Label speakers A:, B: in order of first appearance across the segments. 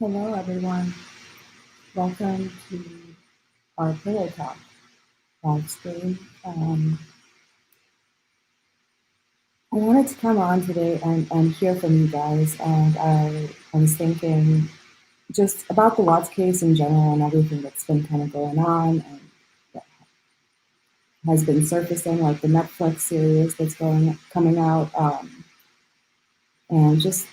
A: Hello, everyone. Welcome to our Pillow Talk live stream. I wanted to come on today and hear from you guys, and I was thinking just about the Watts case in general and everything that's been kind of going on and that has been surfacing, like the Netflix series that's coming out, and just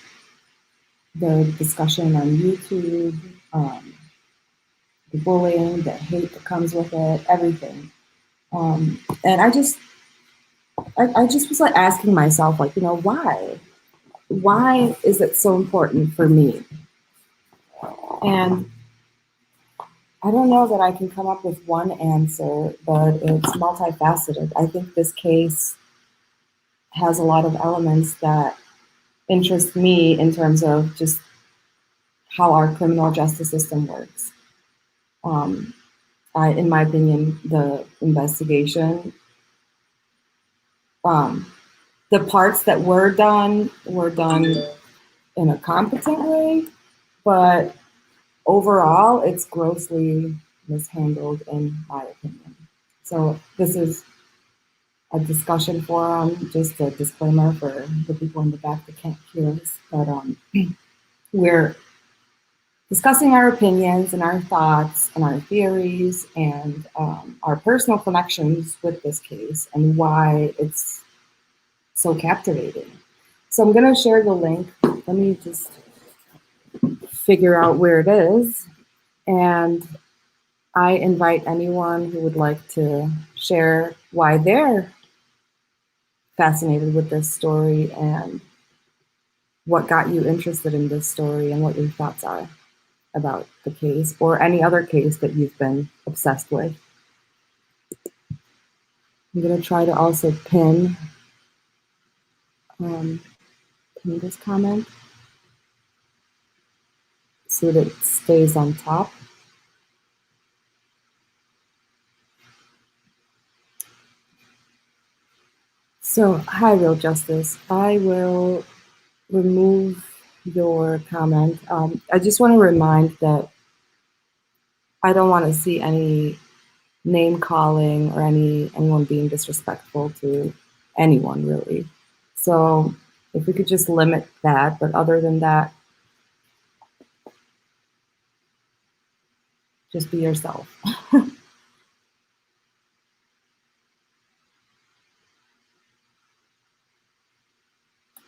A: the discussion on YouTube, the bullying, the hate that comes with it, everything. And I just was like asking myself, like, why? Why is it so important for me? And I don't know that I can come up with one answer, but it's multifaceted. I think this case has a lot of elements that interest me in terms of just how our criminal justice system works. Um, in my opinion, the investigation, um, the parts that were done in a competent way, but overall, it's grossly mishandled, in my opinion. So this is a discussion forum, just a disclaimer for the people in the back that can't hear us. But we're discussing our opinions and our thoughts and our theories and our personal connections with this case and why it's so captivating. So I'm going to share the link. Let me just figure out where it is. And I invite anyone who would like to share why they're fascinated with this story and what got you interested in this story and what your thoughts are about the case or any other case that you've been obsessed with. I'm going to try to also pin this comment so that it stays on top. So, hi, Real Justice. I will remove your comment. I just want to remind that I don't want to see any name calling or anyone being disrespectful to anyone, really. So if we could just limit that, but other than that, just be yourself.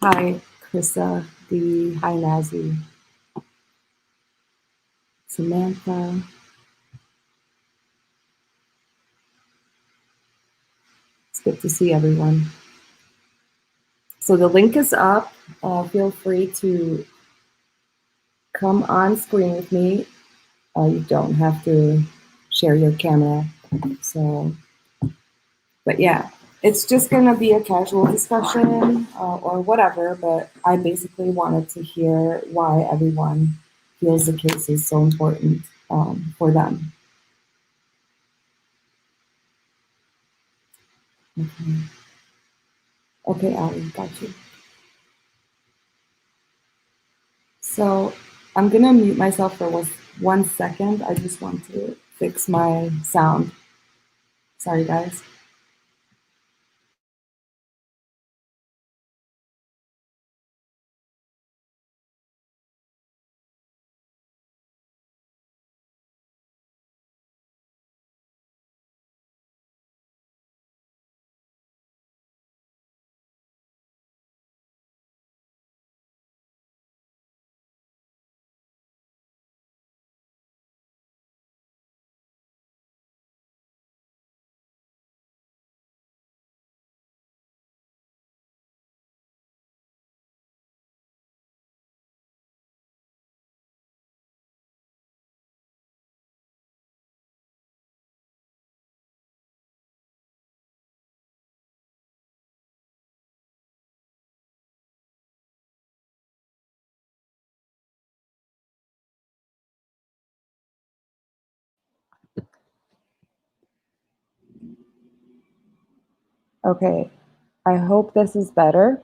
A: Hi, Krista D. Hi, Nazi. Samantha. It's good to see everyone. So the link is up. Feel free to come on screen with me. You don't have to share your camera. So, but yeah, it's just going to be a casual discussion or whatever. But I basically wanted to hear why everyone feels the case is so important for them. Okay, Ali, got you. So I'm going to mute myself for 1 second. I just want to fix my sound. Sorry, guys. Okay, I hope this is better.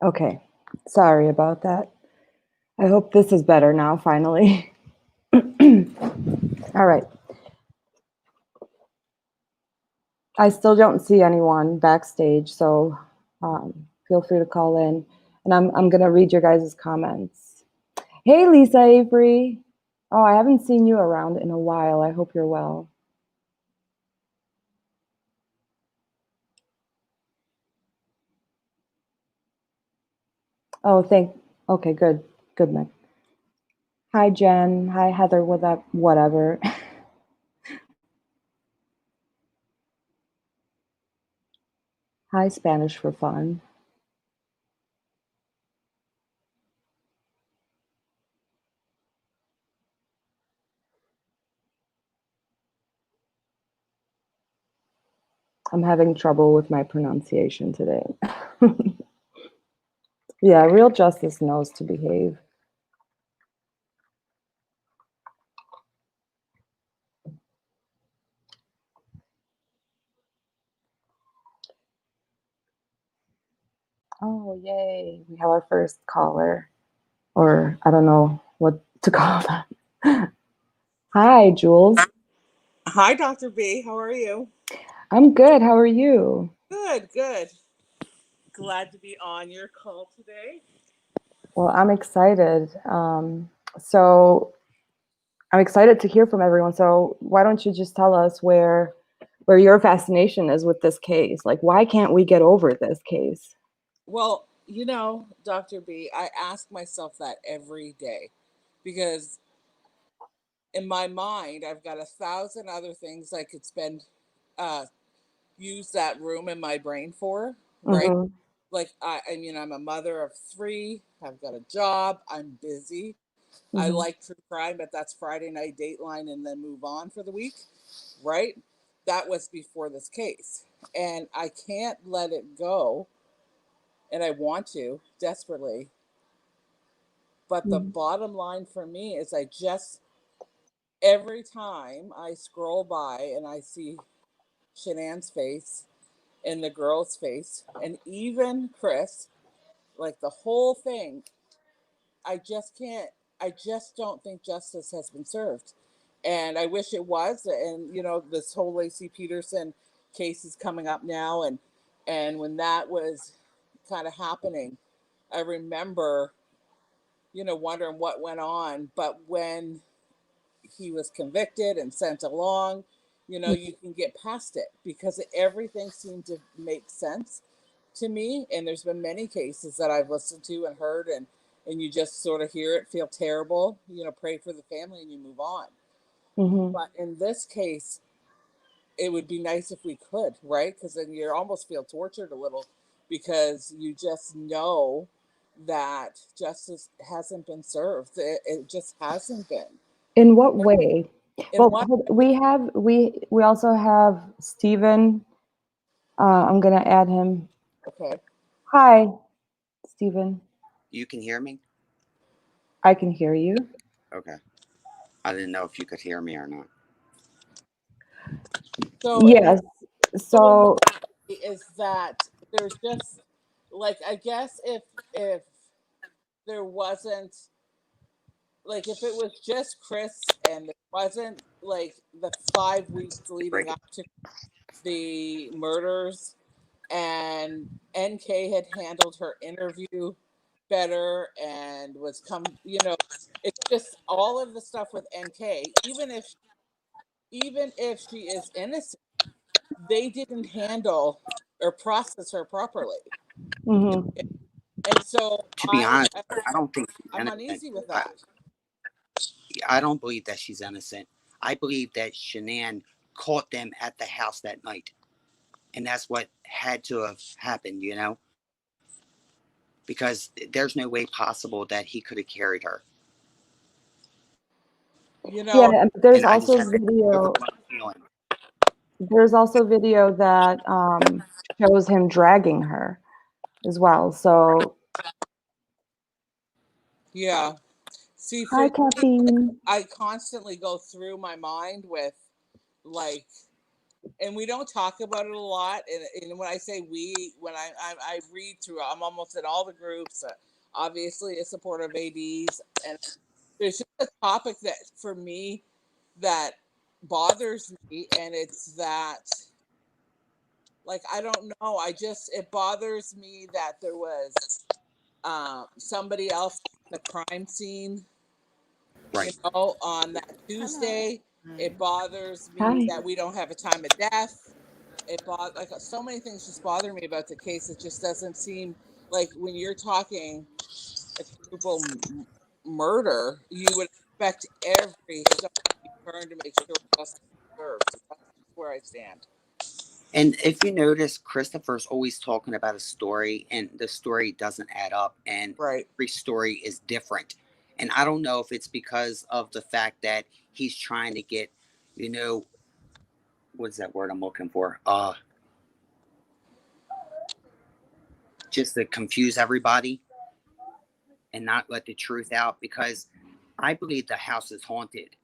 A: Okay, sorry about that. I hope this is better now, finally. All right. I still don't see anyone backstage, so feel free to call in. And I'm going to read your guys' comments. Hey, Lisa Avery. Oh, I haven't seen you around in a while. I hope you're well. Oh, okay, good. Good, Nick. Hi, Jen. Hi, Heather, whatever. Hi, Spanish for fun. I'm having trouble with my pronunciation today. Yeah, real justice knows to behave. Oh, yay. We have our first caller, or I don't know what to call that. Hi, Jules.
B: Hi, Dr. B. How are you?
A: I'm good. How are you?
B: Good, good. Glad to be on your call today.
A: Well, I'm excited. So I'm excited to hear from everyone. So why don't you just tell us where your fascination is with this case? Like, why can't we get over this case?
B: Well, Dr. B, I ask myself that every day because in my mind, I've got 1,000 other things I could uh, use that room in my brain for, right?
A: Mm-hmm.
B: Like, I mean, I'm a mother of three, I've got a job, I'm busy. I
A: Mm-hmm.
B: like true crime, but that's Friday night Dateline and then move on for the week, right? That was before this case. And I can't let it go. And I want to desperately. But the
A: Mm-hmm.
B: bottom line for me is every time I scroll by and I see Shanann's face and the girl's face and even Chris, like the whole thing, I just can't, I just don't think justice has been served. And I wish it was. And, this whole Lacey Peterson case is coming up now. And when that was kind of happening, I remember, wondering what went on. But when he was convicted and sent along, you can get past it because everything seemed to make sense to me. And there's been many cases that I've listened to and heard, and you just sort of hear it, feel terrible, pray for the family, and you move on.
A: Mm-hmm.
B: But in this case, it would be nice if we could, right? Because then you almost feel tortured a little because you just know that justice hasn't been served. It just hasn't been.
A: In what way?
B: In
A: Well,
B: what?
A: we also have Stephen. I'm gonna add him.
B: Okay.
A: Hi, Stephen.
C: You can hear me?
A: I can hear you.
C: Okay. I didn't know if you could hear me or not.
B: So in
A: Yes.
B: so in what
A: So,
B: way is that there's just like I guess if there wasn't like if it was just Chris and there wasn't like the 5 weeks leading
C: Break it.
B: up to the murders and NK had handled her interview better and was it's just all of the stuff with NK even if she is innocent, they didn't handle or process her properly.
A: mhm.
B: And so
C: To be honest, I don't think she's
B: I'm
C: innocent.
B: uneasy with
C: I,
B: that.
C: I don't believe that she's innocent. I believe that Shanann caught them at the house that night. And that's what had to have happened, because there's no way possible that he could have carried her.
B: You
A: Yeah,
B: know,
A: and there's
C: And I just
A: also
C: have that
A: video.
C: overwhelming feeling.
A: There's also video that shows him dragging her as well. So,
B: yeah. See, for
A: hi,
B: me, like,
A: caffeine.
B: I constantly go through my mind with like and we don't talk about it a lot. And when I say we, when I read through, I'm almost in all the groups. Obviously, a supporter of ADs, and there's just a topic that for me that bothers me, and it's that, like, I don't know, it bothers me that there was somebody else at the crime scene, you
C: Right.
B: know, on that Tuesday. It bothers me
A: Hi.
B: that we don't have a time of death. Like so many things just bother me about the case. It just doesn't seem like when you're talking a quadruple murder, you would expect every stone to be turned to make sure justice is served. So that's where I stand.
C: And if you notice, Christopher's always talking about a story, and the story doesn't add up, and
B: Right.
C: every story is different. And I don't know if it's because of the fact that he's trying to get, you know, what's that word I'm looking for? Just to confuse everybody and not let the truth out. Because I believe the house is haunted,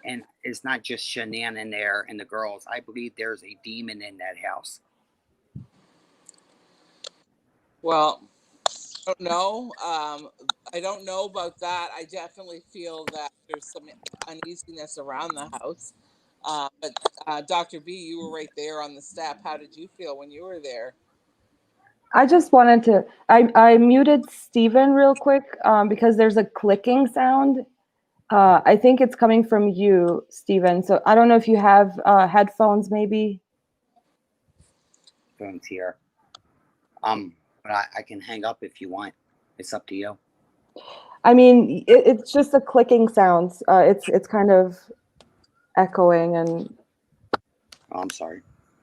C: and it's not just Shanann in there and the girls. I believe there's a demon in that house.
B: Well, I don't know. I don't know about that. I definitely feel that there's some uneasiness around the house. But Dr. B, you were right there on the step. How did you feel when you were there?
A: I just wanted to, I muted Steven real quick because there's a clicking sound. I think it's coming from you, Steven. So I don't know if you have headphones maybe.
C: Phone's here. But I can hang up if you want. It's up to you.
A: I mean, it's just a clicking sound. It's kind of echoing and.
C: Oh, I'm sorry.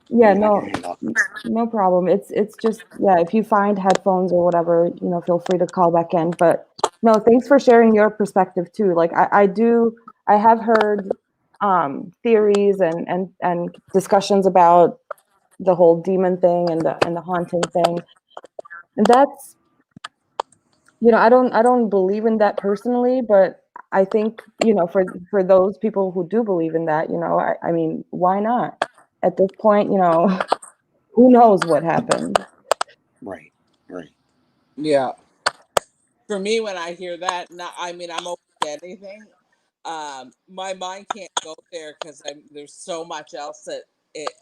A: Yeah,
C: I can
A: no,
C: hang up.
A: no problem. It's just, yeah, if you find headphones or whatever, feel free to call back in. But no, thanks for sharing your perspective too. Like I have heard theories and discussions about the whole demon thing and the haunting thing. And that's, I don't believe in that personally, but I think, for those people who do believe in that, I mean, why not? At this point, who knows what happened?
C: Right.
B: Yeah. For me, when I hear that, I mean, I'm open to anything. My mind can't go there because there's so much else that it,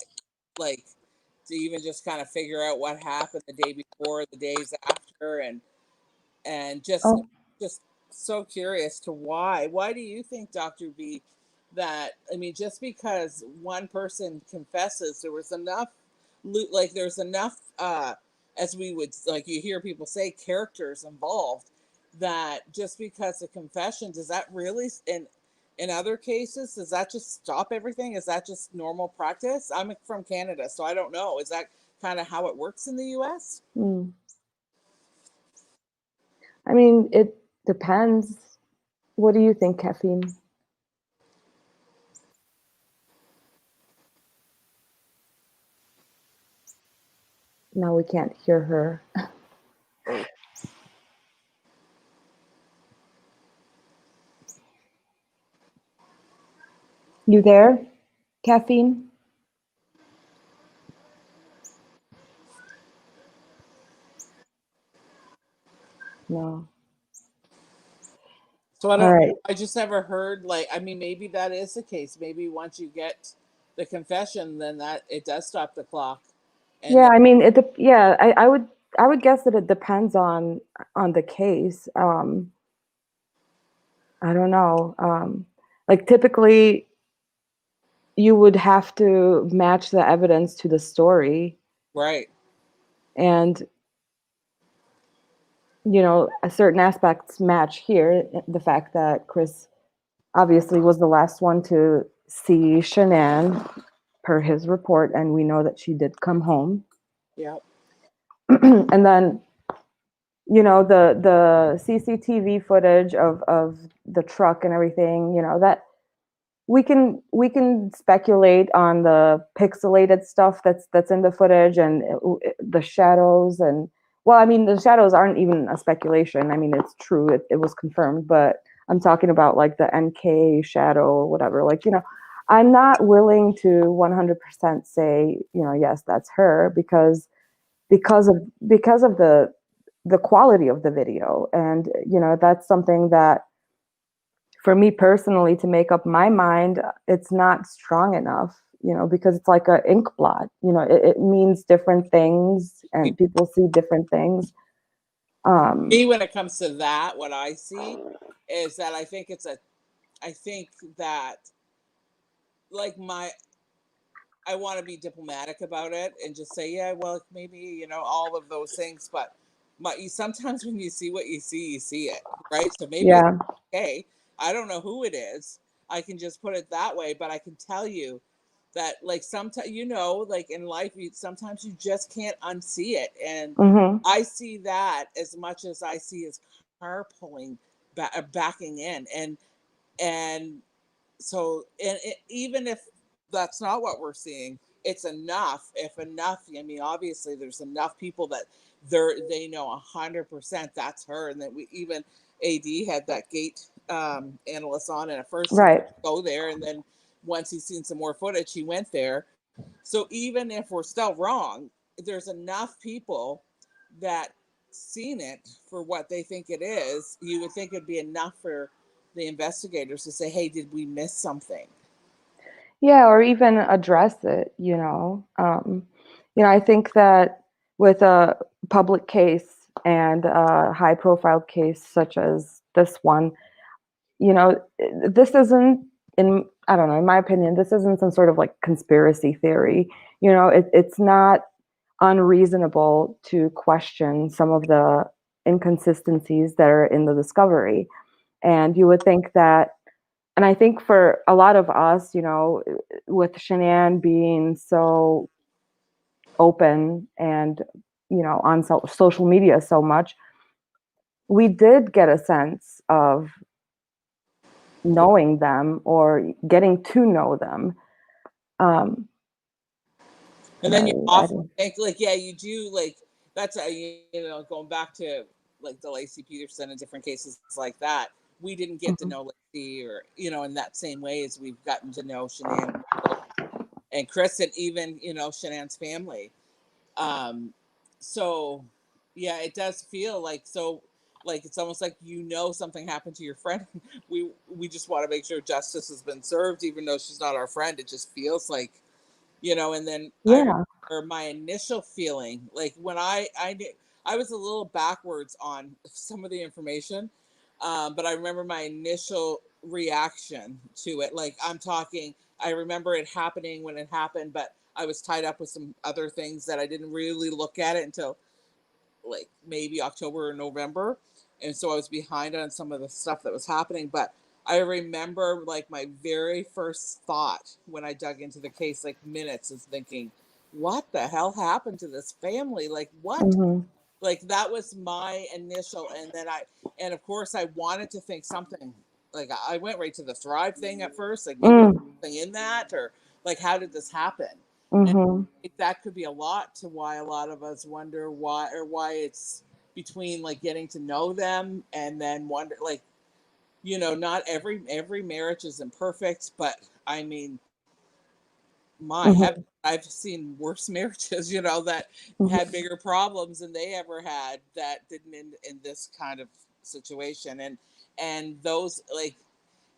B: like, to even just kind of figure out what happened the day before, the days after, and
A: Oh,
B: just so curious to why. Why do you think, Dr. B, that, I mean, just because one person confesses, there was enough, like there's enough, as we would, like you hear people say, characters involved, that just because a confession, does that really, in other cases, does that just stop everything? Is that just normal practice? I'm from Canada, so I don't know. Is that kind of how it works in the US?
A: I mean, it depends. What do you think, Caffeine? No, we can't hear her. You there, Caffeine? No.
B: So I
A: All
B: don't,
A: right.
B: I just never heard, like, I mean, maybe that is the case. Maybe once you get the confession, then that it does stop the clock. And
A: Yeah, I mean, yeah, I would guess that it depends on the case. I don't know. Like typically you would have to match the evidence to the story,
B: right.
A: and certain aspects match here. The fact that Chris obviously was the last one to see Shanann per his report, and we know that she did come home.
B: Yeah.
A: And then the CCTV footage of the truck and everything, that we can speculate on the pixelated stuff that's in the footage, and the shadows. And well, I mean, the shadows aren't even a speculation. I mean, it's true, it was confirmed, but I'm talking about like the NK shadow or whatever. Like, I'm not willing to 100% say, yes, that's her, because of the quality of the video. And that's something that, for me personally, to make up my mind, it's not strong enough, because it's like an ink blot. It means different things, and people see different things.
B: Me, when it comes to that, what I see is that I think that, like, I want to be diplomatic about it and just say, yeah, well, maybe, all of those things. But sometimes when you see what you see it, right? So maybe it's
A: Yeah.
B: okay. I don't know who it is. I can just put it that way, but I can tell you that, like, sometimes, like in life, sometimes you just can't unsee it. And
A: Hmm.
B: I see that as much as I see his car pulling, backing in. And so, and even if that's not what we're seeing, it's enough. If enough, I mean, obviously there's enough people that they know 100% that's her. And that we even AD had that gate analyst on, and at first he
A: Right.
B: go there, and then once he's seen some more footage, he went there. So even if we're still wrong, there's enough people that seen it for what they think it is. You would think it'd be enough for the investigators to say, hey, did we miss something?
A: Yeah, or even address it, I think that with a public case and a high profile case such as this one, this isn't, I don't know, in my opinion, this isn't some sort of like conspiracy theory. It's not unreasonable to question some of the inconsistencies that are in the discovery. And you would think that, and I think for a lot of us, with Shanann being so open and, on social media so much, we did get a sense of knowing them or getting to know them.
B: And
A: And
B: then you
A: I
B: often
A: don't.
B: think, like, yeah, you do, like, that's how, going back to like the Lacey Peterson and different cases like that. We didn't get to
A: Mhm.
B: know Lacey, or, in that same way as we've gotten to know Shanann and Chris, and even, Shanann's family. Um, so yeah, it does feel like, so, like, it's almost like, something happened to your friend. We just want to make sure justice has been served, even though she's not our friend. It just feels like, and then I
A: Yeah.
B: remember my initial feeling, like, when I was a little backwards on some of the information, but I remember my initial reaction to it. Like, I'm talking, I remember it happening when it happened, but I was tied up with some other things that I didn't really look at it until, like, maybe October or November. And so I was behind on some of the stuff that was happening. But I remember, like, my very first thought when I dug into the case, like, minutes, is thinking, what the hell happened to this family? Like, what?
A: Hmm.
B: Like, that was my initial. And then and of course, I wanted to think something, like, I went right to the Thrive thing at first, like, maybe there's
A: Mm.
B: something in that, or like, how did this happen? And
A: Hmm.
B: that could be a lot to why a lot of us wonder why it's between, like, getting to know them and then wonder, like, not every marriage is imperfect, but I mean, my heaven,
A: Hmm.
B: I've seen worse marriages, that had
A: Hmm.
B: bigger problems than they ever had, that didn't end in this kind of situation. And those, like,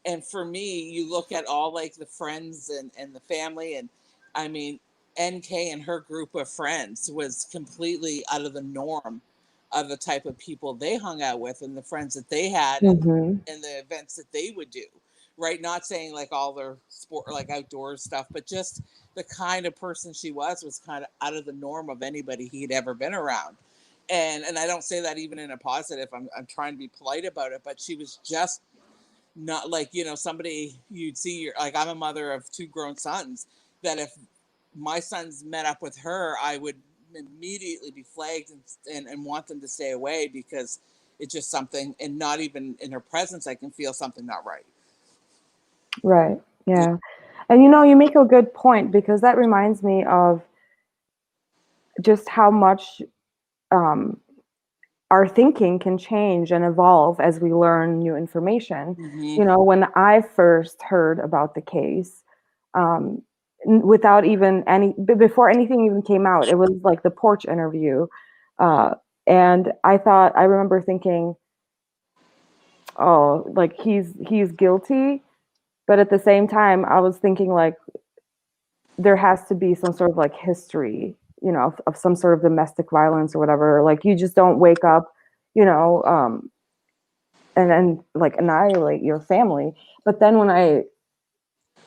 B: and for me, you look at all, like, the friends and the family, and I mean, NK and her group of friends was completely out of the norm of the type of people they hung out with, and the friends that they had,
A: Hmm.
B: and the events that they would do, right? Not saying, like, all their sport, like, outdoor stuff, but just the kind of person she was kind of out of the norm of anybody he'd ever been around. And I don't say that even in a positive. I'm trying to be polite about it, but she was just not, like, somebody you'd see. Like, I'm a mother of two grown sons, that if my sons met up with her, I would immediately be flagged, and want them to stay away, because it's just something, and not even in her presence, I can feel something not right.
A: Right. Yeah. And you make a good point, because that reminds me of just how much um, our thinking can change and evolve as we learn new information.
B: Mm-hmm.
A: When I first heard about the case, without even before anything even came out. It was like the porch interview. And I remember thinking, oh, like he's guilty. But at the same time, I was thinking like there has to be some sort of like history, of some sort of domestic violence or whatever. Like you just don't wake up, and then like annihilate your family. But then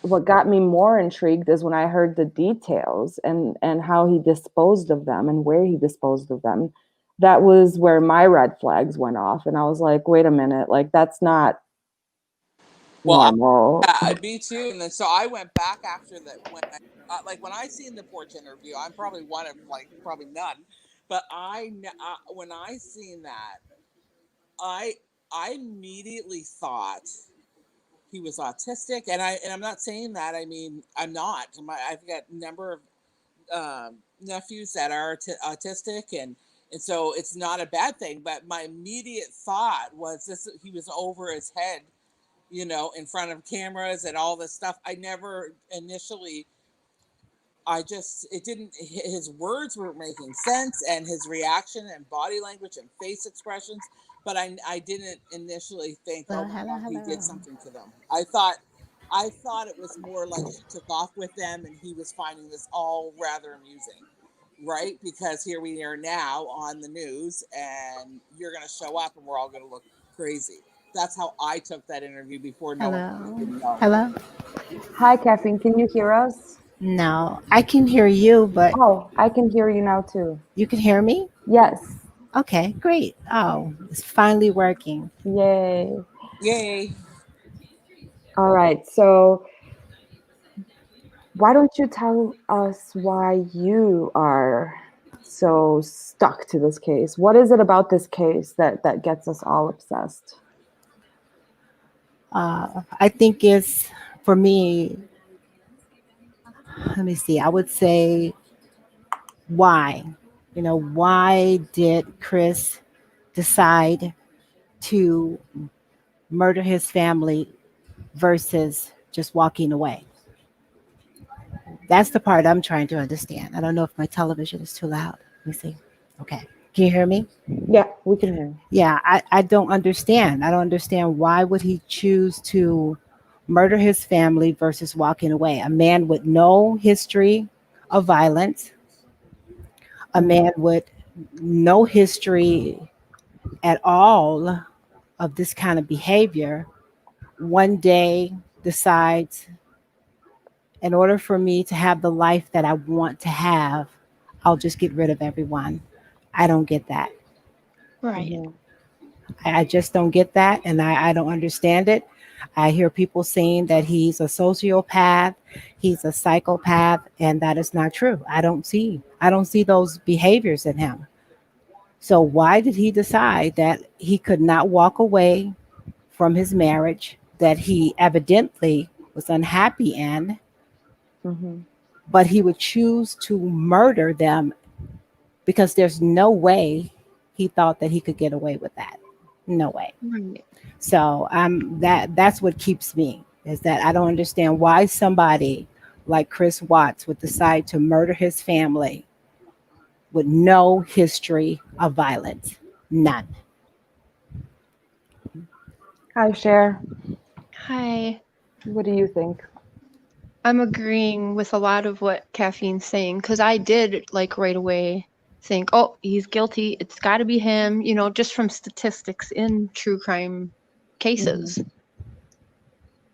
A: what got me more intrigued is when I heard the details and how he disposed of them and where he disposed of them. That was where my red flags went off, and I was like, wait a minute, like that's not
B: Well,
A: normal.
B: me too. And then so I went back after that when I seen the porch interview. I'm probably one of like probably none, but when I seen that, I immediately thought he was autistic, and I'm not saying that. I mean, I'm not. I've got a number of nephews that are autistic, and so it's not a bad thing. But my immediate thought was this: he was over his head, in front of cameras and all this stuff. I never initially. It didn't. His words weren't making sense, and his reaction and body language and face expressions. But I didn't initially think, oh my God, he did something to them. I thought it was more like he took off with them, and he was finding this all rather amusing, right? Because here we are now on the news, and you're going to show up, and we're all going to look crazy. That's how I took that interview before knowing
D: Hello.
B: anything else.
D: Hello.
A: Hi, Caffeine. Can you hear us?
D: No, I can hear you, but
A: Oh, I can hear you now too.
D: you can hear me?
A: Yes.
D: Okay, great. Oh, it's finally working.
A: Yay.
B: Yay.
A: All right. So why don't you tell us why you are so stuck to this case? What is it about this case that gets us all obsessed?
D: I think it's, for me, let me see, I would say why. Why did Chris decide to murder his family versus just walking away? That's the part I'm trying to understand. I don't know if my television is too loud. Let me see. Okay. Can you hear me?
A: Yeah, we can hear.
D: Yeah, I don't understand. I don't understand why would he choose to murder his family versus walking away. A man with no history of violence, a man with no history at all of this kind of behavior, one day decides, in order for me to have the life that I want to have, I'll just get rid of everyone. I don't get that.
E: Right.
A: Mm-hmm.
D: I just don't get that, and I don't understand it. I hear people saying that he's a sociopath, he's a psychopath, and that is not true. I don't see those behaviors in him. So why did he decide that he could not walk away from his marriage that he evidently was unhappy in,
A: Mm-hmm.
D: but he would choose to murder them because there's no way he thought that he could get away with that. No way.
E: Right.
D: So that's what keeps me, is that I don't understand why somebody like Chris Watts would decide to murder his family with no history of violence. None.
A: Hi, Cher.
E: Hi.
A: What do you think?
E: I'm agreeing with a lot of what Caffeine's saying because I did like right away think, oh, he's guilty. It's got to be him, just from statistics in true crime cases.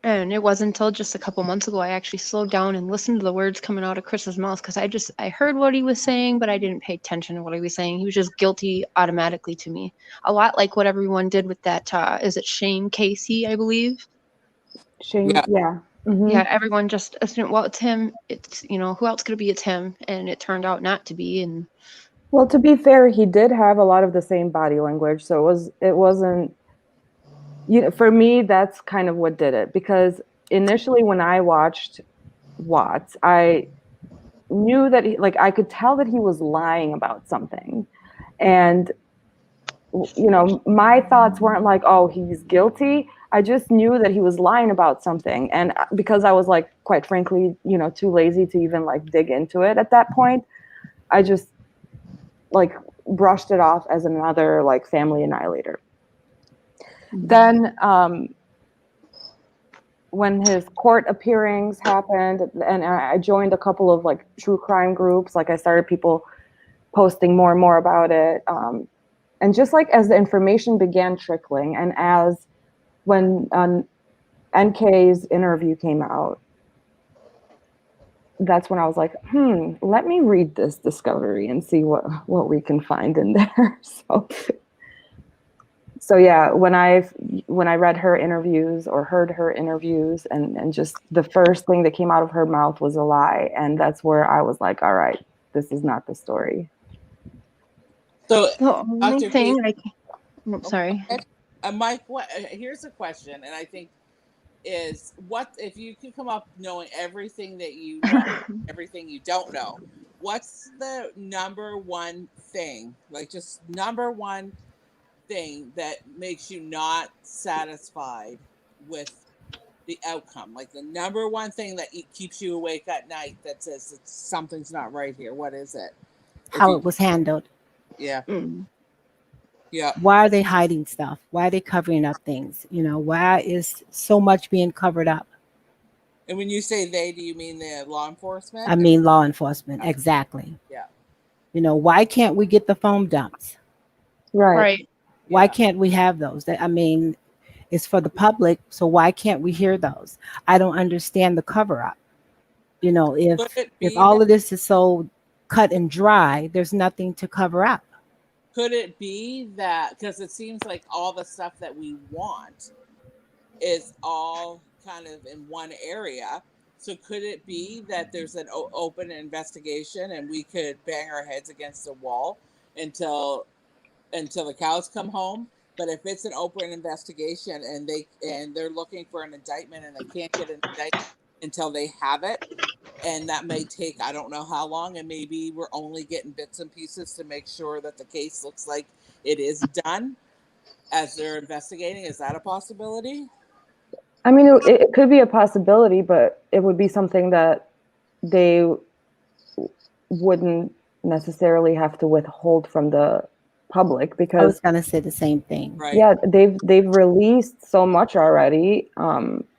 E: And it wasn't until just a couple months ago I actually slowed down and listened to the words coming out of Chris's mouth because I heard what he was saying, but I didn't pay attention to what he was saying. He was just guilty automatically to me. A lot like what everyone did with that, is it Shane Casey, I believe?
A: Shane, yeah. Mm-hmm.
E: Yeah, everyone just assumed, well, it's him. It's, who else could it be? It's him. And it turned out not to be. And
A: Well, to be fair, he did have a lot of the same body language, so it wasn't, for me, that's kind of what did it, because initially when I watched Watts, I knew that I could tell that he was lying about something. And my thoughts weren't like, oh, he's guilty. I just knew that he was lying about something. And because I was like, quite frankly, too lazy to even like dig into it at that point, I just like brushed it off as another like family annihilator. Then when his court appearings happened, and I joined a couple of like true crime groups, like I started people posting more and more about it. And just like as the information began trickling, and as when NK's interview came out, that's when I was like, let me read this discovery and see what we can find in there. So yeah, when I read her interviews or heard her interviews, and just the first thing that came out of her mouth was a lie, and that's where I was like, all right, this is not the story.
B: So,
E: The only
B: Dr.
E: thing
B: B,
E: sorry.
B: Mike, here's a question, and I think is what if you could come up knowing everything that you know, everything you don't know, what's the number one thing, like just number one thing that makes you not satisfied with the outcome, like the number one thing that keeps you awake at night that says that something's not right here? What is it?
D: How it was handled.
B: Yeah.
E: Mm.
B: Yeah.
D: Why are they hiding stuff? Why are they covering up things? Why is so much being covered up?
B: And when you say they, do you mean the law enforcement?
D: I mean law enforcement, exactly.
B: Yeah.
D: Why can't we get the phone dumps?
E: Right.
D: Why can't we have those? I mean, it's for the public, so why can't we hear those? I don't understand the cover up. If all of this is so cut and dry, there's nothing to cover up.
B: Could it be that because it seems like all the stuff that we want is all kind of in one area? So could it be that there's an open investigation and we could bang our heads against the wall until the cows come home? But if it's an open investigation and they're looking for an indictment and they can't get an indictment until they have it, and that may take I don't know how long, and maybe we're only getting bits and pieces to make sure that the case looks like it is done as they're investigating. Is that a possibility?
A: I mean, it could be a possibility, but it would be something that they wouldn't necessarily have to withhold from the public, because
D: I was going to say the same thing.
B: Right.
A: Yeah, they've released so much already.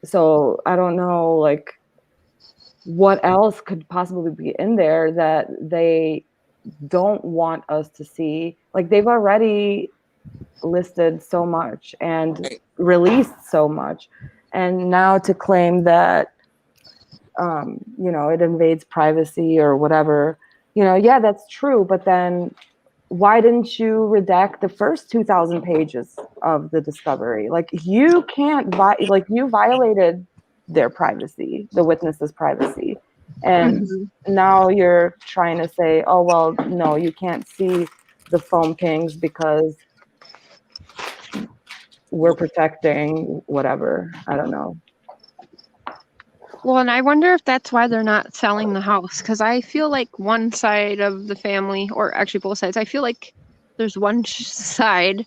A: So I don't know, like, what else could possibly be in there that they don't want us to see. Like, they've already listed so much and released so much, and now to claim that it invades privacy or whatever, yeah, that's true, but then why didn't you redact the first 2,000 pages of the discovery? Like, you can't you violated their privacy, the witness's privacy, and now you're trying to say, oh well, no, you can't see the phone pings because we're protecting whatever. I don't know.
E: Well, and I wonder if that's why they're not selling the house, because I feel like one side of the family, or actually both sides, I feel like there's one side,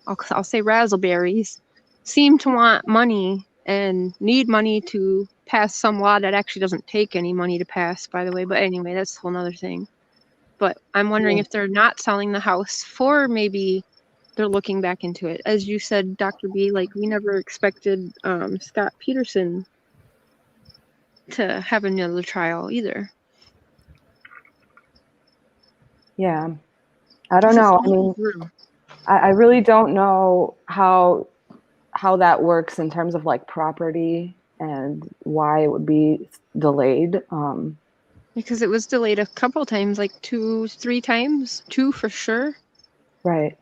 E: I'll say Razzleberries, seem to want money and need money to pass some law that actually doesn't take any money to pass, by the way. But anyway, that's a whole nother thing. But I'm wondering if they're not selling the house for maybe they're looking back into it. As you said, Dr. B, like we never expected Scott Peterson to have another trial either.
A: Yeah, I don't know. I mean, I really don't know how that works in terms of like property and why it would be delayed.
E: Because it was delayed a couple times, like 2-3 times, 2 for sure.
A: Right.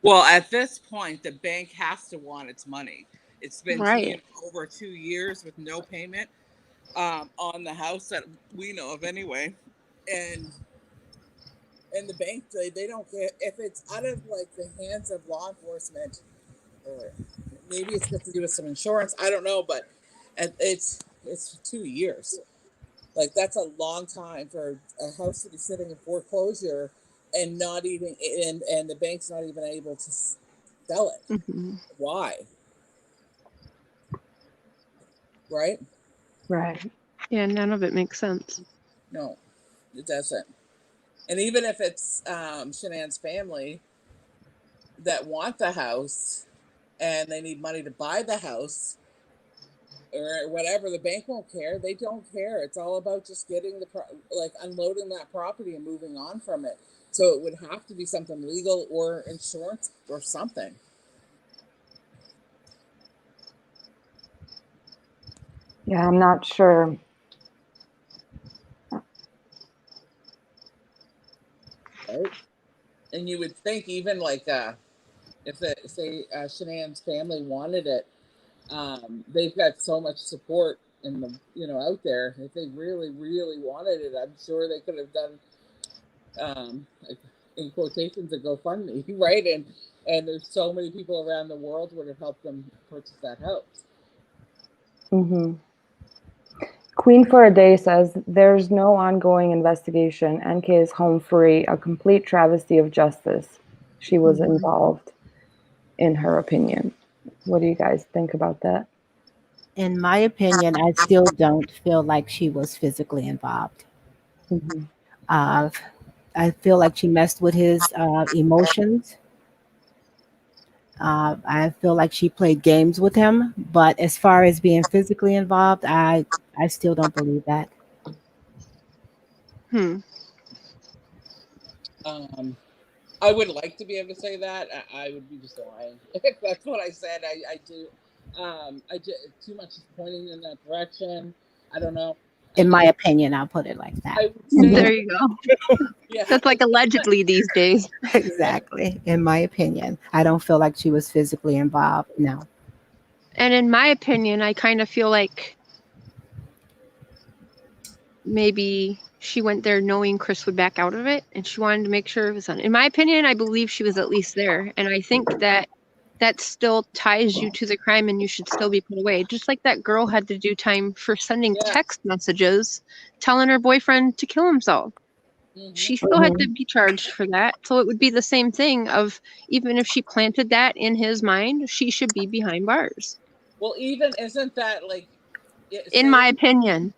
B: Well, at this point, the bank has to want its money. It's been over 2 years with no payment on the house that we know of anyway. And the bank, they don't get, if it's out of like the hands of law enforcement, or maybe it's got to do with some insurance, I don't know, but it's 2 years. Like, that's a long time for a house to be sitting in foreclosure and not even and the bank's not even able to sell it.
E: Mhm.
B: Why? Right?
A: Right.
E: Yeah, none of it makes sense.
B: No, it doesn't. And even if it's Shanann's family that want the house and they need money to buy the house or whatever, the bank won't care. They don't care. It's all about just getting like unloading that property and moving on from it. So it would have to be something legal or insurance or something.
A: Yeah, I'm not sure.
B: Right? And you would think even like if say Shanann's family wanted it, they've got so much support in the out there. If they really wanted it, I'm sure they could have done like, in quotations a GoFundMe, right? And there's so many people around the world would have helped them purchase that house.
A: Mm-hmm. Queen for a Day says, there's no ongoing investigation. NK is home free, a complete travesty of justice. She was involved, in her opinion. What do you guys think about that?
D: In my opinion, I still don't feel like she was physically involved.
A: Mm-hmm.
D: Uh, I feel like she messed with his emotions. I feel like she played games with him, but as far as being physically involved, I still don't believe that.
E: Hmm.
B: I would like to be able to say that. I would be just lying if that's what I said. I do. I just too much is pointing in that direction. I don't know.
D: In my opinion, I'll put it like that.
B: I would say,
E: There you go.
B: yeah,
E: That's like allegedly these days.
D: Exactly. In my opinion, I don't feel like she was physically involved. No.
E: And in my opinion, I kind of feel like maybe she went there knowing Chris would back out of it and she wanted to make sure it was done. In my opinion, I believe she was at least there. And I think that still ties you to the crime and you should still be put away. Just like that girl had to do time for sending
B: yeah.
E: text messages telling her boyfriend to kill himself. She still had to be charged for that. So it would be the same thing of even if she planted that in his mind, she should be behind bars.
B: Well, even isn't that like,
E: In my opinion.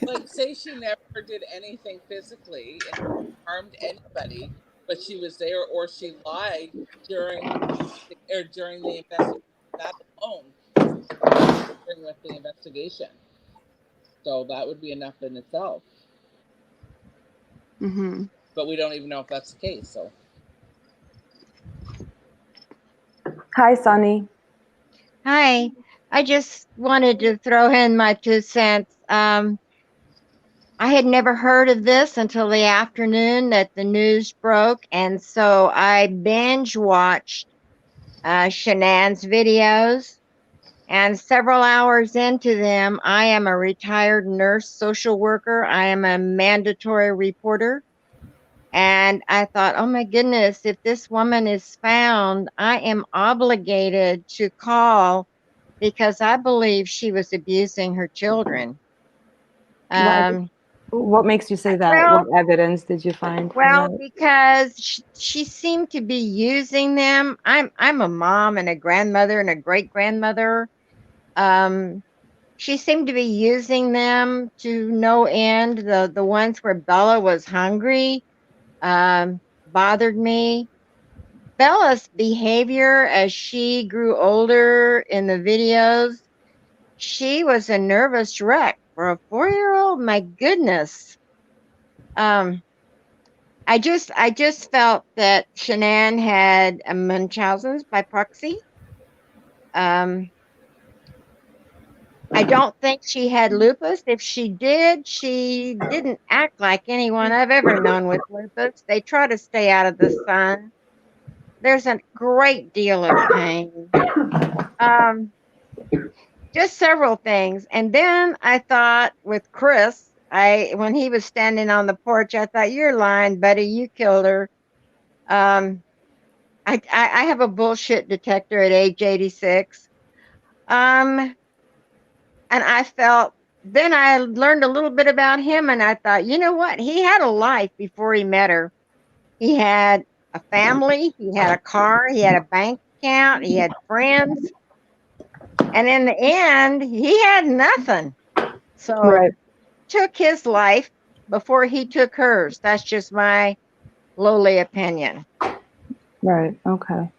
B: like say she never did anything physically and harmed anybody, but she was there or she lied during the investigation. That alone with the investigation. So that would be enough in itself.
E: Mm-hmm.
B: But we don't even know if that's the case. So.
A: Hi, Sunny.
F: Hi. I just wanted to throw in my 2 cents. I had never heard of this until the afternoon that the news broke, and so I binge watched Shanann's videos. And several hours into them, I am a retired nurse social worker. I am a mandatory reporter. And I thought, oh my goodness, if this woman is found, I am obligated to call because I believe she was abusing her children.
A: Why? What makes you say that?
F: Well,
A: What evidence did you find for
F: well,
A: that?
F: because she seemed to be using them. I'm a mom and a grandmother and a great grandmother. She seemed to be using them to no end. The ones where Bella was hungry bothered me. Bella's behavior as she grew older in the videos, she was a nervous wreck for a 4-year-old. My goodness. I just felt that Shanann had a Munchausen's by proxy. I don't think she had lupus. If she did, she didn't act like anyone I've ever known with lupus. They try to stay out of the sun. There's a great deal of pain. Just several things. And then I thought with Chris, when he was standing on the porch, I thought, you're lying, buddy. You killed her. I have a bullshit detector at age 86. And I felt then I learned a little bit about him, and I thought, you know what? He had a life before he met her. He had a family, he had a car, he had a bank account, he had friends, and in the end, he had nothing. So
A: Right.
F: took his life before he took hers. That's just my lowly opinion.
A: Right. Okay.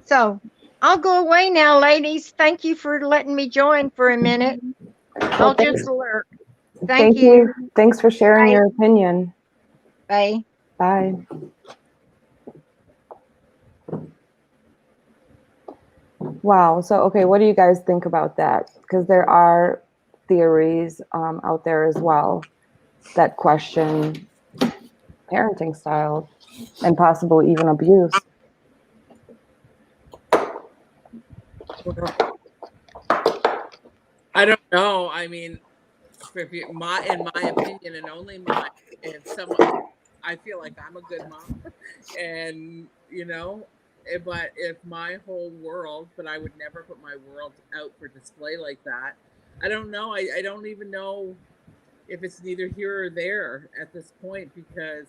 F: So I'll go away now, ladies. Thank you for letting me join for a minute.
A: Well,
F: I'll
A: thanks.
F: just lurk. Thank
A: Thank
F: you.
A: you. Thanks for sharing
F: Bye.
A: your opinion.
F: Bye.
A: Bye. Wow. So, okay, what do you guys think about that? Because there are theories out there as well that question parenting style and possible even abuse.
B: Well, I don't know. I mean, in my opinion, and only mine, if someone, I feel like I'm a good mom, and but if my whole world, but I would never put my world out for display like that. I don't know. I don't even know if it's neither here or there at this point, because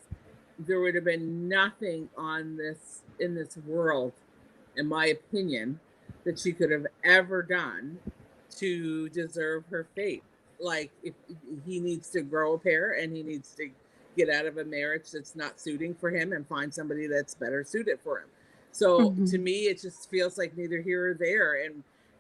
B: there would have been nothing on this in this world, in my opinion, that she could have ever done to deserve her fate. Like, if he needs to grow a pair and he needs to get out of a marriage that's not suiting for him and find somebody that's better suited for him. So to me, it just feels like neither here or there.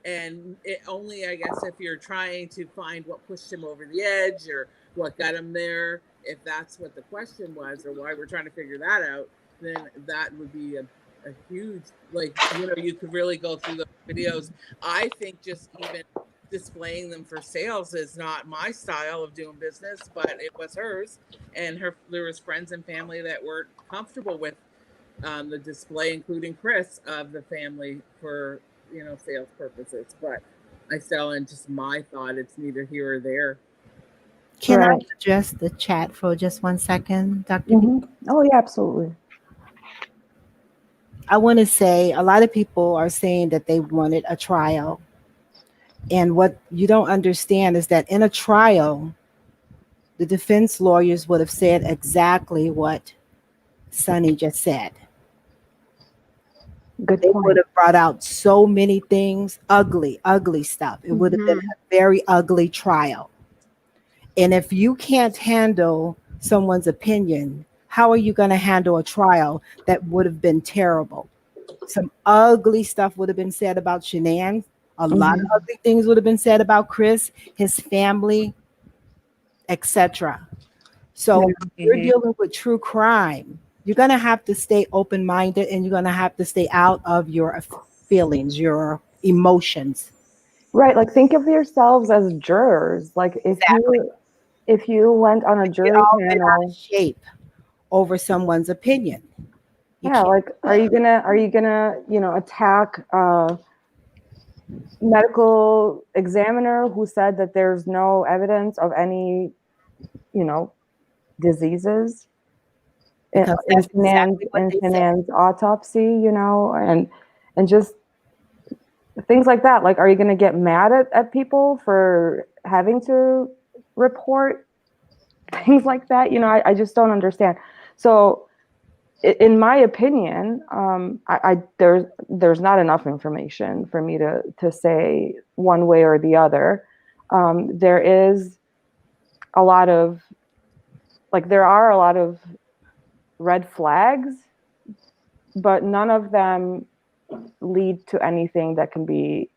B: And it only, I guess, if you're trying to find what pushed him over the edge or what got him there, if that's what the question was or why we're trying to figure that out, then that would be a huge, like, you could really go through those videos. I think just even displaying them for sales is not my style of doing business, but it was hers, and there was friends and family that weren't comfortable with the display, including Chris, of the family for sales purposes. But I still, and just my thought, it's neither here or there.
D: Can I
A: Right.
D: address the chat for just 1 second, Dr. B?
A: Oh, yeah, absolutely.
D: I want to say a lot of people are saying that they wanted a trial. And what you don't understand is that in a trial, the defense lawyers would have said exactly what Sonny just said.
A: Good
D: They would
A: point.
D: have brought out so many things, ugly, ugly stuff. It would have been a very ugly trial. And if you can't handle someone's opinion, how are you going to handle a trial that would have been terrible? Some ugly stuff would have been said about Shanann. A lot of ugly things would have been said about Chris, his family, etc. So when you're dealing with true crime, you're going to have to stay open-minded and you're going to have to stay out of your feelings, your emotions.
A: Right. Like, think of yourselves as jurors. Like, if you went on a
D: Get
A: jury
D: all bent out of
A: panel,
D: shape over someone's opinion. You
A: yeah,
D: can't.
A: like, are you gonna, attack a medical examiner who said that there's no evidence of any, you know, diseases in,
D: Because that's exactly what
A: in
D: they said.
A: Shanann's autopsy, and just things like that. Like, are you gonna get mad at people for having to report things like that? I just don't understand. So in my opinion, there's not enough information for me to say one way or the other. There is a lot of there are a lot of red flags, but none of them lead to anything that can be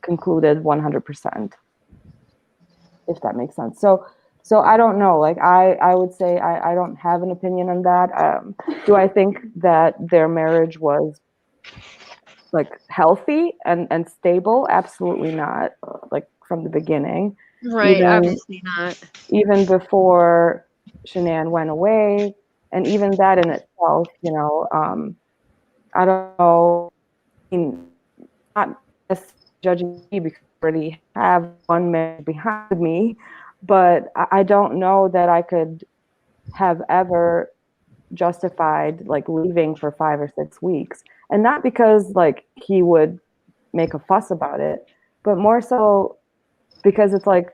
A: concluded 100%, if that makes sense. So I don't know. Like, I would say I don't have an opinion on that. Do I think that their marriage was like healthy and stable? Absolutely not. Like, from the beginning,
E: Right,
A: even
E: obviously not.
A: even before Shanann went away, and even that in itself, I don't know. I mean, not necessarily judging me because I already have one man behind me, but I don't know that I could have ever justified like leaving for 5 or 6 weeks. And not because like he would make a fuss about it, but more so because it's like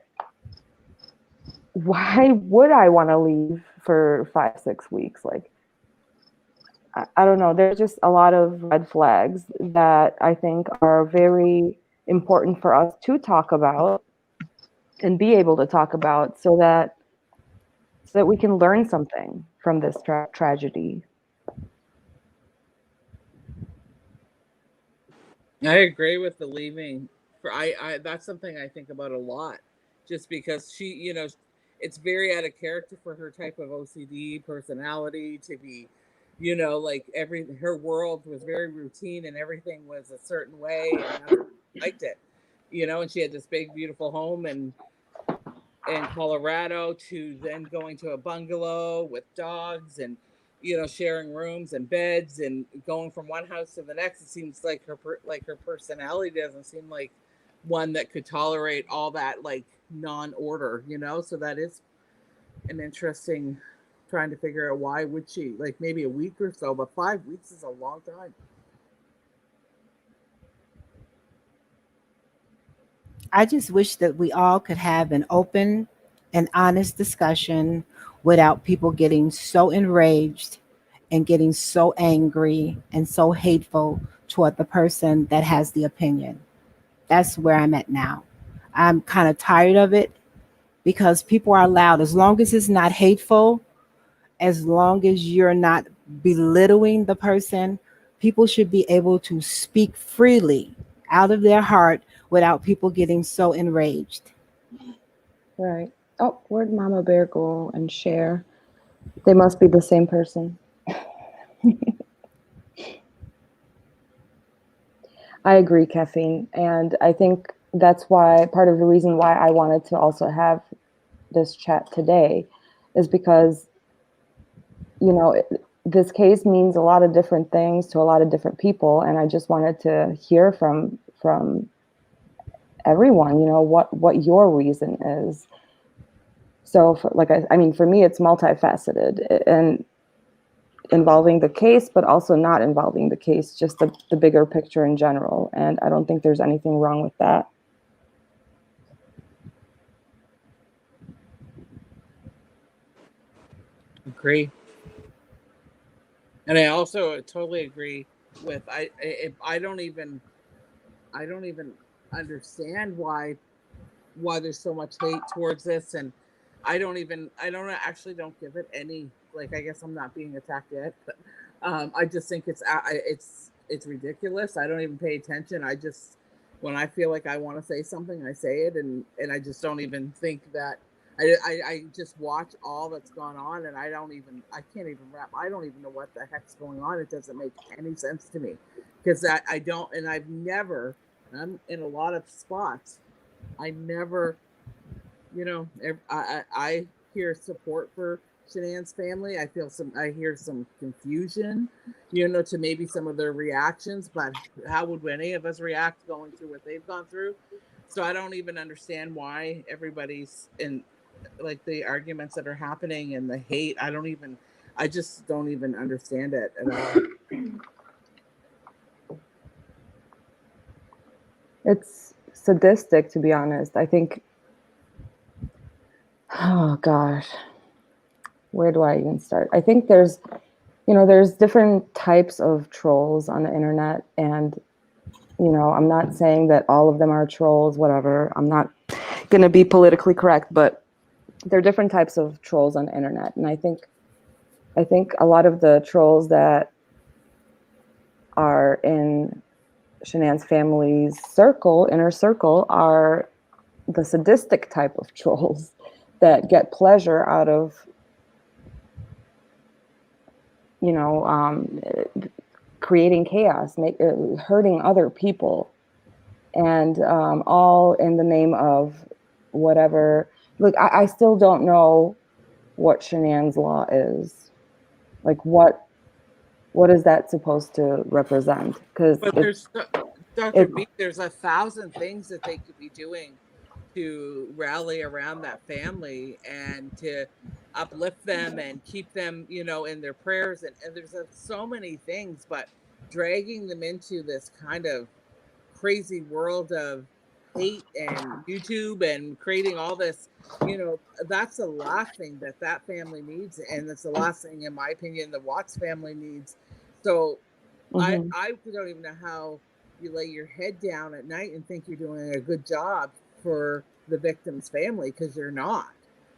A: why would I want to leave for 5-6 weeks? Like, I don't know. There's just a lot of red flags that I think are very important for us to talk about and be able to talk about so that we can learn something from this tragedy.
B: I agree with the leaving. For I that's something I think about a lot, just because she, it's very out of character for her type of OCD personality to be, like her world was very routine and everything was a certain way, and that's she liked it, and she had this big beautiful home in Colorado to then going to a bungalow with dogs and sharing rooms and beds and going from one house to the next. It seems like her personality doesn't seem like one that could tolerate all that like non-order, so that is an interesting trying to figure out why would she, like, maybe a week or so, but 5 weeks is a long time.
D: I just wish that we all could have an open and honest discussion without people getting so enraged and getting so angry and so hateful toward the person that has the opinion. That's where I'm at now. I'm kind of tired of it because people are allowed, as long as it's not hateful, as long as you're not belittling the person, people should be able to speak freely out of their heart without people getting so enraged.
A: Right. Oh, where'd Mama Bear go and share? They must be the same person. I agree, Caffeine. And I think that's why part of the reason why I wanted to also have this chat today is because, this case means a lot of different things to a lot of different people. And I just wanted to hear from everyone, what your reason is. So for me, it's multifaceted and involving the case, but also not involving the case, just the bigger picture in general. And I don't think there's anything wrong with that.
B: Agree. And I also totally agree with I don't even understand why there's so much hate towards this, and I don't actually don't give it any, like, I guess I'm not being attacked yet, but I just think it's ridiculous. I don't even pay attention. I just, when I feel like I want to say something, I say it, and I just don't even think that I just watch all that's gone on, and I can't even wrap. I don't even know what the heck's going on. It doesn't make any sense to me because I don't, and I've never. I'm in a lot of spots. I never, I hear support for Shanann's family. I hear some confusion, to maybe some of their reactions, but how would any of us react going through what they've gone through? So I don't even understand why everybody's in, like, the arguments that are happening and the hate. I just don't even understand it at all.
A: It's sadistic, to be honest. I think, oh gosh, where do I even start? I think there's different types of trolls on the internet, and I'm not saying that all of them are trolls, whatever. I'm not going to be politically correct, but there are different types of trolls on the internet. And I think a lot of the trolls that are in Shanann's family's inner circle, are the sadistic type of trolls that get pleasure out of, creating chaos, hurting other people, and all in the name of whatever. Look, I still don't know what Shanann's law is. Like, what is that supposed to represent? Because
B: But Dr. B, there's 1,000 things that they could be doing to rally around that family and to uplift them and keep them, in their prayers. And there's so many things, but dragging them into this kind of crazy world of hate and YouTube and creating all this, that's the last thing that family needs, and that's the last thing, in my opinion, the Watts family needs. So I don't even know how you lay your head down at night and think you're doing a good job for the victim's family, because you're not.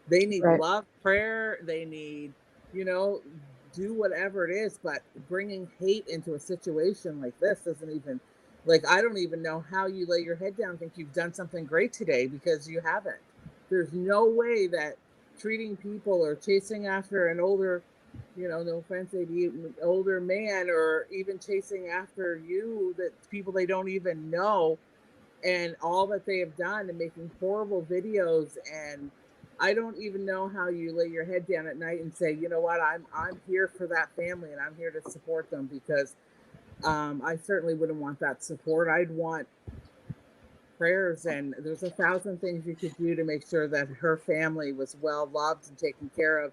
B: They need
A: Right.
B: love, prayer. They need, do whatever it is. But bringing hate into a situation like this doesn't even, like, I don't even know how you lay your head down and think you've done something great today, because you haven't. There's no way that treating people or chasing after an older, no offense, older man, or even chasing after that people they don't even know, and all that they have done, and making horrible videos. And I don't even know how you lay your head down at night and say, you know what, I'm here for that family, and I'm here to support them, because I certainly wouldn't want that support. I'd want prayers, and there's 1,000 things you could do to make sure that her family was well loved and taken care of.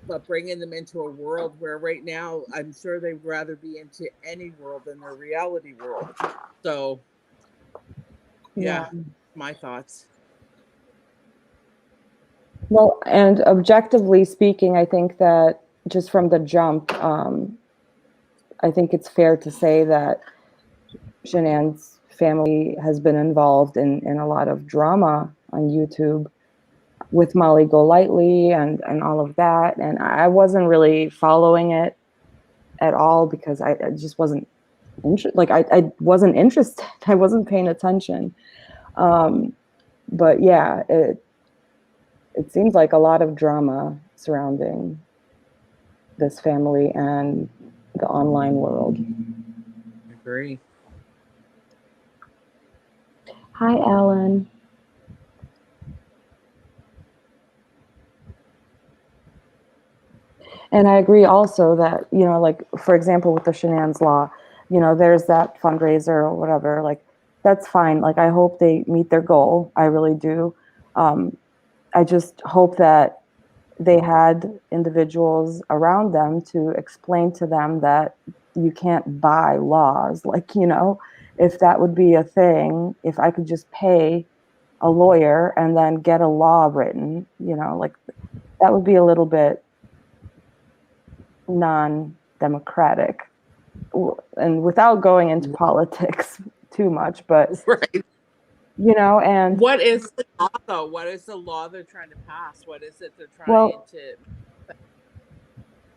B: But bringing them into a world where right now, I'm sure they'd rather be into any world than their reality world. So, yeah, my thoughts.
A: Well, and objectively speaking, I think that just from the jump, I think it's fair to say that Shanann's family has been involved in a lot of drama on YouTube with Molly Golightly and all of that. And I wasn't really following it at all, because I just wasn't I wasn't interested. I wasn't paying attention. But yeah, it seems like a lot of drama surrounding this family and the online world.
B: I agree.
A: Hi, Ellen. And I agree also that, like, for example, with the Shanann's Law, there's that fundraiser or whatever, like, that's fine. Like, I hope they meet their goal. I really do. I just hope that they had individuals around them to explain to them that you can't buy laws. Like, if that would be a thing, if I could just pay a lawyer and then get a law written, like, that would be a little bit non-democratic, and without going into politics too much, but
B: Right.
A: and
B: What is the law, though? What is the law they're trying to pass? What is it they're trying
A: well,
B: to?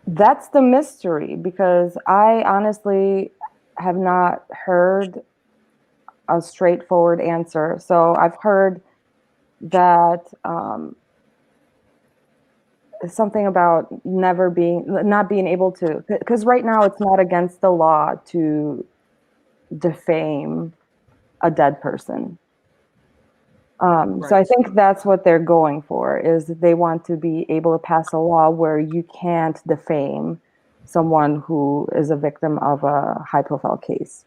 A: that's the mystery, because I honestly have not heard a straightforward answer. So I've heard that something about not being able to, because right now it's not against the law to defame a dead person. So I think that's what they're going for, is they want to be able to pass a law where you can't defame someone who is a victim of a high profile case.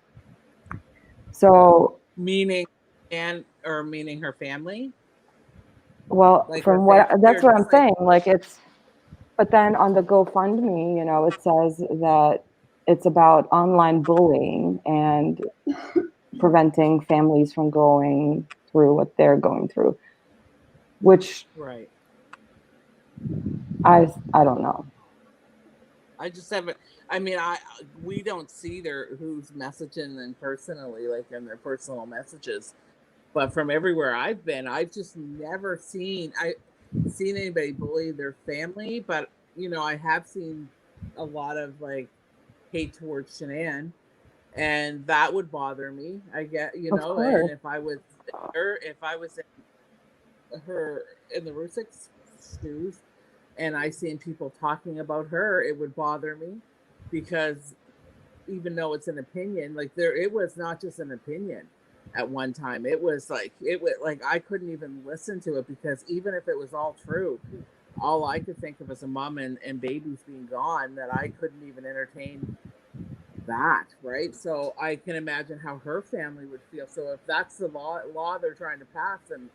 A: So
B: Meaning, meaning her family?
A: well,
B: Like
A: from that's what I'm saying. Like, it's, but then on the GoFundMe, it says that it's about online bullying and preventing families from going through what they're going through, which
B: right.
A: I don't know.
B: I just haven't. I mean, we don't see who's messaging them personally, like in their personal messages. But from everywhere I've been, I've just never seen anybody bully their family. But I have seen a lot of like hate towards Shanann, and that would bother me. I get,
A: Of course.
B: and if I was in the Rusick's shoes, and I seen people talking about her, it would bother me, because even though it's an opinion, like it was not just an opinion. At one time, it was like I couldn't even listen to it, because even if it was all true, all I could think of as a mom and babies being gone, that I couldn't even entertain that, right? So I can imagine how her family would feel. So if that's the law they're trying to pass, and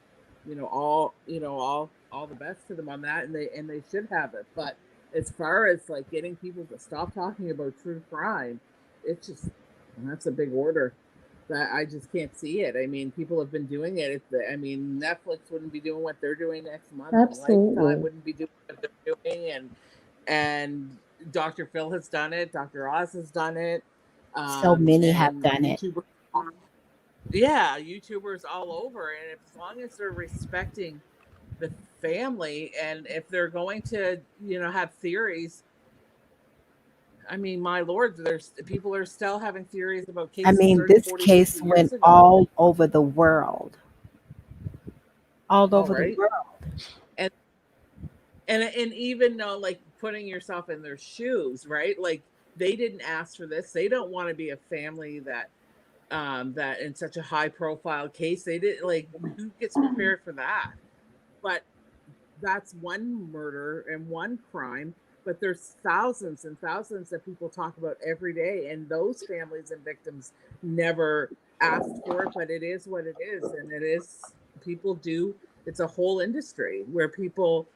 B: all the best to them on that, and they should have it. But as far as like getting people to stop talking about true crime, it's just, that's a big order. that I just can't see it. I mean, people have been doing it. I mean, Netflix wouldn't be doing what they're doing next month, and Lifetime wouldn't be doing what they're doing, and Dr. Phil has done it, Dr. Oz has done it,
D: So many have
B: and
D: done it.
B: YouTubers, yeah, YouTubers all over, and as long as they're respecting the family, and if they're going to, have theories. I mean, my lord, there's people are still having theories about
D: I
B: cases
D: mean,
B: 30,
D: this
B: 40, 50
D: case
B: years
D: went
B: ago.
D: all over the world. All
B: All
D: over the
B: right.
D: world.
B: And and even though, like, putting yourself in their shoes, right? Like, they didn't ask for this. They don't want to be a family that in such a high profile case, they didn't, like, who gets prepared for that? But that's one murder and one crime, but there's thousands and thousands that people talk about every day, and those families and victims never asked for it, but it is what it is. And it is, people do, it's a whole industry where people,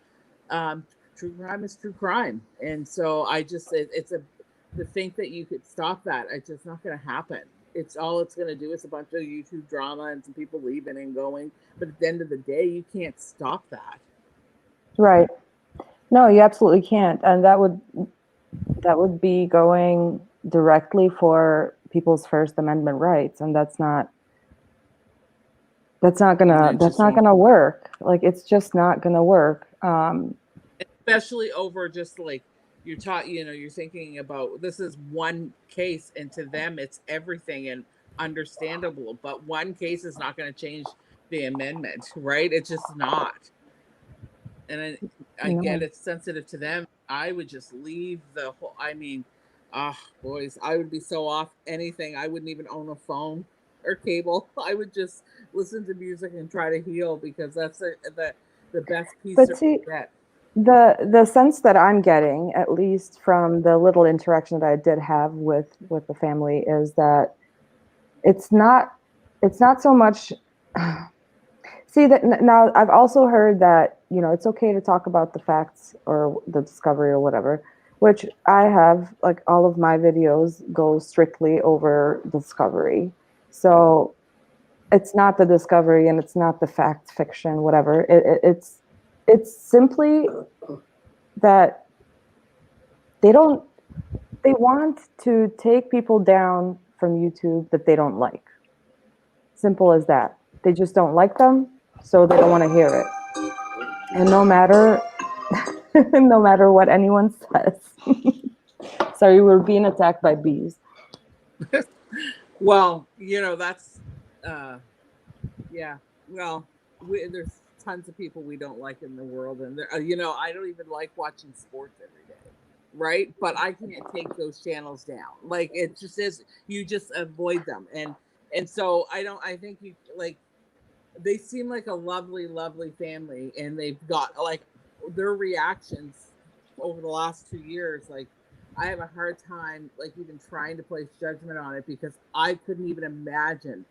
B: true crime is true crime. And so it's to think that you could stop that, it's just not going to happen. It's going to do is a bunch of YouTube drama and some people leaving and going, but at the end of the day, you can't stop that.
G: Right. No, you absolutely can't. And that would be going directly for people's First Amendment rights. And that's not gonna work. Like, it's just not gonna work.
B: Especially over just like you're taught, you're thinking about, this is one case, and to them it's everything and understandable. But one case is not going to change the amendment, right? It's just not. And I get it's sensitive to them. I would just leave the whole. I mean, boys, I would be so off anything. I wouldn't even own a phone or cable. I would just listen to music and try to heal, because that's the best piece
G: But
B: to
G: see,
B: get.
G: the sense that I'm getting, at least from the little interaction that I did have with the family, is that it's not so much. See, that now I've also heard that, it's okay to talk about the facts or the discovery or whatever, which I have, like, all of my videos go strictly over discovery. So it's not the discovery and it's not the fact fiction, whatever. It's simply that they want to take people down from YouTube that they don't like. Simple as that. They just don't like them, so they don't want to hear it. And no matter what anyone says. Sorry, we're being attacked by bees.
B: Well, that's, yeah. Well, there's tons of people we don't like in the world, and I don't even like watching sports every day, right? But I can't take those channels down. Like, it just is. You just avoid them, and so I don't. I think you, like, they seem like a lovely, lovely family, and they've got, like, their reactions over the last 2 years. Like, I have a hard time, like, even trying to place judgment on it, because I couldn't even imagine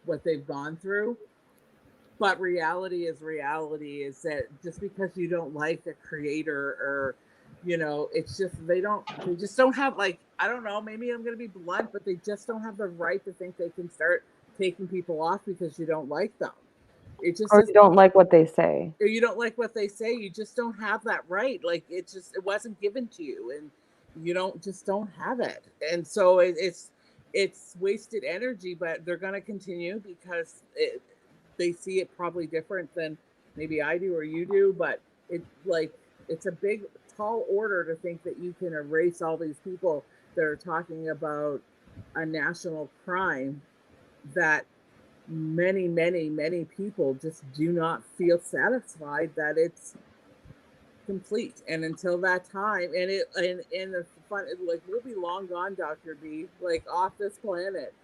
B: what they've gone through. But reality is that just because you don't like a creator, or it's just they just don't have, like, I don't know, maybe I'm going to be blunt, but they just don't have the right to think they can start taking people off because you don't like them. It just,
G: or you don't like what they say.
B: Or you don't like what they say. You just don't have that right. Like, it wasn't given to you, and you don't have it. And so it's wasted energy, but they're going to continue because they see it probably different than maybe I do or you do. But it's a big, tall order to think that you can erase all these people that are talking about a national crime that many, many, many people just do not feel satisfied that it's complete. And until that time, and the fun, like, we'll be long gone, Dr. B, like, off this planet,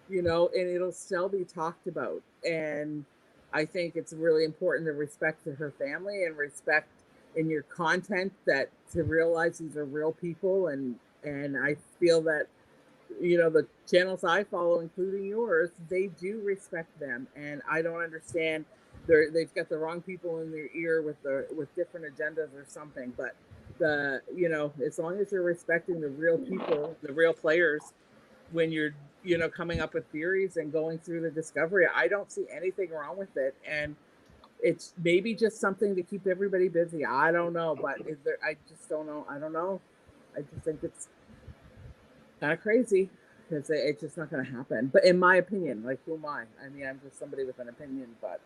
B: and it'll still be talked about. And I think it's really important to respect to her family and respect in your content, that to realize these are real people. And I feel that, the channels I follow, including yours, they do respect them. And I don't understand, they've got the wrong people in their ear with different agendas or something. But as long as you're respecting the real people, the real players, when you're coming up with theories and going through the discovery. I don't see anything wrong with it. And it's maybe just something to keep everybody busy. I don't know, but I just don't know. I don't know. I just think it's kind of crazy because it's just not going to happen. But in my opinion, like, who am I? I mean, I'm just somebody with an opinion, but.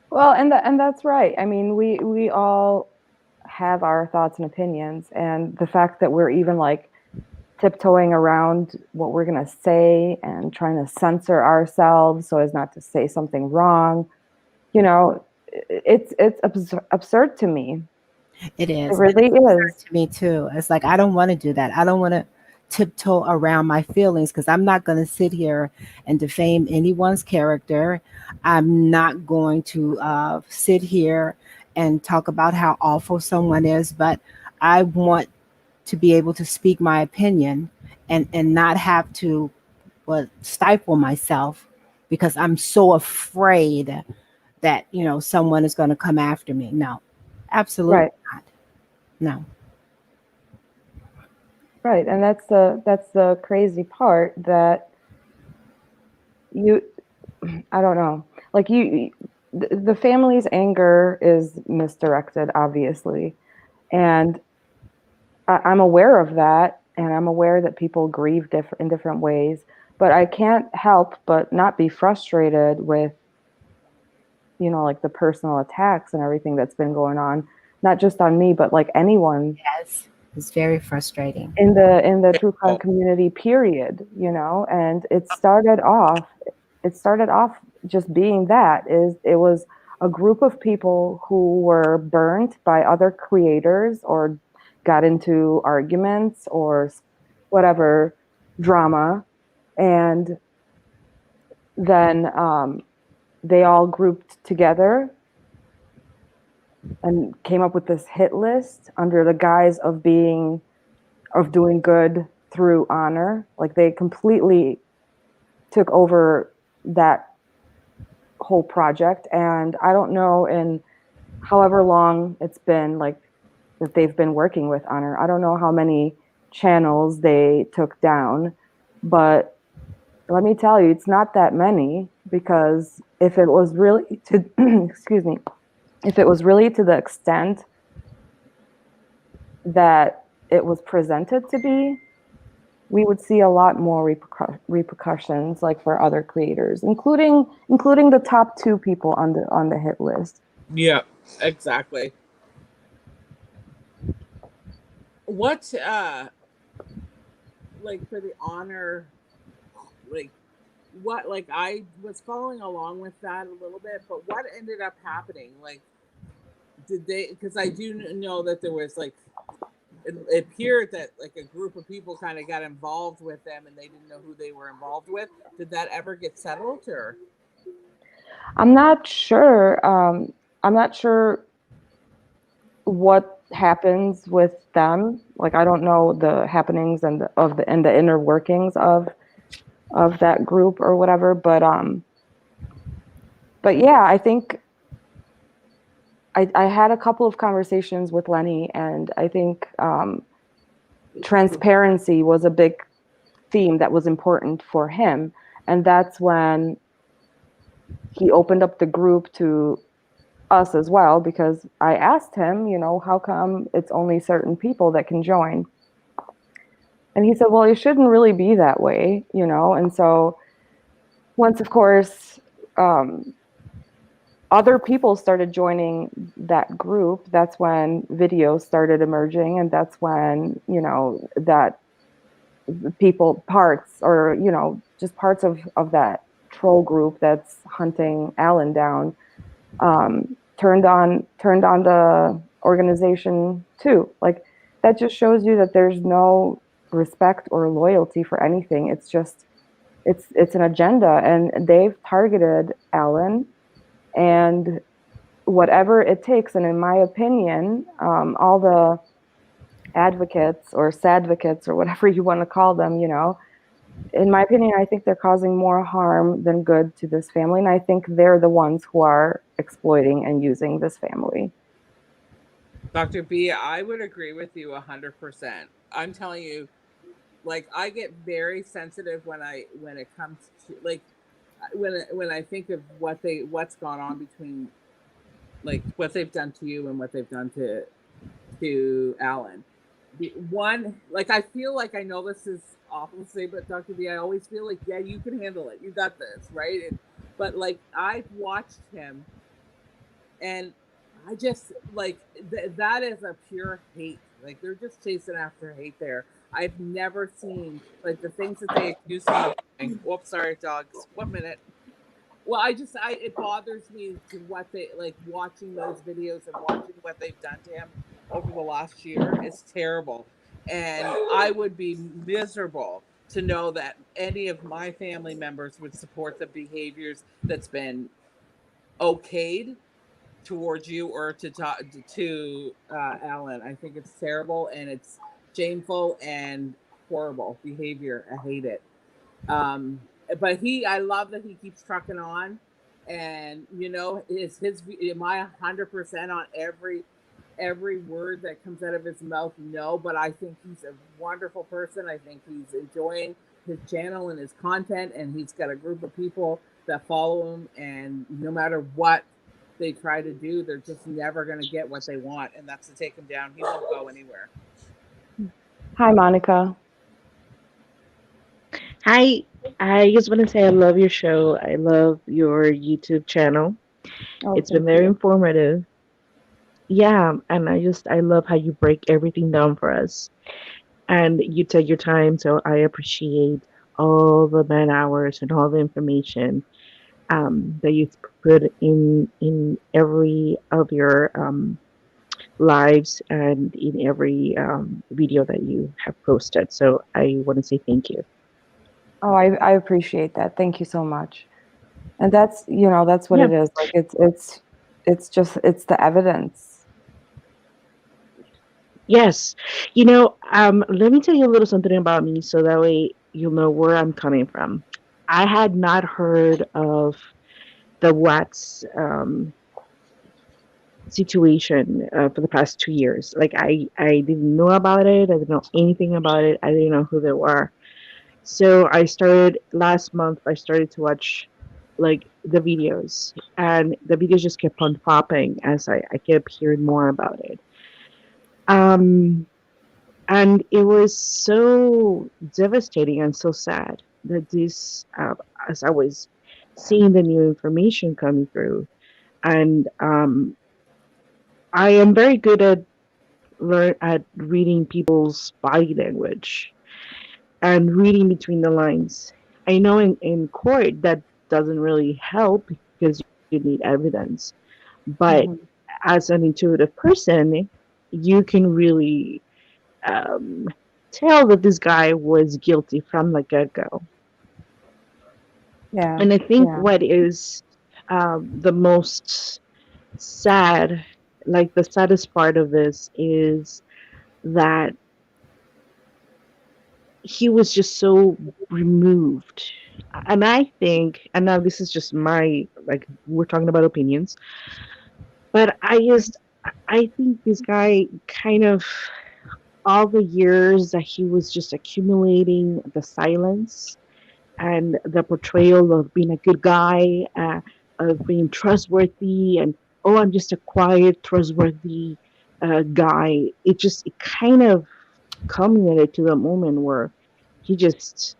G: Well, and that's right. I mean, we all have our thoughts and opinions, and the fact that we're even like tiptoeing around what we're going to say and trying to censor ourselves so as not to say something wrong, it's absurd to me.
D: It is.
G: It really is.
D: To me too. It's like, I don't want to do that. I don't want to tiptoe around my feelings because I'm not going to sit here and defame anyone's character. I'm not going to sit here and talk about how awful someone is, but I want to be able to speak my opinion and not have to stifle myself because I'm so afraid that someone is going to come after me. No, absolutely
G: Right.
D: not. No.
G: Right, and that's the crazy part that I don't know, like the family's anger is misdirected, obviously, and I'm aware of that, and I'm aware that people grieve in different ways, but I can't help but not be frustrated with like the personal attacks and everything that's been going on, not just on me, but like anyone.
D: Yes, it's very frustrating.
G: In the true crime community, period, and it started off just being it was a group of people who were burnt by other creators or got into arguments or whatever drama, and then they all grouped together and came up with this hit list under the guise of doing good through honor. Like, they completely took over that whole project, and I don't know, in however long it's been like that they've been working with honor, I don't know how many channels they took down, but let me tell you, it's not that many, because if it was really to excuse me, if it was really to the extent that it was presented to be, we would see a lot more repercussions, like for other creators, including the top 2 people on the hit list.
B: Yeah, exactly. What like for the honor, like what, like I was following along with that a little bit, but what ended up happening? Like, did they, because I do know that there was like it appeared that like a group of people kind of got involved with them and they didn't know who they were involved with. Did that ever get settled, or?
G: I'm not sure. I'm not sure what happens with them. Like, I don't know the happenings and the inner workings of that group or whatever. But yeah, I think I had a couple of conversations with Lenny, and I think transparency was a big theme that was important for him, and that's when he opened up the group to us as well, because I asked him, how come it's only certain people that can join? And he said, well, it shouldn't really be that way, and so once, of course, other people started joining that group, that's when videos started emerging, and that's when that parts, or just parts of that troll group that's hunting Alan down, turned on the organization too. Like, that just shows you that there's no respect or loyalty for anything. It's just it's an agenda, and they've targeted Alan, and whatever it takes. And in my opinion, all the advocates or sadvocates or whatever you want to call them, in my opinion, I think they're causing more harm than good to this family, and I think they're the ones who are exploiting and using this family.
B: Dr. B, I would agree with you 100%. I'm telling you, Like I get very sensitive when it comes to like when I think of what's gone on between like what they've done to you and what they've done to Alan. The one, like I feel like I know this is awful to say, but Dr. B, I always feel like, yeah, you can handle it. You got this, right? But like I've watched him, and I just like that is a pure hate. Like they're just chasing after hate there. I've never seen like the things that they accuse him of doing. Whoops, sorry, dogs. 1 minute. Well, I it bothers me to what they like watching those videos and watching what they've done to him over the last year is terrible. And I would be miserable to know that any of my family members would support the behaviors that's been okayed towards you or to Alan. I think it's terrible and it's shameful and horrible behavior. I hate it. Um, but I love that he keeps trucking on, and you know, am I 100% on every word that comes out of his mouth? No, but I think he's a wonderful person. I think he's enjoying his channel and his content, and he's got a group of people that follow him, and no matter what they try to do, they're just never going to get what they want, and that's to take him down. He won't go anywhere.
G: Hi, Monica.
H: Hi, I just want to say I love your show. I love your YouTube channel.
G: Oh,
H: It's been
G: thank
H: very
G: you.
H: informative. Yeah, and I love how you break everything down for us. And you take your time, so I appreciate all the man hours and all the information that you put in every of your lives and in every video that you have posted. So I want to say thank you.
G: Oh, I appreciate that. Thank you so much. And that's, that's what
H: Yeah.
G: it is. Like it's the evidence.
H: Yes. Let me tell you a little something about me so that way you'll know where I'm coming from. I had not heard of the Watts situation for the past 2 years. Like I didn't know about it. I didn't know anything about it. I didn't know who they were. So I started last month. I started to watch like the videos, and the videos just kept on popping as I kept hearing more about it. Um, and it was so devastating and so sad that as I was seeing the new information coming through, and I am very good at reading people's body language and reading between the lines. I know in court that doesn't really help because you need evidence, but
G: Hmm.
H: as an intuitive person, you can really um, tell that this guy was guilty from the get go.
G: Yeah,
H: And I think
G: yeah,
H: what is the most sad, like the saddest part of this, is that he was just so removed. And I think, and now this is just my, like, we're talking about opinions, but I think this guy kind of, all the years that he was just accumulating the silence and the portrayal of being a good guy, of being trustworthy, and oh, I'm just a quiet, trustworthy guy. It kind of culminated to the moment where he just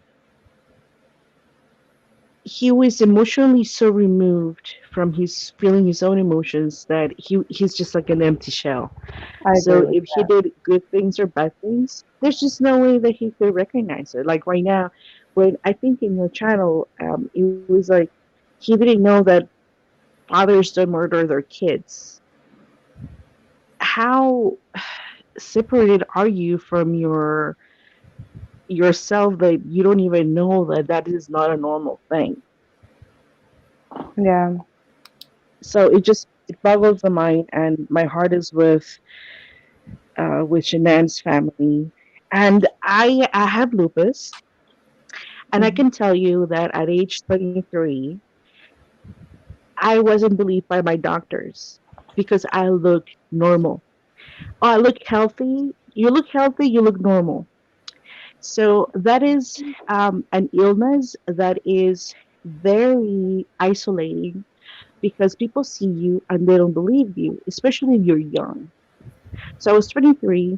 H: he was emotionally so removed from his feeling his own emotions that he's just like an empty shell.
G: I agree
H: So
G: with
H: if he did good things or bad things, there's just no way that he could recognize it. Like right now, when I think in your channel, it was like he didn't know that fathers don't murder their kids. How separated are you from yourself that you don't even know that that is not a normal thing?
G: that. Yeah.
H: So it boggles the mind, and my heart is with Shanann's family. And I have lupus, and I
G: Mhm.
H: can tell you that at age 33, I wasn't believed by my doctors because I look normal. Oh, I look healthy. You look healthy, you look normal. So that is an illness that is very isolating because people see you and they don't believe you, especially if you're young. So I was 23,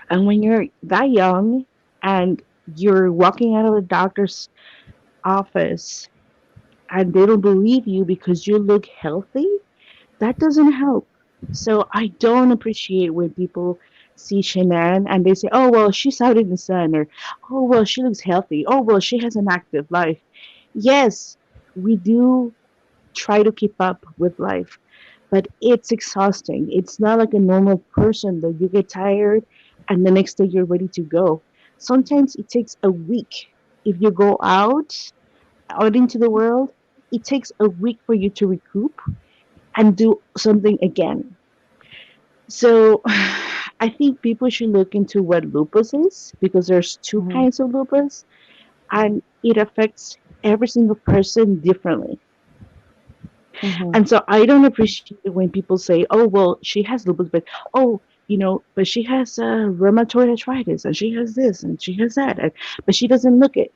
H: and when you're that young and you're walking out of the doctor's office and they don't believe you because you look healthy, that doesn't help. So I don't appreciate when people see Shanann and they say, oh, well, she's out in the sun, or oh, well, she looks healthy. Oh, well, she has an active life. Yes, we do try to keep up with life, but it's exhausting. It's not like a normal person that you get tired and the next day you're ready to go. Sometimes it takes a week. If you go out into the world, it takes a week for you to recoup and do something again. So I think people should look into what lupus is because there's two
G: Hmm.
H: kinds of lupus and it affects every single person differently.
G: Hmm.
H: And so I don't appreciate it when people say, "Oh, well, she has lupus, but oh, but she has rheumatoid arthritis, and she has this, and she has that, but she doesn't look it."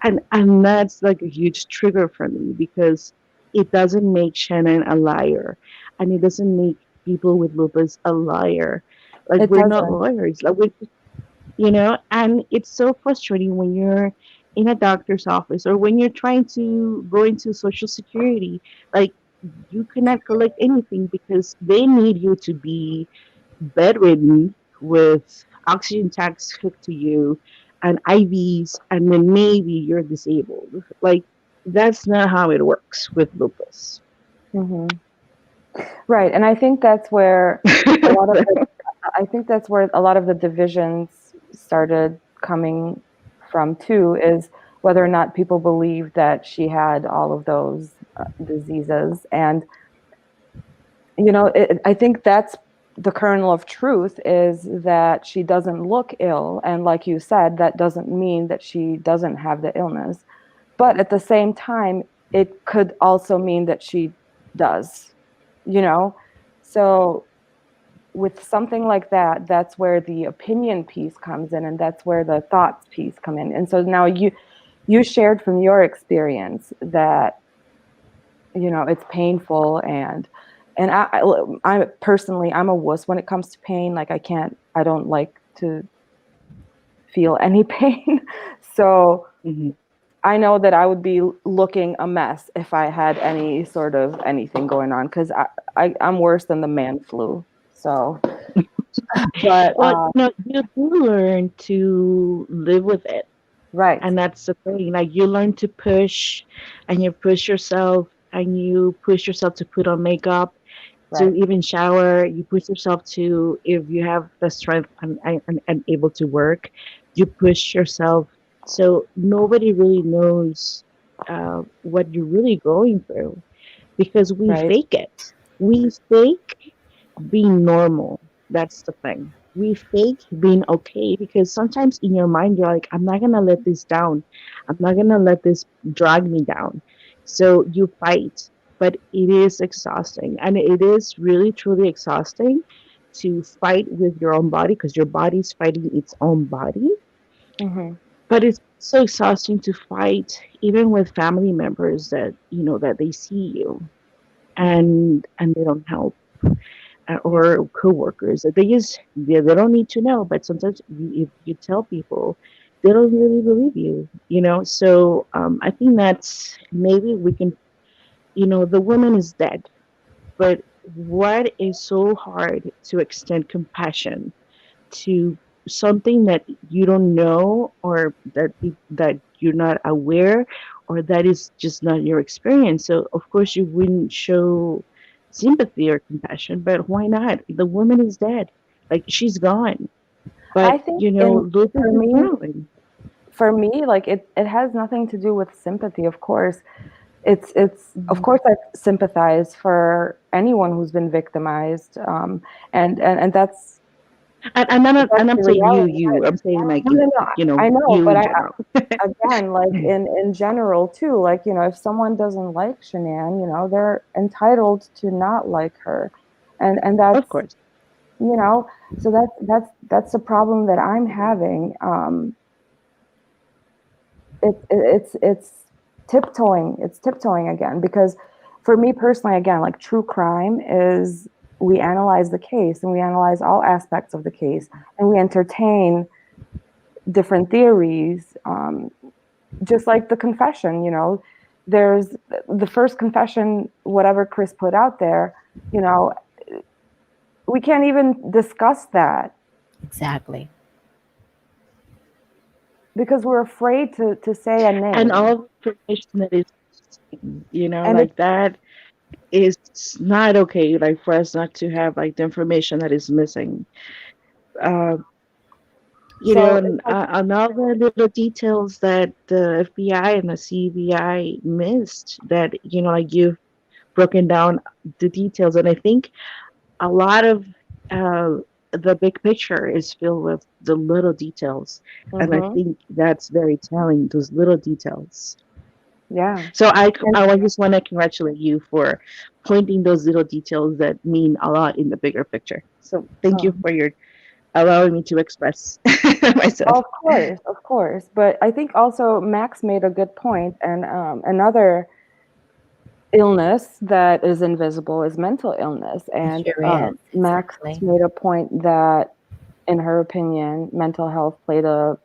H: And that's like a huge trigger for me because it doesn't make Shannon a liar, and it doesn't make people with lupus a liar. Like
G: It
H: we're not
G: doesn't.
H: lawyers, like and it's so frustrating when you're in a doctor's office or when you're trying to go into social security, like you cannot collect anything because they need you to be bedridden with oxygen tanks hooked to you and IVs, and then maybe you're disabled. Like that's not how it works with lupus.
G: Hmm. Right, and I think that's where a lot of the I think that's where a lot of the divisions started coming from too, is whether or not people believe that she had all of those diseases. And I think that's the kernel of truth, is that she doesn't look ill, and like you said, that doesn't mean that she doesn't have the illness. But at the same time, it could also mean that she does, you know? So with something like that, that's where the opinion piece comes in, and that's where the thoughts piece come in. And so now you shared from your experience that it's painful, and I personally, I'm a wuss when it comes to pain. Like I don't like to feel any pain. So
H: Mhm.
G: I know that I would be looking a mess if I had any sort of anything going on, because I'm worse than the man flu. So, but
H: Well, you do learn to live with it.
G: right,
H: And that's the thing. Like you learn to push and you push yourself and you push yourself to put on makeup, to
G: right,
H: even shower. You push yourself to, if you have the strength and able to work, you push yourself. So nobody really knows what you're really going through because we
G: right.
H: fake it. We fake being normal. That's the thing. We fake being okay because sometimes in your mind you're like, I'm not gonna let this down. I'm not gonna let this drag me down. So you fight, but it is exhausting. And it is really truly exhausting to fight with your own body because your body's fighting its own body.
G: Hmm.
H: But it's so exhausting to fight even with family members that that they see you and they don't help
G: Yeah,
H: or coworkers. They don't need to know, but sometimes if you tell people, they don't really believe you. So I think that's maybe we can. The woman is dead, but what is so hard to extend compassion to something that you don't know or that you're not aware or that is just not your experience. So of course you wouldn't show sympathy or compassion, but why not? The woman is dead. Like she's gone.
G: I
H: But
G: think
H: lupus
G: for
H: is
G: me,
H: growing.
G: like it has nothing to do with sympathy. Of course, it's of
H: Mhm.
G: course I sympathize for anyone who's been victimized, and that's
H: And I'm
G: the
H: saying
G: reality.
H: I'm saying like
G: No, no, no. I know,
H: you
G: but
H: in general.
G: again, like in general too, like if someone doesn't like Shanann, they're entitled to not like her, and
H: Of
G: that's
H: course.
G: you know, so that's the problem that I'm having. It's tiptoeing again, because for me personally, again, like true crime is, we analyze the case and we analyze all aspects of the case and we entertain different theories, just like the confession, you know, there's the first confession, whatever Chris put out there, you know, we can't even discuss that
D: Exactly.
G: because we're afraid to say a
H: And
G: name.
H: all the information that is,
G: And it's
H: like that is not okay. Like for us not to have like the information that is missing. Uh,
G: so it's
H: and,
G: like,
H: and all the little details that the FBI and the CBI missed, that like you've broken down the details, and I think a lot of uh, the big picture is filled with the little details, and I
G: mm-hmm,
H: think that's very telling. Those little details.
G: yeah.
H: So
G: And
H: I just want to congratulate you for pointing those little details that mean a lot in the bigger picture. So thank you
G: um,
H: for your allowing me to express myself.
G: of course, but I think also Max made a good point, and another illness that is invisible is mental illness.
D: It
G: And
D: sure is.
G: Max
D: Exactly.
G: made a point that, in her opinion, mental health played a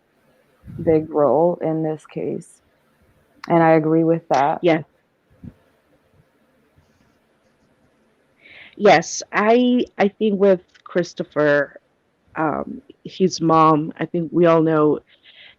G: big role in this case. And I agree with that.
H: Yes, yes. I think with Christopher, his mom, I think we all know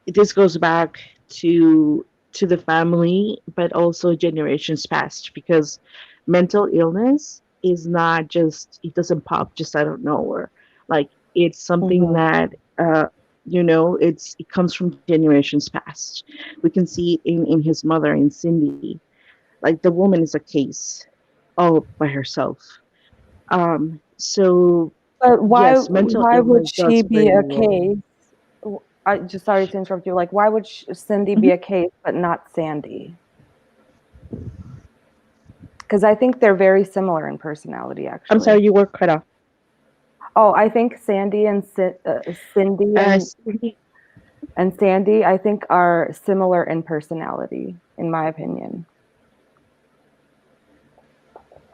H: this goes back to the family, but also generations past, because mental illness is not just, it doesn't pop just out of nowhere. Like it's something
G: Hmm.
H: that it comes from generations past. We can see it in his mother, in Cindy. Like the woman is a case all by herself. So
G: But
H: yes, mental
G: why would
H: illness
G: she
H: does
G: be
H: play a
G: a
H: role.
G: case? I just, sorry to interrupt you. Like, why would Cindy be
H: Mhm.
G: a case but not Sandy? Because I think they're very similar in personality,
H: I'm
G: actually.
H: sorry, you were cut off.
G: Oh, I think Sandy and Cindy
H: Cindy,
G: and Sandy, I think, are similar in personality, in my opinion.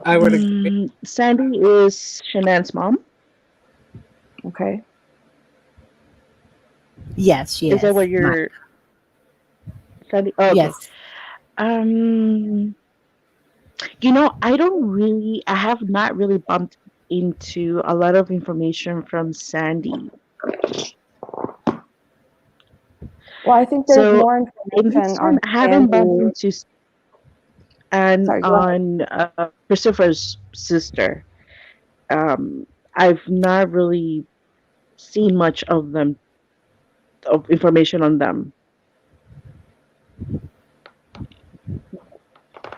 B: I would agree.
H: Sandy is Shanann's mom.
G: Okay.
D: Yes, she
H: Is that
D: is.
H: what you're Sandy? Oh, okay.
D: Yes.
H: Um, I have not really bumped into a lot of information from Sandy.
G: Well, I think there's
H: So
G: more
H: in this
G: information
H: one,
G: on
H: I haven't bumped
G: Sandy.
H: into and
G: Sorry, go ahead.
H: on Christopher's sister. I've not really seen much of them, of information on them.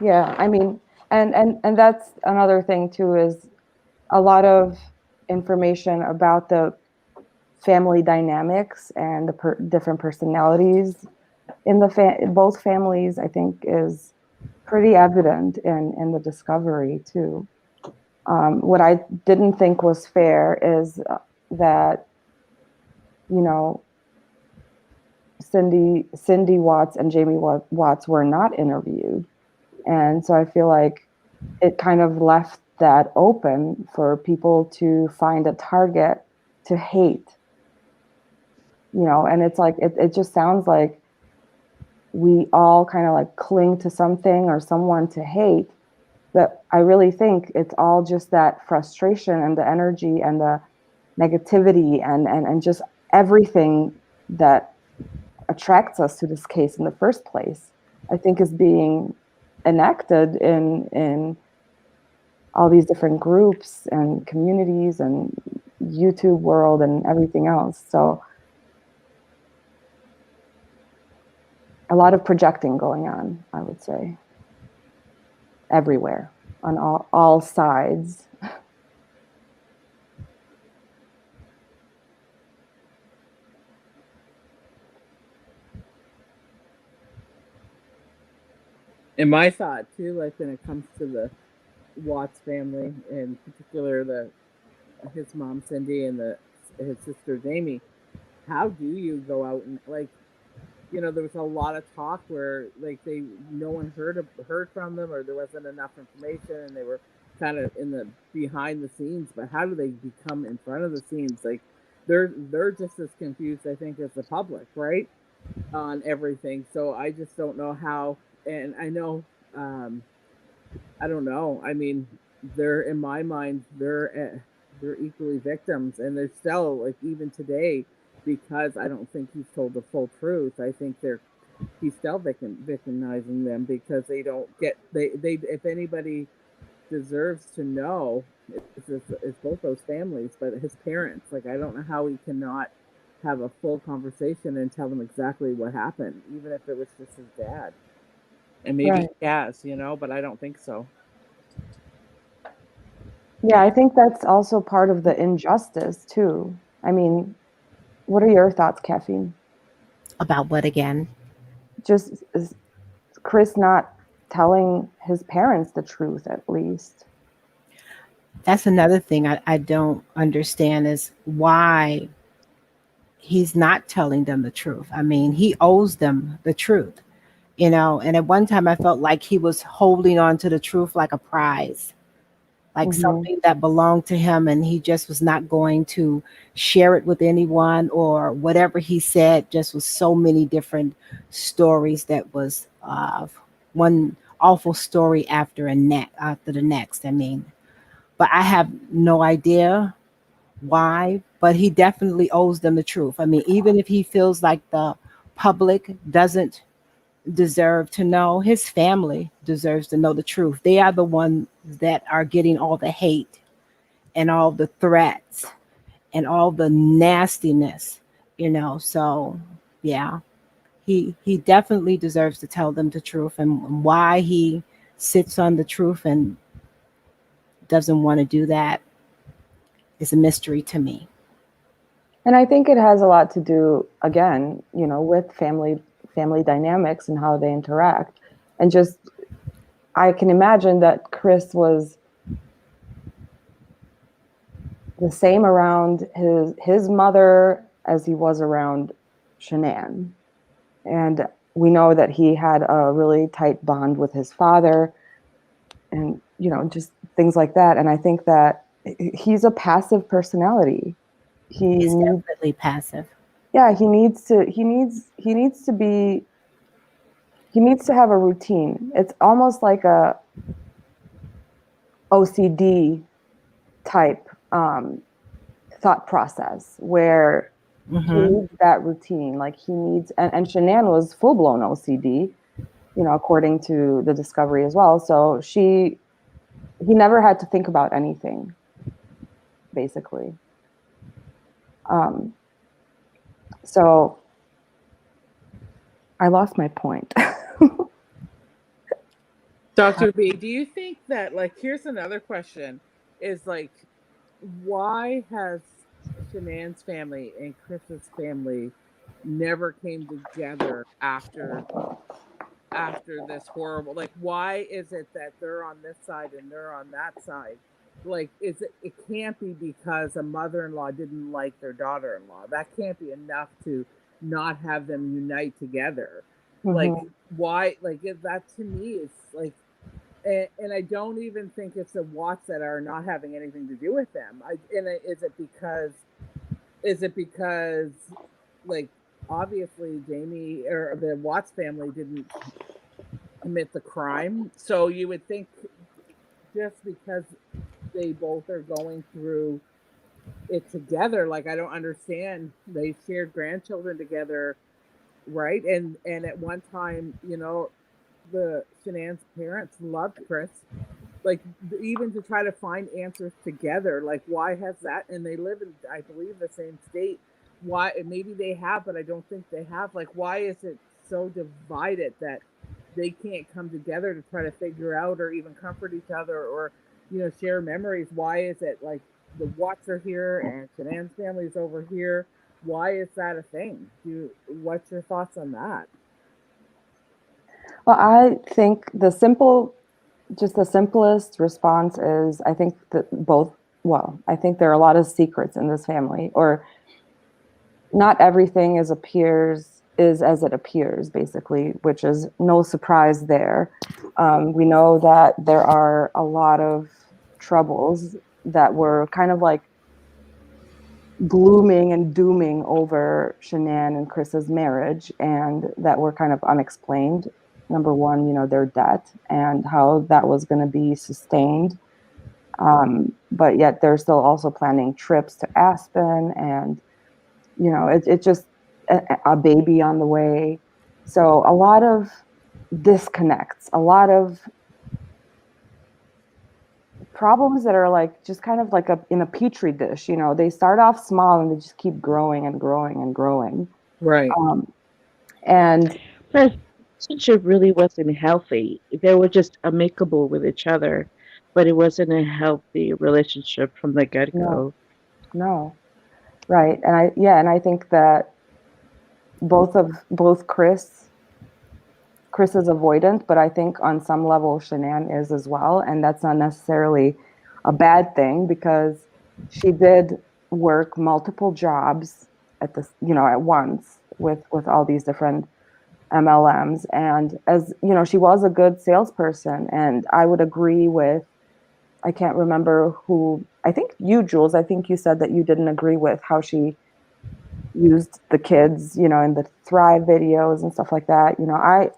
G: Yeah, I mean, and that's another thing too, is a lot of information about the family dynamics and the different personalities in the both families, I think, is pretty evident in the discovery too. What I didn't think was fair is that, you know, Cindy Watts and Jamie Watts were not interviewed, and so I feel like it kind of left that open for people to find a target to hate, you know. And it's like, it just sounds like we all kind of like cling to something or someone to hate, but I really think it's all just that frustration and the energy and the negativity and just everything that attracts us to this case in the first place, I think, is being enacted in all these different groups and communities and YouTube world and everything else. So a lot of projecting going on, I would say, everywhere, on all sides.
B: And my thought too, like when it comes to the Watts family, in particular the his mom Cindy and his sister Jamie, how do you go out and like, there was a lot of talk where like no one heard from them, or there wasn't enough information, and they were kind of in the behind the scenes. But how do they become in front of the scenes? Like they're just as confused, I think, as the public, right, on everything. So I just don't know how. And I know, I don't know. I mean, they're in my mind, they're equally victims, and they're still like even today, because I don't think he's told the full truth. I think he's still victimizing them, because they don't get they if anybody deserves to know, it's both those families, but his parents. Like I don't know how he cannot have a full conversation and tell them exactly what happened, even if it was just his dad. And maybe
G: Right.
B: he has, but I don't think so.
G: Yeah, I think that's also part of the injustice too. I mean, what are your thoughts, Caffeine?
D: About what again?
G: Just is Chris not telling his parents the truth, at least?
D: That's another thing I don't understand is why he's not telling them the truth. I mean, he owes them the truth, and at one time I felt like he was holding on to the truth like a prize, like
G: Mm-hmm.
D: something that belonged to him, and he just was not going to share it with anyone, or whatever he said just was so many different stories that was one awful story after the next. I mean, but I have no idea why, but he definitely owes them the truth. I mean, even if he feels like the public doesn't deserve to know, his family deserves to know the truth. They are the ones that are getting all the hate and all the threats and all the nastiness. So yeah, he definitely deserves to tell them the truth, and why he sits on the truth and doesn't want to do that is a mystery to me.
G: And I think it has a lot to do, again, with family dynamics and how they interact. And just, I can imagine that Chris was the same around his mother as he was around Shanann. And we know that he had a really tight bond with his father, and just things like that. And I think that he's a passive personality. He
D: He's
G: needs,
D: definitely passive.
G: yeah, he needs to have a routine. It's almost like a OCD type thought process where he
D: Hmm.
G: needs that routine. Like he needs, and Shanann was full blown OCD, according to the discovery as well. So he never had to think about anything, basically. Um, so I lost my point.
B: Dr. B, do you think that, like, here's another question, is like, why has Shanann's family and Chris's family never came together after this horrible, like, why is it that they're on this side and they're on that side? Like, it can't be because a mother-in-law didn't like their daughter-in-law. That can't be enough to not have them unite together. Like,
G: Mhm.
B: why, like, that to me is like, and I don't even think it's the Watts that are not having anything to do with them. Is it because like, obviously Jamie or the Watts family didn't commit the crime, so you would think just because they both are going through it together, like, I don't understand. They shared grandchildren together, right? And at one time, the Shanann's parents loved Chris, like, even to try to find answers together. Like, why has that? And they live in, I believe, the same state. Why? Maybe they have, but I don't think they have. Like, why is it so divided that they can't come together to try to figure out, or even comfort each other, or share memories? Why is it like the Watts are here and Shanann's family's over here? Why is that a thing? What's your thoughts on that?
G: Well, I think the simplest response is, I think that both well, I think there are a lot of secrets in this family, or not everything is as it appears, basically, which is no surprise there. We know that there are a lot of troubles that were kind of like glooming and dooming over Shanann and Chris's marriage, and that were kind of unexplained. Number one, their debt and how that was going to be sustained. But yet they're still also planning trips to Aspen, and it's just a baby on the way. So a lot of disconnects, a lot of problems that are like just kind of like in a petri dish. They start off small and they just keep growing and growing and growing.
B: Right.
G: And
H: But the relationship really wasn't healthy. They were just amicable with each other, but it wasn't a healthy relationship from the get
G: no,
H: go.
G: no, right. And I think that both Chris is avoidant, but I think on some level Shanann is as well, and that's not necessarily a bad thing, because she did work multiple jobs at once with all these different MLMs, and as she was a good salesperson, and I would agree with, I can't remember who, I think you, Jules, I think you said that you didn't agree with how she used the kids, in the Thrive videos and stuff like that. I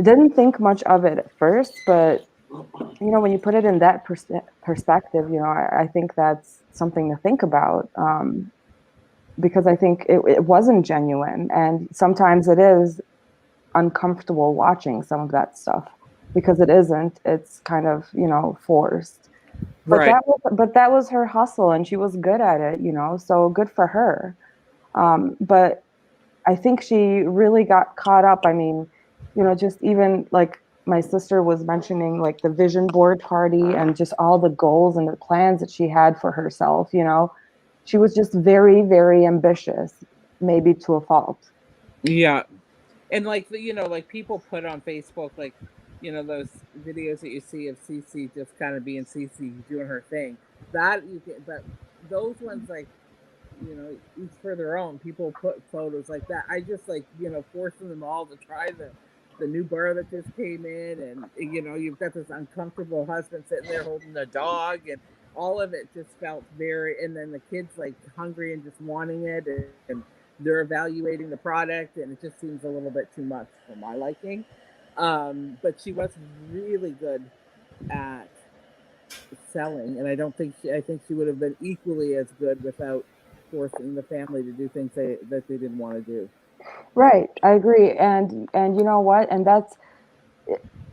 G: didn't think much of it at first, but when you put it in that perspective, I think that's something to think about, because I think it wasn't genuine, and sometimes it is uncomfortable watching some of that stuff, because it isn't. It's kind of forced. But
B: Right.
G: that was her hustle, and she was good at it. So good for her. But I think she really got caught up. I mean, just even like my sister was mentioning, like the vision board party and just all the goals and the plans that she had for herself. She was just very, very ambitious, maybe to a fault.
B: Yeah. And like like people put on Facebook, like those videos that you see of Cece just kind of being Cece doing her thing. That you can, but those ones, like each for their own. People put photos like that. I just like forcing them all to try the new bar that just came in, and you've got this uncomfortable husband sitting there holding the dog, and all of it just felt very. And then the kids like hungry and just wanting it, and they're evaluating the product, and it just seems a little bit too much for my liking. But she was really good at selling, and I think she would have been equally as good without forcing the family to do things that they didn't want to do.
G: Right, I agree, and you know what? And that's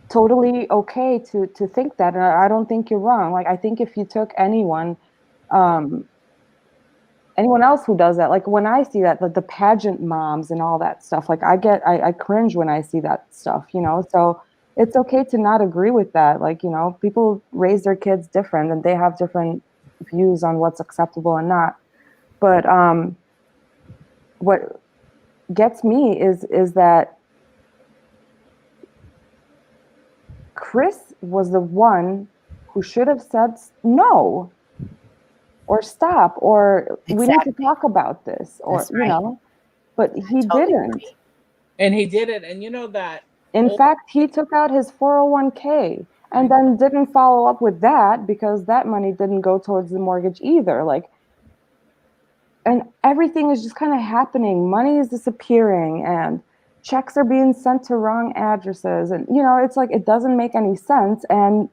G: totally okay to think that, and I don't think you're wrong. Like, I think if you took um, anyone else who does that, like when I see that, the pageant moms and all that stuff, like I cringe when I see that stuff. So it's okay to not agree with that. Like, people raise their kids different, and they have different views on what's acceptable and not. But what gets me is that Chris was the one who should have said no, or stop, or we need to
D: Exactly.
G: talk about this, or
D: That's right.
G: but
D: I
G: he
D: totally
G: didn't.
D: agree.
B: And he did it, and that
G: In
B: old
G: fact, he took out his 401k and then didn't follow up with that, because that money didn't go towards the mortgage either. Like, and everything is just kind of happening. Money is disappearing, and checks are being sent to wrong addresses, and it's like it doesn't make any sense, and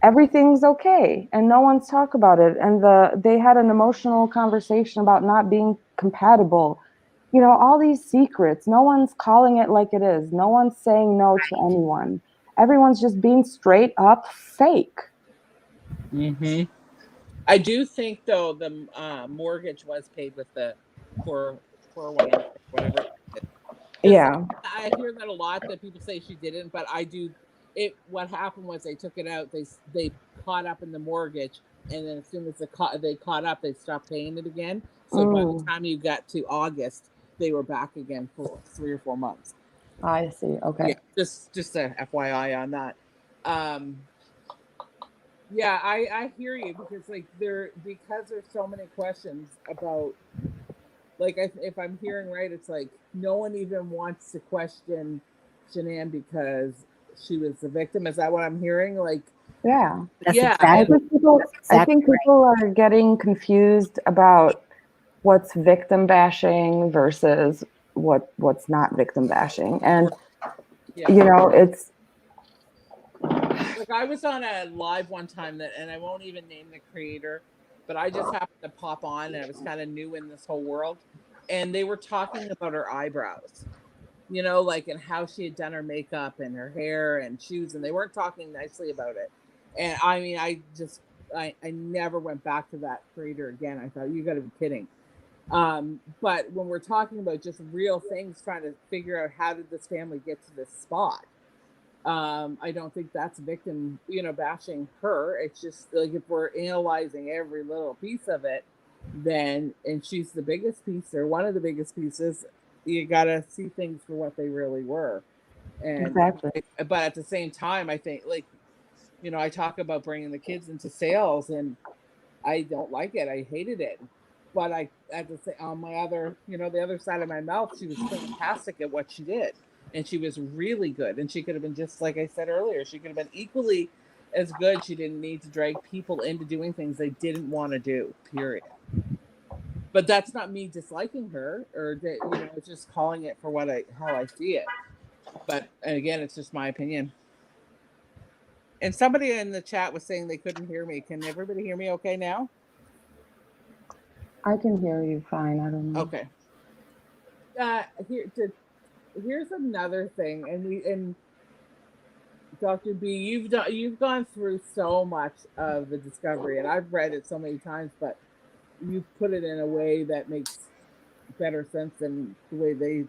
G: everything's okay, and no one's talk about it, and they had an emotional conversation about not being compatible. All these secrets, no one's calling it like it is, no one's saying no to anyone, everyone's just being straight up fake.
B: Mm-hmm. I do think though the mortgage was paid with the 401 whatever. Because
G: Yeah.
B: I hear that a lot, that people say she didn't, but I do. It What happened was they took it out. They caught up in the mortgage, and then as soon as they caught up, they stopped paying it again. So by the
G: Mm,
B: time you got to August, they were back again for 3 or 4 months.
G: I see.
B: Yeah,
G: Okay.
B: just a FYI on that. Um, Yeah, I hear you, because like because there's so many questions about, like, if I'm hearing right, it's like no one even wants to question Shanann because she was the victim. Is that what I'm hearing? Like,
G: Yeah.
D: That's
B: yeah,
G: I
D: exactly,
G: think people,
D: that's
G: I
D: exactly
G: think people are getting confused about what's victim bashing versus what's not victim bashing. And
B: yeah.
G: you know, it's
B: Like, I was on a live one time and I won't even name the creator, but I just happened to pop on and I was kind of new in this whole world, and they were talking about her eyebrows, like, and how she had done her makeup and her hair and shoes, and they weren't talking nicely about it. And I mean, I never went back to that creator again. I thought, you got to be kidding. But when we're talking about just real things, trying to figure out how did this family get to this spot, I don't think that's victim, bashing her. It's just like, if we're analyzing every little piece of it, then, and she's the biggest piece or one of the biggest pieces, you gotta see things for what they really were. And
G: exactly.
B: but at the same time, I think, like, I talk about bringing the kids into sales, and I don't like it. I hated it. But I, at the same, on my other, the other side of my mouth, she was fantastic at what she did, and she was really good. And she could have been, just like I said earlier, she could have been equally as good. She didn't need to drag people into doing things they didn't want to do. Period. But that's not me disliking her, or it's just calling it for how I see it. But again, it's just my opinion. And somebody in the chat was saying they couldn't hear me. Can everybody hear me okay now?
G: I can hear you fine. I don't know.
B: Okay. Uh, here, to, Here's another thing, and Dr. B, you've gone through so much of the discovery, and I've read it so many times, but you put it in a way that makes better sense than the way they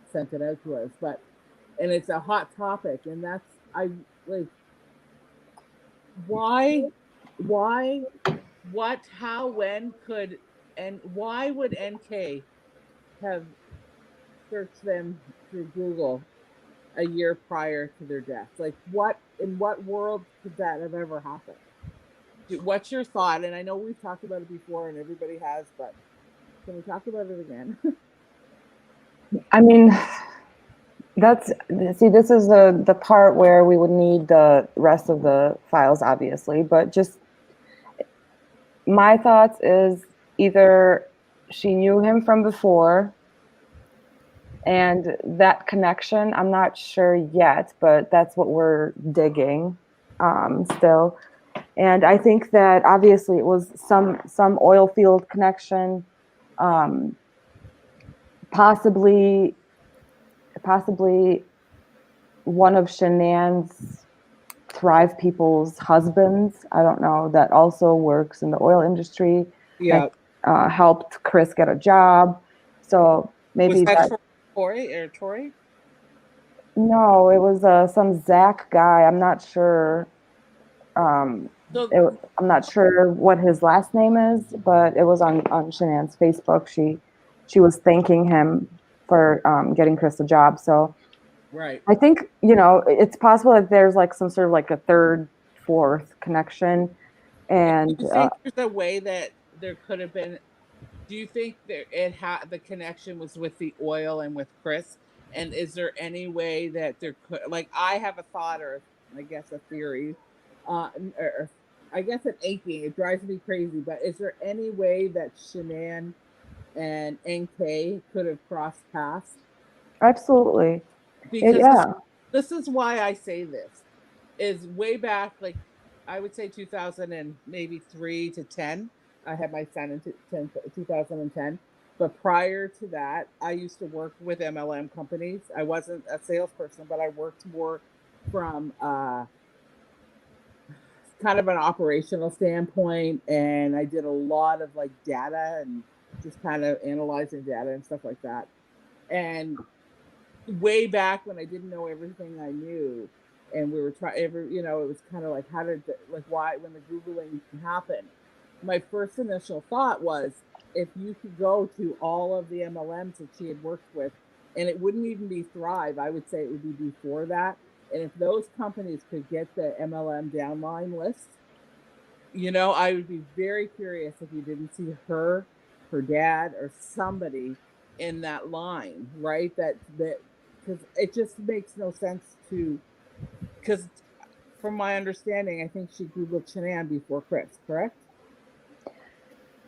B: sent it out to us. But and it's a hot topic, and that's, I like, why, why, what, how, when could, and why would NK have searched them through Google a year prior to their death? Like, what, in what world could that have ever happened? What's your thought? And I know we've talked about it before, and everybody has, but can we talk about it again?
G: I mean, that's, see, this is the part where we would need the rest of the files, obviously, but just my thoughts is either she knew him from before, and that connection, I'm not sure yet, but that's what we're digging still. And I think that obviously it was some oil field connection, um, possibly one of Shanann's Thrive People's husbands. I don't know, that also works in the oil industry,
B: Yeah.
G: that helped Chris get a job. So
B: Was
G: maybe
B: that
G: that.
B: Tori?
G: No, it was some Zach guy. I'm not sure. Um,
B: So,
G: I'm not sure what his last name is, but it was on Shanann's Facebook. She was thanking him for getting Chris a job. So
B: right.
G: I think, it's possible that there's like some sort of like a third, fourth connection.
B: And do
G: And
B: you think there's a way that there could have been? Do you think that the connection was with the oil and with Chris? And is there any way that there could, like, I have a thought, or I guess a theory, or I guess an aching. It drives me crazy. But is there any way that Shanann and NK could have crossed paths?
G: absolutely.
B: Because
G: Yeah.
B: this is why I say this, is way back, like, I would say 2000 and maybe 3 to 10. I had my son in 2010. But prior to that, I used to work with MLM companies. I wasn't a salesperson, but I worked more from kind of an operational standpoint, and I did a lot of like data and just kind of analyzing data and stuff like that. And way back when I didn't know everything I knew, and we were trying, it was kind of like, how did why, when the Googling happened, my first initial thought was, if you could go to all of the MLMs that she had worked with, and it wouldn't even be Thrive, I would say it would be before that. And if those companies could get the MLM downline list, You know, I would be very curious if you didn't see her dad, or somebody in that line, right? That because it just makes no sense to, because from my understanding, I think she Googled Shanann before Chris, correct?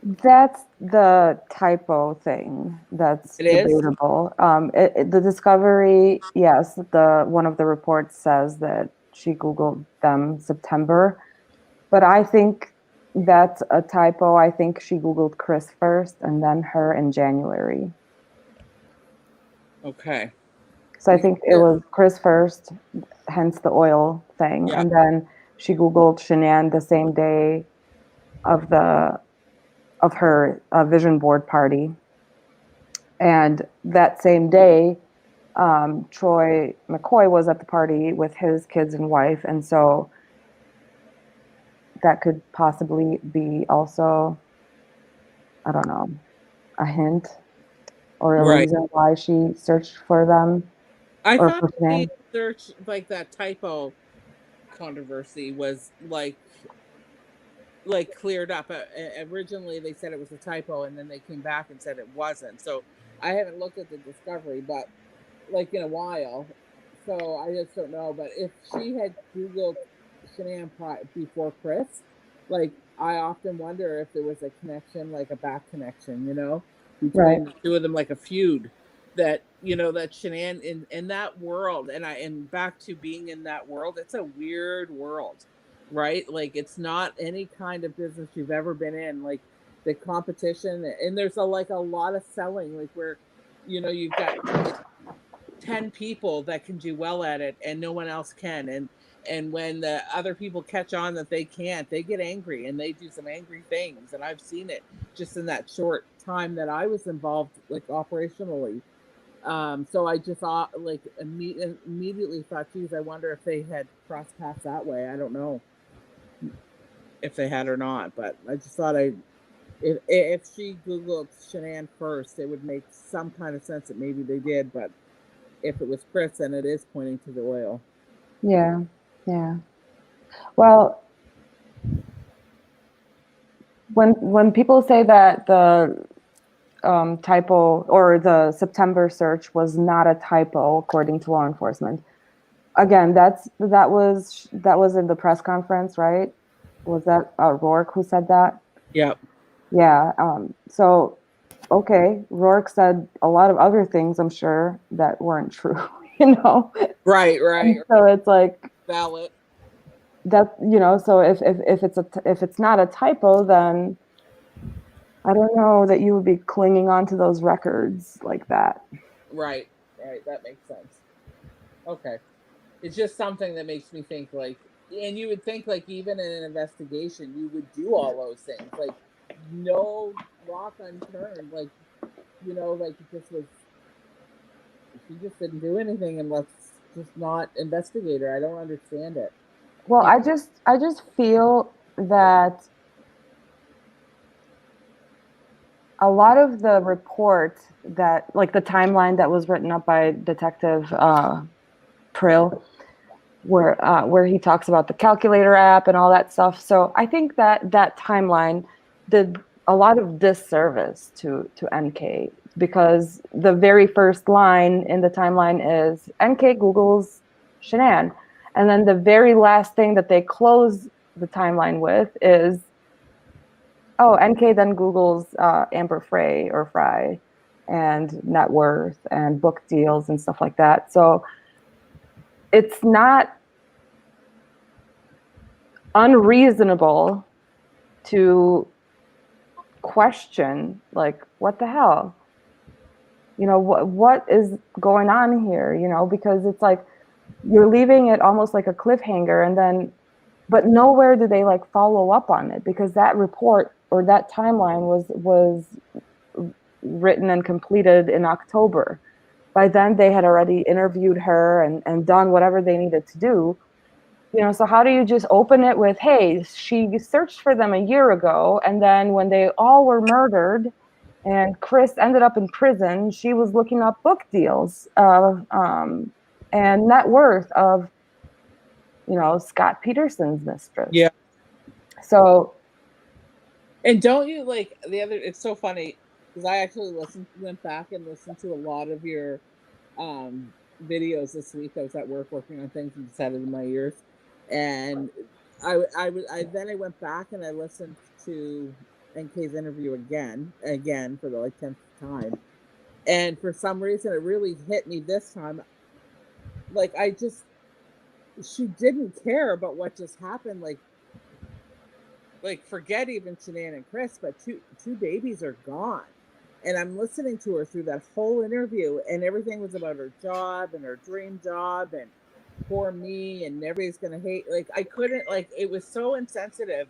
G: That's the typo thing that's
B: It is?
G: debatable. The discovery, yes, one of the reports says that she Googled them September, but I think that's a typo. I think she Googled Chris first and then her in January.
B: Okay.
G: So I think it was Chris first, hence the oil thing,
B: Yeah.
G: and then she Googled Shanann the same day of her vision board party. And that same day, Troy McCoy was at the party with his kids and wife. And so that could possibly be also, I don't know, a hint or a
B: Right.
G: reason why she searched for them
B: I
G: or
B: thought
G: for
B: the
G: Shanann.
B: search, like that typo controversy, was like cleared up. Originally, they said it was a typo, and then they came back and said it wasn't. So I haven't looked at the discovery, but like in a while. So I just don't know. But if she had Googled Shanann before Chris, like I often wonder if there was a connection, like a back connection, you know,
G: Right.
B: between the two of them, like a feud that, you know, that Shanann in that world, and back to being in that world, it's a weird world, right? Like it's not any kind of business you've ever been in. Like the competition, and there's like a lot of selling, like where, you know, you've got like 10 people that can do well at it and no one else can, and when the other people catch on that they can't, they get angry and they do some angry things, and I've seen it just in that short time that I was involved, like operationally. So I just thought, like, immediately thought, geez, I wonder if they had crossed paths that way. I don't know if they had or not, but I just thought if she Googled Shanann first, it would make some kind of sense that maybe they did. But if it was Chris, then it is pointing to the oil.
G: Yeah. Yeah. Well, when people say that the typo or the September search was not a typo according to law enforcement, again, that was in the press conference, right? Was that Rourke who said that?
B: Yep.
G: Yeah. So, okay, Rourke said a lot of other things, I'm sure, that weren't true, you know?
B: Right.
G: And so it's like
B: Valid.
G: that, you know, so if it's not a typo, then I don't know that you would be clinging on to those records like that.
B: Right. Right. That makes sense. Okay. It's just something that makes me think, like, and you would think, like, even in an investigation, you would do all those things, like, no rock unturned, like, you know, like it just was, she just didn't do anything, and let's just not investigate her. I don't understand it.
G: Well,
B: And
G: I just feel that a lot of the report that, like the timeline that was written up by Detective Prill, where he talks about the calculator app and all that stuff. So I think that that timeline did a lot of disservice to NK, because the very first line in the timeline is NK Google's Shanann, and then the very last thing that they close the timeline with is, oh, NK then Google's Amber Frey or Fry and net worth and book deals and stuff like that. So it's not unreasonable to question, like, what the hell, you know, what is going on here, you know, because it's like you're leaving it almost like a cliffhanger, and then but nowhere do they like follow up on it, because that report or that timeline was written and completed in October. By then they had already interviewed her and done whatever they needed to do. You know, so how do you just open it with, hey, she searched for them a year ago, and then when they all were murdered and Chris ended up in prison, she was looking up book deals of and net worth of, you know, Scott Peterson's mistress.
B: yeah,
G: So
B: And don't you like the other? It's so funny because I actually went back and listened to a lot of your videos this week. I was at work working on things and just had it in my ears, and I went back and I listened to NK's interview again for the like 10th time, and for some reason it really hit me this time. Like she didn't care about what just happened. Like forget even Shanann and Chris, but two babies are gone. And I'm listening to her through that whole interview, and everything was about her job and her dream job and poor me and everybody's gonna hate. Like I couldn't, like, it was so insensitive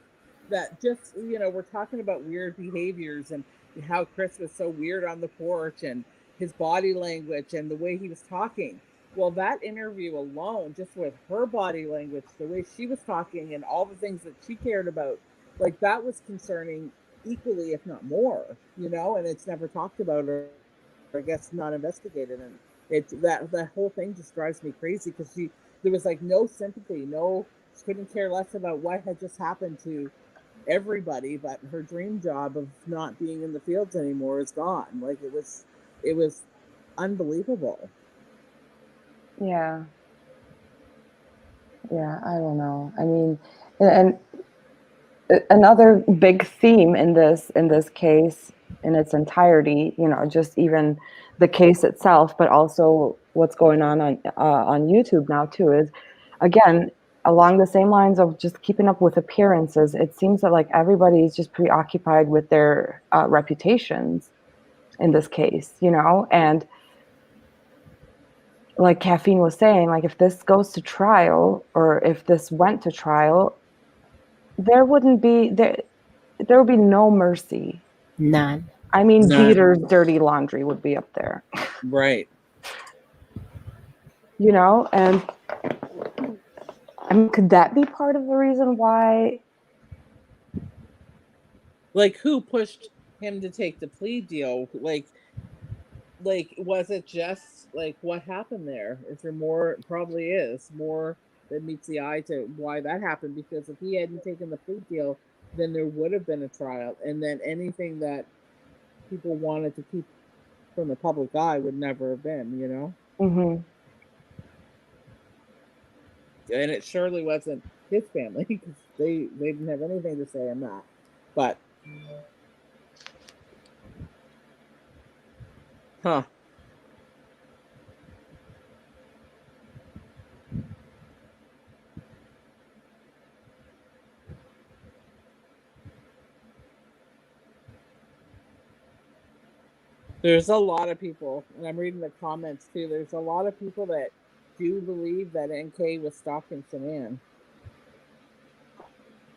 B: that just, we're talking about weird behaviors and how Chris was so weird on the porch and his body language and the way he was talking. Well, that interview alone, just with her body language, the way she was talking and all the things that she cared about, like that was concerning equally, if not more, and it's never talked about or I guess not investigated. And that whole thing just drives me crazy because there was like no sympathy, she couldn't care less about what had just happened to everybody, but her dream job of not being in the fields anymore is gone. Like it was unbelievable.
G: Yeah. Yeah, I don't know. I mean, and another big theme in this case in its entirety, just even the case itself, but also what's going on YouTube now too, is again along the same lines of just keeping up with appearances. It seems that like everybody is just preoccupied with their reputations in this case, and like Caffeine was saying, like if this goes to trial or if this went to trial, there would be no mercy.
D: None.
G: I mean,
B: None.
G: Dieter's dirty laundry would be up there.
B: Right.
G: And I mean, could that be part of the reason why?
B: Like who pushed him to take the plea deal? Like was it just like what happened there? Is there more? Probably is more that meets the eye to why that happened, because if he hadn't taken the plea deal, then there would have been a trial, and then anything that people wanted to keep from the public eye would never have been,
G: Mm-hmm.
B: And it surely wasn't his family because they didn't have anything to say on that. But huh. There's a lot of people, and I'm reading the comments too. There's a lot of people that do believe that NK was stalking Shanann.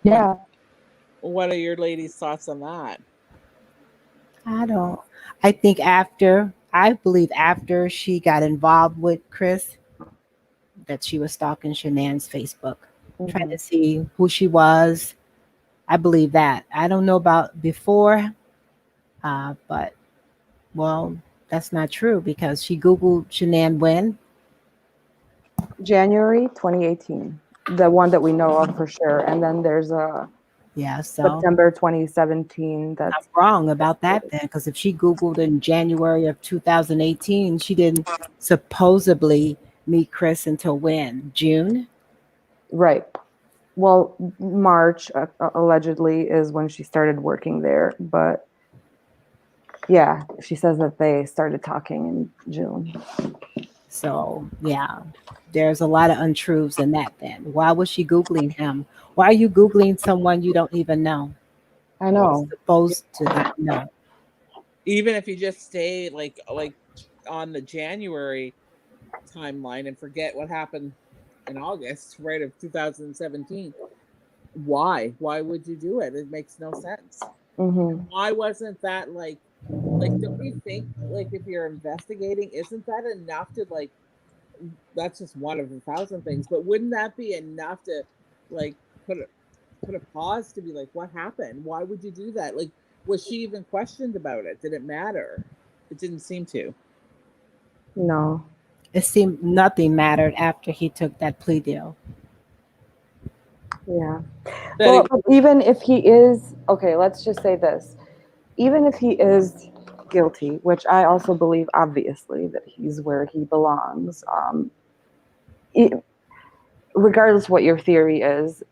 G: Yeah.
B: What are your ladies' thoughts on that?
D: I believe after she got involved with Chris, that she was stalking Shanann's Facebook, trying to see who she was. I believe that. I don't know about before, but well, that's not true because she Googled Shanann when?
G: January 2018, the one that we know of for sure, and then there's a September 2017.
D: I'm wrong about that then, because if she Googled in January of 2018, she didn't supposedly meet Chris until when? June?
G: Right. Well, March allegedly is when she started working there, but yeah, she says that they started talking in June.
D: So yeah, there's a lot of untruths in that then. Why was she Googling him? Why are you Googling someone you don't even know?
G: I know.
D: You're supposed to not know.
B: Even if you just stay like on the January timeline and forget what happened in August, right, of 2017. Why would you do it? It makes no sense.
G: Mm-hmm.
B: Why wasn't that like don't you think, like, if you're investigating, isn't that enough to, like, that's just one of 1,000 things, but wouldn't that be enough to like put a pause to be like, what happened? Why would you do that? Like, was she even questioned about it? Did it matter? It didn't seem to.
G: No.
D: It seemed nothing mattered after he took that plea deal.
G: Yeah. Well, even if he is okay, let's just say this. Even if he is guilty, which I also believe, obviously, that he's where he belongs, regardless what your theory is,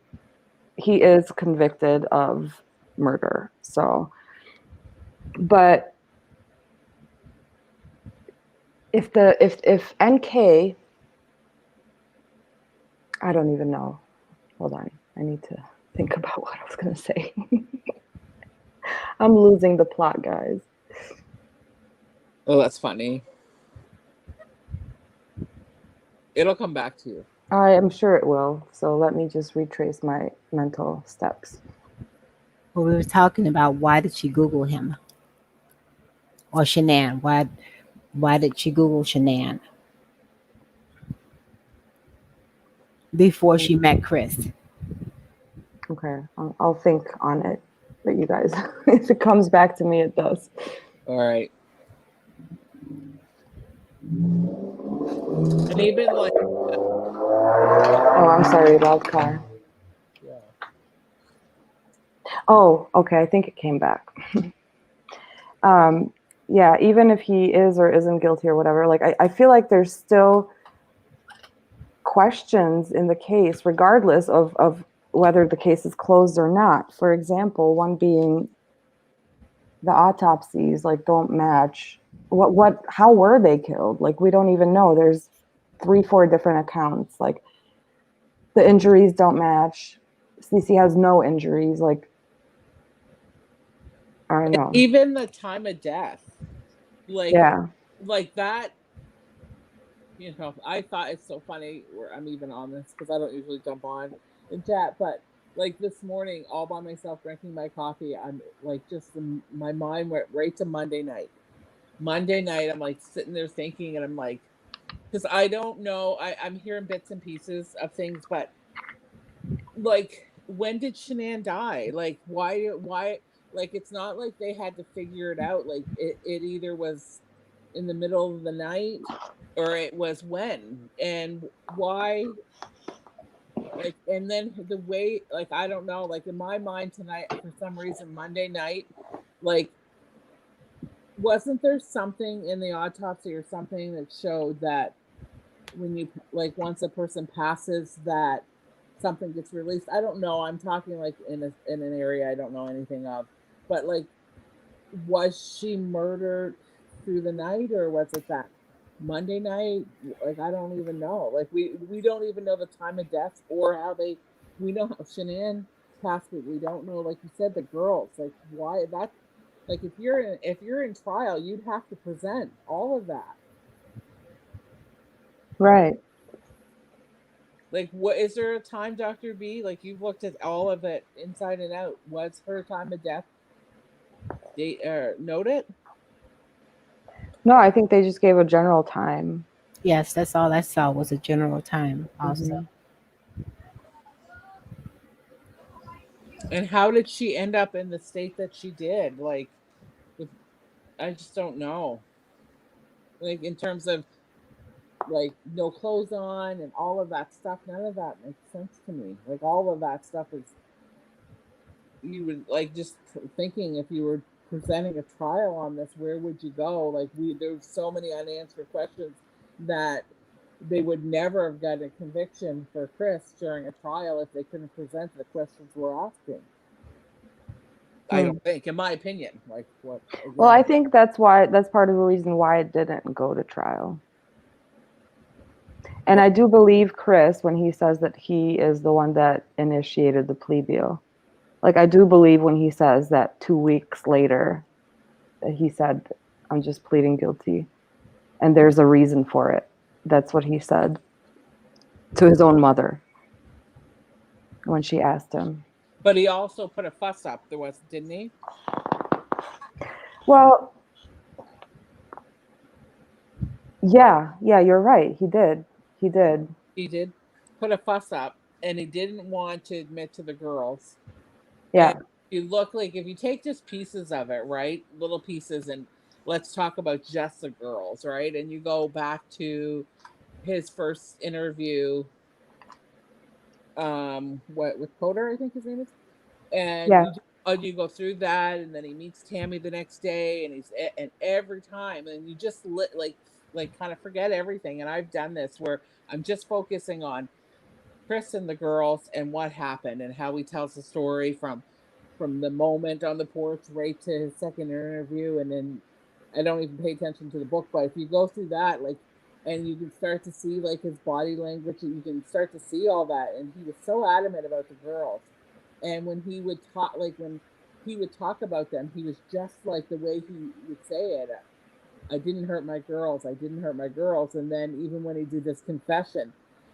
G: he is convicted of murder. So, but if NK, I don't even know. Hold on, I need to think about what I was gonna say. I'm losing the plot, guys.
B: Oh, that's funny. It'll come back to you.
G: I am sure it will. So let me just retrace my mental steps.
D: Well, we were talking about why did she Google him or Shanann? Why did she Google Shanann before she met Chris?
G: Okay, I'll think on it. But you guys, if it comes back to me, it does.
B: All right. And even like,
G: Oh, I'm sorry, loud car.
B: yeah.
G: Oh, okay, I think it came back. Yeah, even if he is or isn't guilty or whatever, like I feel like there's still questions in the case, regardless of whether the case is closed or not. For example, one being the autopsies like don't match. How were they killed? Like we don't even know. There's 3-4 different accounts. Like the injuries don't match. CC has no injuries. Like I don't know.
B: Even the time of death, like
G: Yeah.
B: like that. You know, I thought it's so funny where I'm even on this because I don't usually jump on in chat, but like this morning, all by myself drinking my coffee, I'm like my mind went right to Monday night. Monday night, I'm like sitting there thinking, and I'm like, because I don't know, I'm hearing bits and pieces of things, but like, when did Shanann die? Like, why? Like, it's not like they had to figure it out. Like, it either was in the middle of the night or it was when and why. Like, and then the way, like, I don't know, like, in my mind tonight, for some reason, Monday night, like, wasn't there something in the autopsy or something that showed that when you, like, once a person passes, that something gets released? I don't know. I'm talking like in an area I don't know anything of, but like, was she murdered through the night or was it that Monday night? Like, I don't even know. Like, we don't even know the time of death or how they. We know how Shanann passed, but we don't know. Like you said, the girls. Like, why that? Like, if you're in trial, you'd have to present all of that.
G: Right.
B: Like, what is there a time, Dr. B? Like, you've looked at all of it inside and out. Was her time of death date noted?
G: No, I think they just gave a general time.
D: Yes, that's all I saw was a general time also.
B: And how did she end up in the state that she did? Like, I just don't know. Like, in terms of like no clothes on and all of that stuff, none of that makes sense to me. Like, all of that stuff is, you would like, just thinking if you were presenting a trial on this, where would you go? Like, there's so many unanswered questions that they would never have got a conviction for Chris during a trial if they couldn't present the questions we're asking. I don't think, in my opinion. Like, what? Again,
G: well, I think that's part of the reason why it didn't go to trial. And I do believe Chris when he says that he is the one that initiated the plea deal. Like, I do believe when he says that 2 weeks later, that he said, I'm just pleading guilty. And there's a reason for it. That's what he said to his own mother when she asked him.
B: but he also put a fuss up. There was, didn't he?
G: Well, yeah, you're right. He did.
B: He did put a fuss up, and he didn't want to admit to the girls.
G: Yeah.
B: And you look, like, if you take just pieces of it, right? Little pieces, and let's talk about just the girls, right? And you go back to his first interview, with Coder, I think his name is. And
G: Yeah.
B: you do you go through that, and then he meets Tammy the next day, and and every time, and you just like kind of forget everything. And I've done this where I'm just focusing on Chris and the girls and what happened and how he tells the story from the moment on the porch right to his second interview, and then I don't even pay attention to the book. But if you go through that, like, and you can start to see like his body language, and you can start to see all that. And he was so adamant about the girls, and when he would talk, like when he would talk about them, he was just like the way he would say it. I didn't hurt my girls. I didn't hurt my girls. And then even when he did this confession,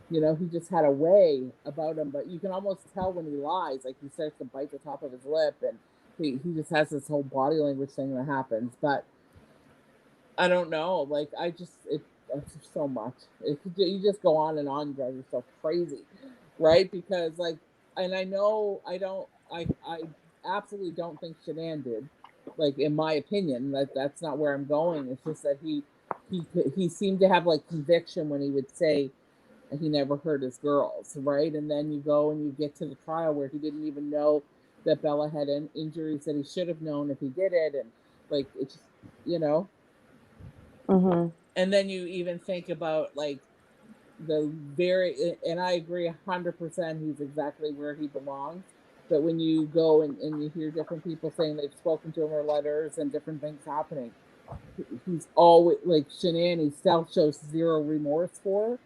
B: he just had a way about him. But you can almost tell when he lies, like he starts to bite the top of his lip, and he just has this whole body language thing that happens. But I don't know. Like it's just so much. You just go on and on, drive yourself crazy, right? Because like, and I know I absolutely don't think Shanann did. Like in my opinion, that's not where I'm going. It's just that he seemed to have like conviction when he would say he never hurt his girls, right? And then you go and you get to the trial where he didn't even know that Bella had injuries that he should have known if he did it, and like it's just, you know.
G: Mm-hmm.
B: And then you even think about like the very, and I agree 100%, he's exactly where he belongs. But when you go and you hear different people saying they've spoken to him or letters and different things happening, he's always like Shanann, he still shows zero remorse for,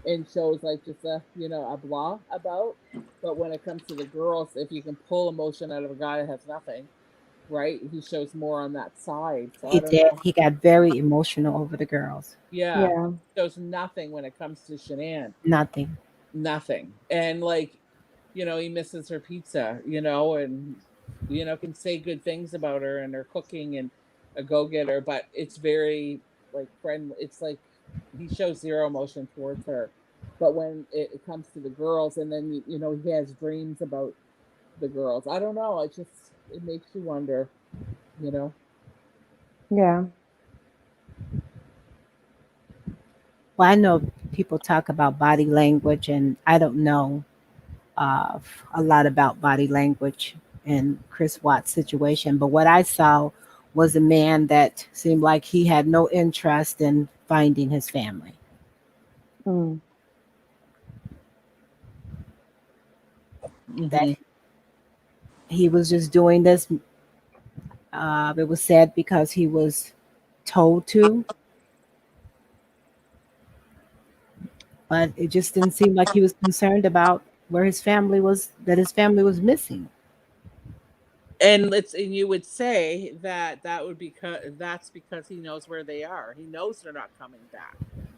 B: and shows like just a blah about. But when it comes to the girls, if you can pull emotion out of a guy that has nothing, right, he shows more on that side. So I
D: He
B: don't
D: did.
B: know.
D: He got very emotional over the girls.
B: Yeah,
G: Yeah.
B: shows nothing when it comes to Shanann.
D: Nothing.
B: Nothing. And like, he misses her pizza, and can say good things about her and her cooking and a go-getter, but it's very like friendly. It's like he shows zero emotion towards her. But when it comes to the girls, and then he has dreams about the girls. I don't know. It makes you wonder, you know.
G: Yeah.
D: Well, I know people talk about body language, and I don't know a lot about body language in Chris Watts' situation. But what I saw was a man that seemed like he had no interest in finding his family.
G: Mm.
D: That
B: Mm-hmm.
D: he was just doing this. It was said because he was told to, but it just didn't seem like he was concerned about where his family was, that his family was missing.
B: And you would say that would that's because he knows where they are. He knows they're not coming back.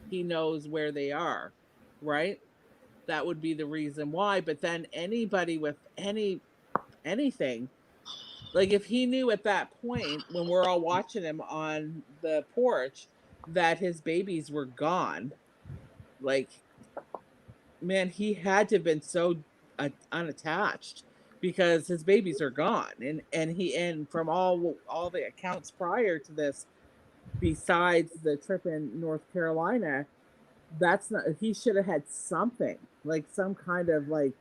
B: He knows where they are, right? That would be the reason why. But then anybody with anything, like if he knew at that point when we're all watching him on the porch that his babies were gone, like, man, he had to have been so unattached because his babies are gone, and from all the accounts prior to this, besides the trip in North Carolina, that's not, he should have had something like some kind of like,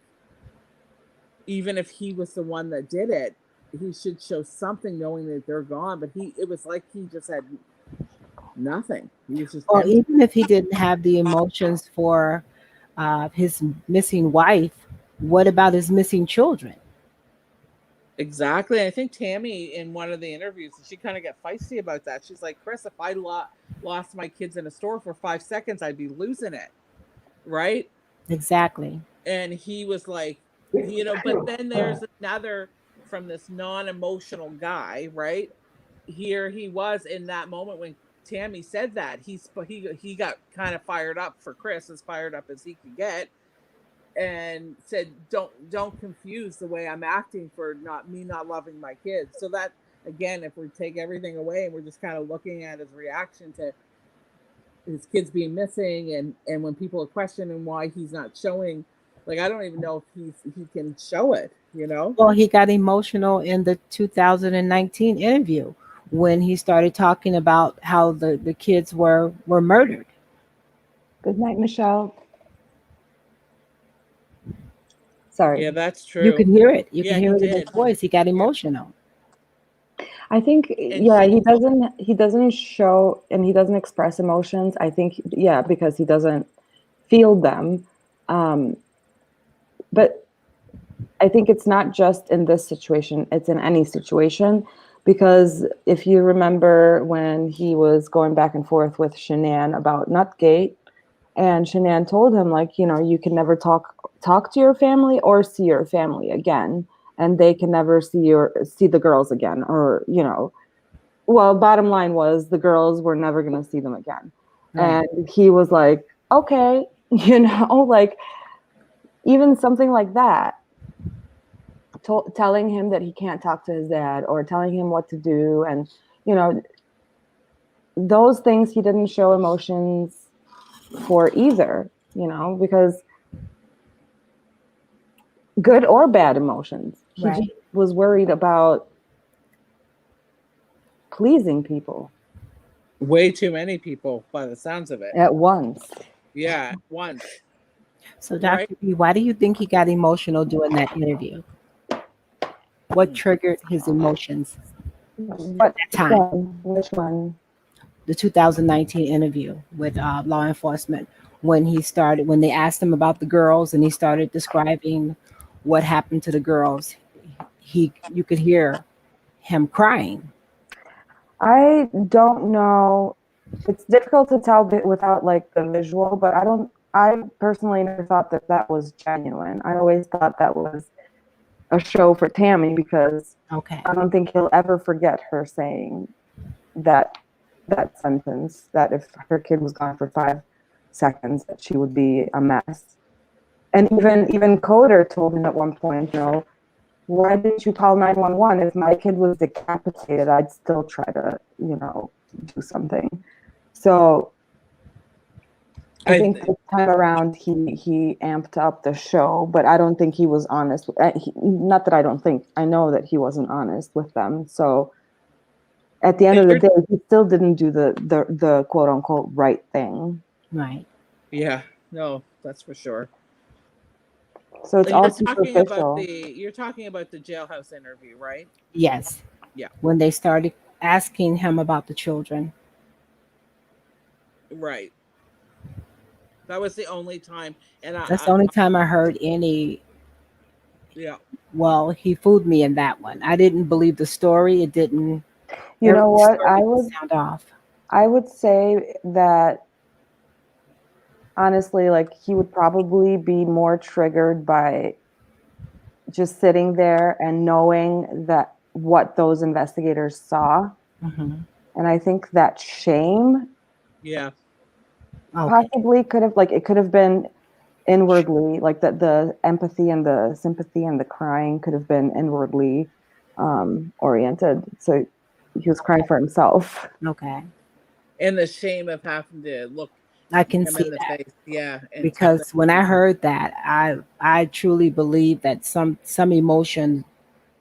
B: even if he was the one that did it, he should show something knowing that they're gone. But it was like he just had nothing. He was just
D: Or
B: empty.
D: even if he didn't have the emotions for his missing wife, what about his missing children?
B: Exactly. I think Tammy in one of the interviews, she kind of got feisty about that. She's like, Chris, if I lost my kids in a store for 5 seconds, I'd be losing it. Right.
D: Exactly.
B: And he was like, but then there's another from this non emotional guy, right? Here he was in that moment when Tammy said that. He got kind of fired up for Chris, as fired up as he could get, and said, don't confuse the way I'm acting for not loving my kids. So that, again, if we take everything away and we're just kind of looking at his reaction to his kids being missing, and when people are questioning why he's not showing, like, I don't even know if he can show it.
D: Well, he got emotional in the 2019 interview when he started talking about how the kids were murdered.
G: Good night, Michelle. Sorry.
B: Yeah, that's true.
D: You could hear it. You
B: Yeah,
D: can hear
B: he
D: it in his
B: did.
D: voice. He got emotional.
G: I think,
B: And
G: yeah,
B: she
G: he doesn't show and he doesn't express emotions. I think, yeah, because he doesn't feel them. But I think it's not just in this situation, it's in any situation. Because if you remember when he was going back and forth with Shanann about Nutgate, and Shanann told him, like, you know, you can never talk to your family or see your family again, and they can never see the girls again, or, you know, well, bottom line was the girls were never going to see them again.
D: Right.
G: And he was like, okay, you know, like even something like that, telling him that he can't talk to his dad or telling him what to do. And, you know, those things he didn't show emotions for either, you know, because good or bad emotions, he
D: Right.
G: just was worried about pleasing people
B: way too many people by the sounds of it.
G: at once.
B: Yeah, once.
D: So,
B: Right?
D: Dr. B, why do you think he got emotional during that interview? What triggered his emotions
G: But
D: that time?
G: which one?
D: The 2019 interview with law enforcement, when they asked him about the girls and he started describing what happened to the girls. You could hear him crying.
G: I don't know. It's difficult to tell without like the visual, but I personally never thought that that was genuine. I always thought that was a show for Tammy because
D: Okay.
G: I don't think he'll ever forget her saying that sentence, that if her kid was gone for 5 seconds, that she would be a mess. And even Coder told him at one point, you know, why didn't you call 911? If my kid was decapitated, I'd still try to, you know, do something. So I think this time around he amped up the show, but I don't think he was honest. Not that I don't think, I know that he wasn't honest with them. So at the end of the day, he still didn't do the quote unquote right thing.
D: Right.
B: Yeah, no, that's for sure.
G: So it's all superficial.
B: You're talking about the jailhouse interview, right?
D: Yes.
B: Yeah.
D: When they started asking him about the children.
B: Right. That was the only time, and
D: That's the only time I heard any.
B: Yeah.
D: Well, he fooled me in that one. I didn't believe the story. It didn't.
G: You know what?
D: Sound off.
G: I would say that honestly, like he would probably be more triggered by just sitting there and knowing that what those investigators saw.
D: Mm-hmm.
G: And I think that shame
B: Yeah.
G: possibly could have, like, it could have been inwardly, like the empathy and the sympathy and the crying could have been inwardly oriented. So he was crying for himself.
D: Okay.
B: And the shame of having to look
D: I can
B: him
D: see
B: in the
D: that.
B: face. Yeah. And
D: Because when I heard that, I truly believe that some emotion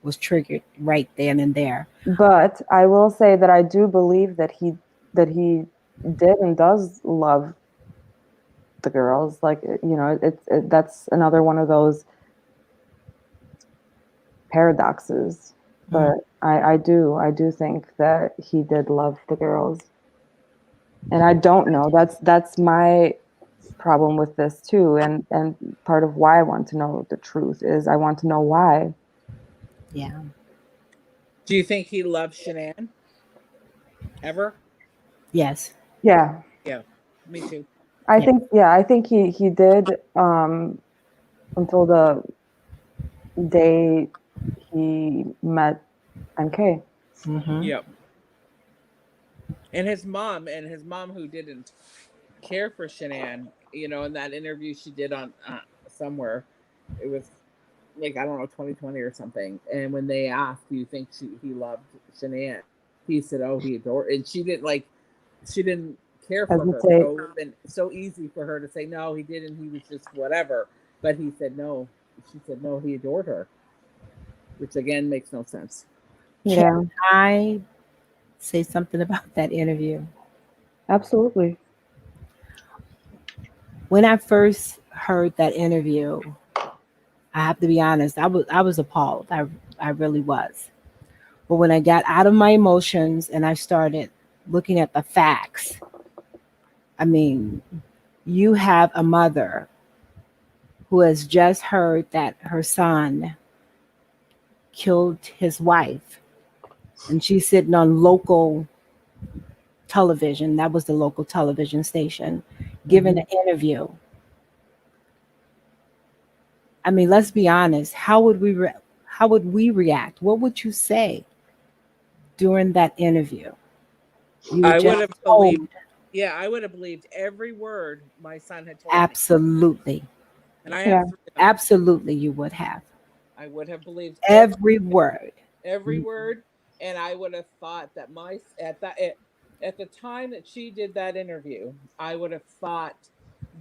D: was triggered right then and there.
G: But I will say that I do believe that he did and does love the girls. Like, you know, that's another one of those paradoxes. But I do think that he did love the girls. And I don't know. That's my problem with this too. And part of why I want to know the truth is I want to know why.
D: Yeah.
B: do you think he loved Shanann? Ever?
D: Yes.
G: Yeah.
B: Yeah. Me too.
G: I think he did until the day he met MK.
D: Mm-hmm.
B: Yep. And his mom who didn't care for Shanann, you know, in that interview she did on somewhere, it was like, I don't know, 2020 or something. And when they asked, do you think he loved Shanann? He said, oh, he adored, and she didn't care for her. So it would have been so easy for her to say, no, he didn't. He was just whatever. But he said, no. She said, no, he adored her, which again makes no sense.
G: Yeah.
D: Can I say something about that interview?
G: Absolutely.
D: When I first heard that interview, I have to be honest. I was appalled. I really was. But when I got out of my emotions and I started looking at the facts, I mean, you have a mother who has just heard that her son killed his wife, and she's sitting on local television. That was the local television station, giving
G: Mhm.
D: an interview. I mean, let's be honest. How would we react? What would you say during that interview? You were
B: I would
D: just
B: have believed,
D: told.
B: yeah, I would have believed every word my son had told me.
D: Absolutely.
B: And I have
G: Yeah.
B: 3 of them.
D: Absolutely, you would have.
B: I would have believed
D: Every word.
B: every word, and I would have thought that at the time that she did that interview, I would have thought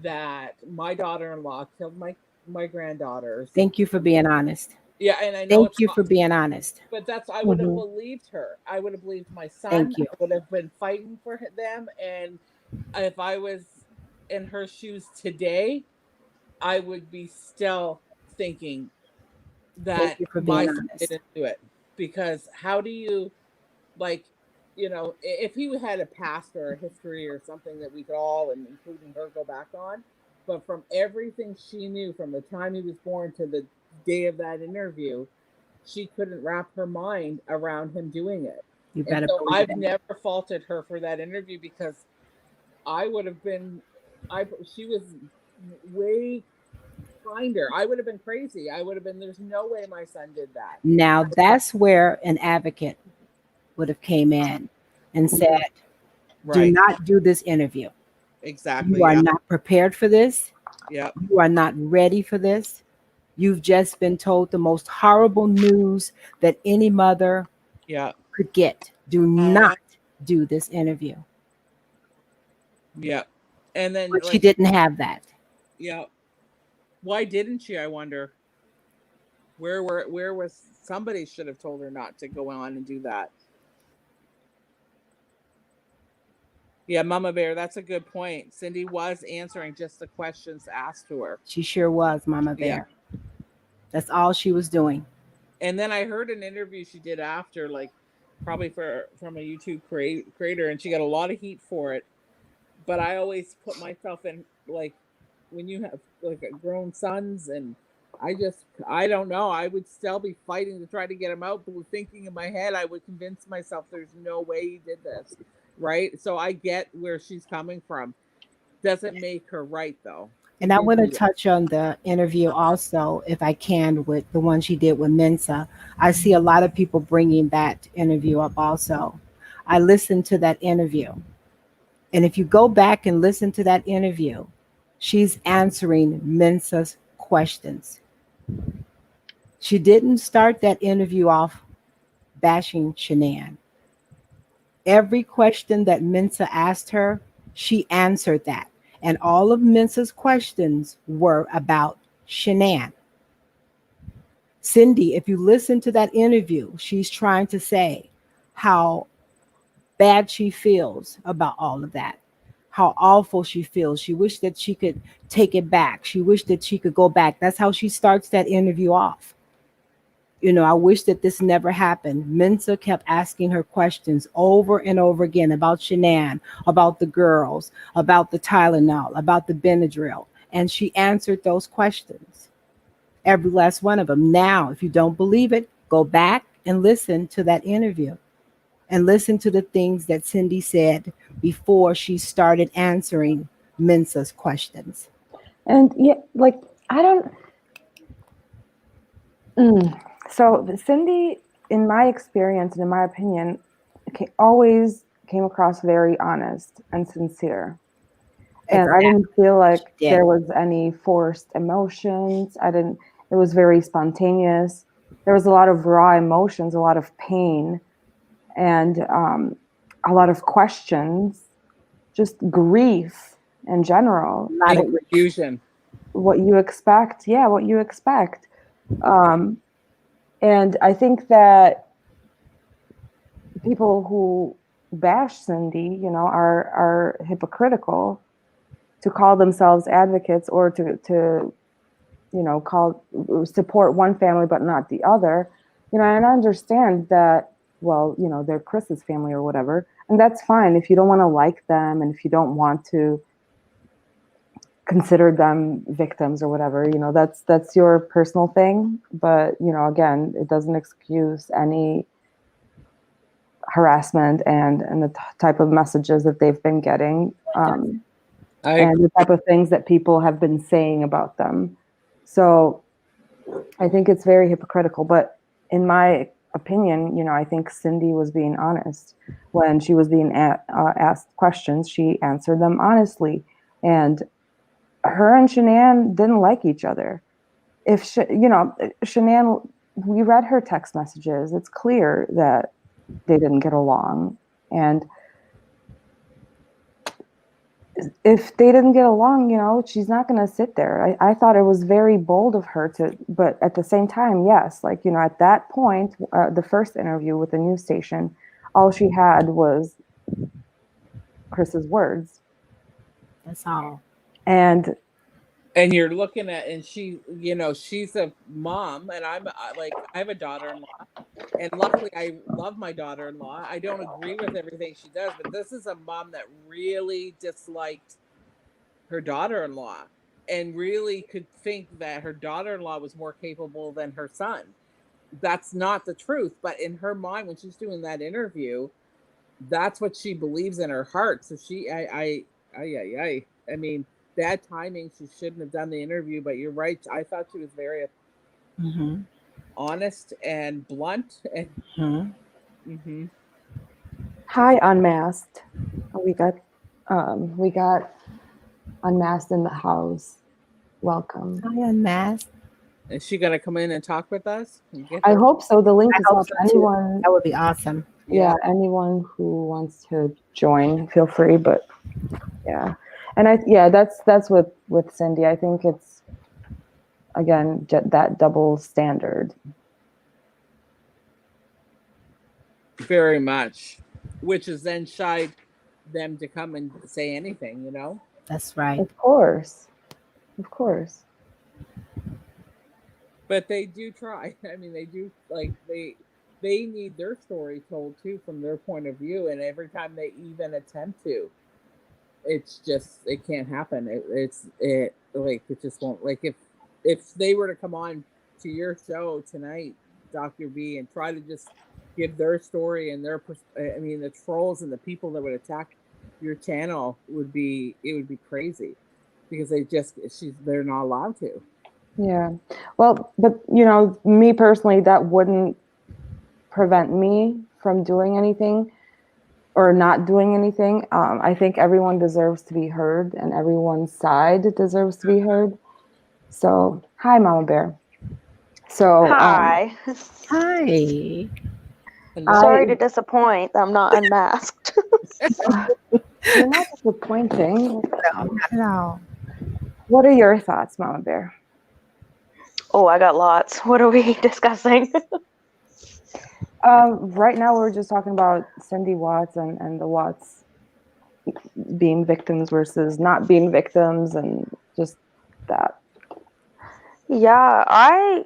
B: that my daughter-in-law killed my granddaughters.
D: Thank you for being honest.
B: Yeah, and I know
D: Thank
B: it's
D: you
B: not,
D: for being honest.
B: but that's I would have
G: Mhm.
B: believed her. I would have believed my son.
D: Thank you.
B: I would have been fighting for them, and if I was in her shoes today, I would be still thinking
D: Thank
B: that
D: you for
B: my
D: being
B: son
D: honest.
B: didn't do it, because how do you, like, if he had a past or a history or something that we could all, and including her, go back on, but from everything she knew from the time he was born to the day of that interview, she couldn't wrap her mind around him doing it.
D: You
B: And
D: better
B: so
D: believe
B: I've
D: it.
B: never faulted her for that interview, because I would have been, I she was way kinder. I would have been crazy. I would have been, there's no way my son did that.
D: Now that's where an advocate would have came in and
G: Mhm.
D: said, "Do
B: Right.
D: not do this interview. You
B: Exactly.
D: are
B: Yeah.
D: not prepared for this.
B: Yep.
D: You are not ready for this. You've just been told the most horrible news that any mother
B: Yeah.
D: could get. Do not do this interview."
B: Yeah. And then,
D: But she
B: like,
D: didn't have that.
B: yeah. Why didn't she? I wonder. Where was, somebody should have told her not to go on and do that. Yeah, Mama Bear, that's a good point. Cindy was answering just the questions asked to her.
D: She sure was, Mama
B: Yeah.
D: Bear. That's all she was doing.
B: And then I heard an interview she did after, like, probably from a YouTube creator, and she got a lot of heat for it. But I always put myself in, like, when you have like a grown sons, and I don't know, I would still be fighting to try to get him out, but thinking in my head I would convince myself there's no way he did this, right? So I get where she's coming from. Doesn't make her right, though. He
D: And I
B: did
D: want to
B: do it.
D: touch on the interview also, if I can, with the one she did with Mensa. I see a lot of people bringing that interview up also. I listened to that interview. And if you go back and listen to that interview, she's answering Mensa's questions. She didn't start that interview off bashing Shanann. Every question that Mensa asked her, she answered that. And all of Mensa's questions were about Shanann. Cindy, if you listen to that interview, she's trying to say how bad she feels about all of that, how awful she feels. She wished that she could take it back. She wished that she could go back. That's how she starts that interview off. I wish that this never happened. Mensa kept asking her questions over and over again about Shanann, about the girls, about the Tylenol, about the Benadryl. And she answered those questions, every last one of them. Now, if you don't believe it, go back and listen to that interview and listen to the things that Cindy said before she started answering Mensa's questions.
G: And yeah, like I don't. So Cindy, in my experience and in my opinion, always came across very honest and sincere. And I
D: Exactly.
G: didn't feel
D: She
G: like
D: did.
G: there was any forced emotions. I didn't, it was very spontaneous. There was a lot of raw emotions, a lot of pain, and a lot of questions, just grief in general.
D: A lot
B: And
D: of grief.
B: confusion.
G: What you expect, yeah, what you expect. Um, and I think that people who bash Cindy, are hypocritical to call themselves advocates or to support one family but not the other, and I understand that, well, they're Chris's family or whatever, and that's fine if you don't want to like them and if you don't want to consider them victims or whatever, that's your personal thing. But, again, it doesn't excuse any harassment and the type of messages that they've been getting, and the type of things that people have been saying about them. So I think it's very hypocritical. But in my opinion, I think Cindy was being honest when she was being asked questions. She answered them honestly, and her and Shanann didn't like each other. If Shanann, we read her text messages. It's clear that they didn't get along, and if they didn't get along, she's not going to sit there. I thought it was very bold of her to, but at the same time, yes, at that point, the first interview with the news station, all she had was Chris's words.
D: That's all.
G: And
B: you're looking at, and she, she's a mom, and I have a daughter-in-law, and luckily I love my daughter-in-law. I don't agree with everything she does, but this is a mom that really disliked her daughter-in-law and really could think that her daughter-in-law was more capable than her son. That's not the truth, but in her mind, when she's doing that interview, that's what she believes in her heart. So I mean, bad timing. She shouldn't have done the interview, but you're right. I thought she was very honest and blunt. And
G: Hi, Unmasked. We got Unmasked in the house. Welcome.
D: Hi, Unmasked.
B: Is she gonna come in and talk with us?
G: I hope so. The link is up. Anyone,
D: that would be awesome.
G: Yeah, anyone who wants to join, feel free. But yeah, and that's with Cindy. I think it's, again, that double standard.
B: Very much, which has then shied them to come and say anything.
D: That's right.
G: Of course.
B: But they do try. I mean, they do, they need their story told too from their point of view, and every time they even attempt to, it's just, it can't happen. It just won't. If they were to come on to your show tonight, Dr. B, and try to just give their story and the trolls and the people that would attack your channel would be crazy, because they're not allowed to.
G: Yeah. Well, but me personally, that wouldn't prevent me from doing anything or not doing anything. I think everyone deserves to be heard, and everyone's side deserves to be heard. So, hi, Mama Bear. So,
I: hi.
D: Hi.
I: Sorry to disappoint. I'm not unmasked.
G: You're not disappointing.
D: No.
G: What are your thoughts, Mama Bear?
I: Oh, I got lots. What are we discussing?
G: Right now, we're just talking about Cindy Watts and the Watts being victims versus not being victims, and just that.
I: Yeah, I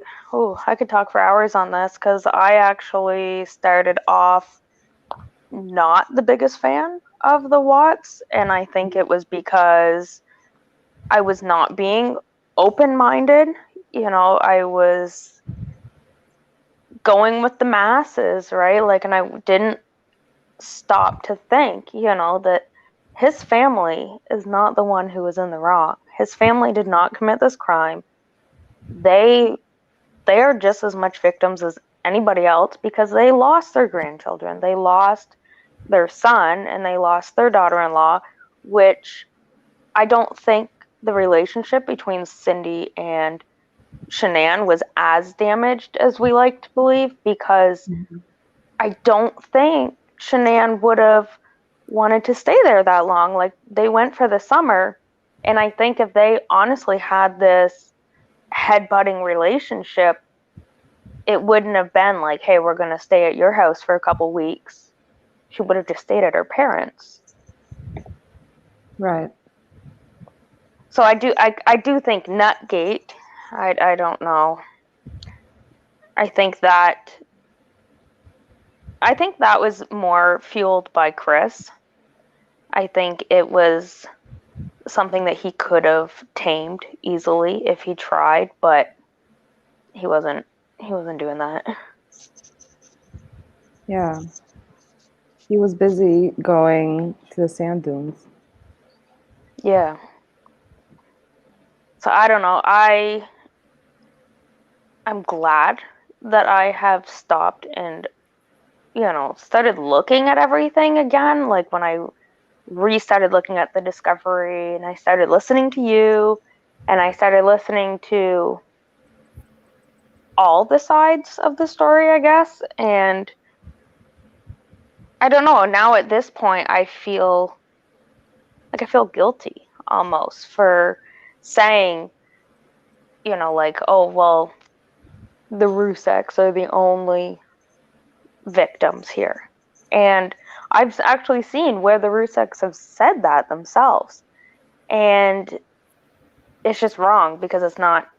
I: could talk for hours on this, because I actually started off not the biggest fan of the Watts, and I think it was because I was not being open-minded. I was going with the masses, right? And I didn't stop to think, that his family is not the one who was in the wrong. His family did not commit this crime. They are just as much victims as anybody else, because they lost their grandchildren, they lost their son, and they lost their daughter-in-law, which I don't think the relationship between Cindy and Shanann was as damaged as we like to believe, because I don't think Shanann would have wanted to stay there that long. They went for the summer, and I think if they honestly had this headbutting relationship, it wouldn't have been like, hey, we're going to stay at your house for a couple weeks. She would have just stayed at her parents.
G: Right.
I: So I do think Nutgate I don't know. I think that was more fueled by Chris. I think it was something that he could have tamed easily if he tried, but he wasn't doing that.
G: Yeah. He was busy going to the sand dunes.
I: Yeah. So I don't know. I'm glad that I have stopped and, started looking at everything again. Like when I restarted looking at the Discovery and I started listening to you and I started listening to all the sides of the story, I guess. And I don't know. Now at this point, I feel guilty almost for saying, like, oh, well, the Ruseks are the only victims here. And I've actually seen where the Ruseks have said that themselves. And it's just wrong because it's not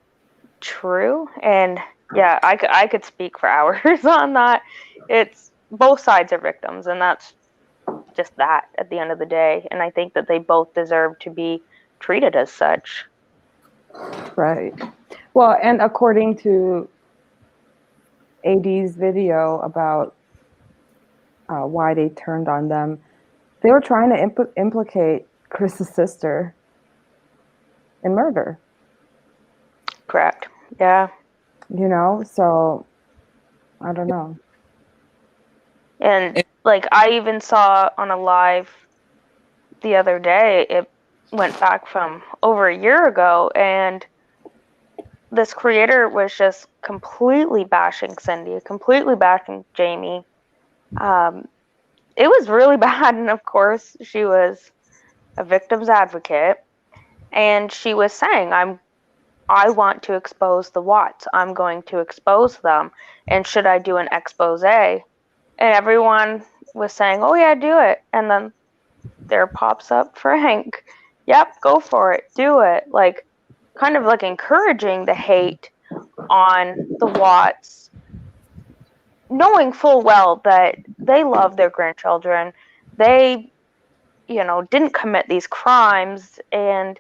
I: true. And yeah, I could speak for hours on that. It's both sides are victims, and that's just that at the end of the day. And I think that they both deserve to be treated as such.
G: Right. Well, and according to AD's video about why they turned on them, they were trying to implicate Chris's sister in murder.
I: Correct. Yeah.
G: So I don't know.
I: And like I even saw on a live the other day, it went back from over a year ago, and this creator was just completely bashing Cindy, completely bashing Jamie. It was really bad, and of course she was a victim's advocate, and she was saying, I want to expose the Watts. I'm going to expose them, and should I do an expose? And everyone was saying, oh yeah, do it. And then there pops up Frank. Yep, go for it, do it. Like, kind of like encouraging the hate on the Watts, knowing full well that they love their grandchildren. They, didn't commit these crimes. And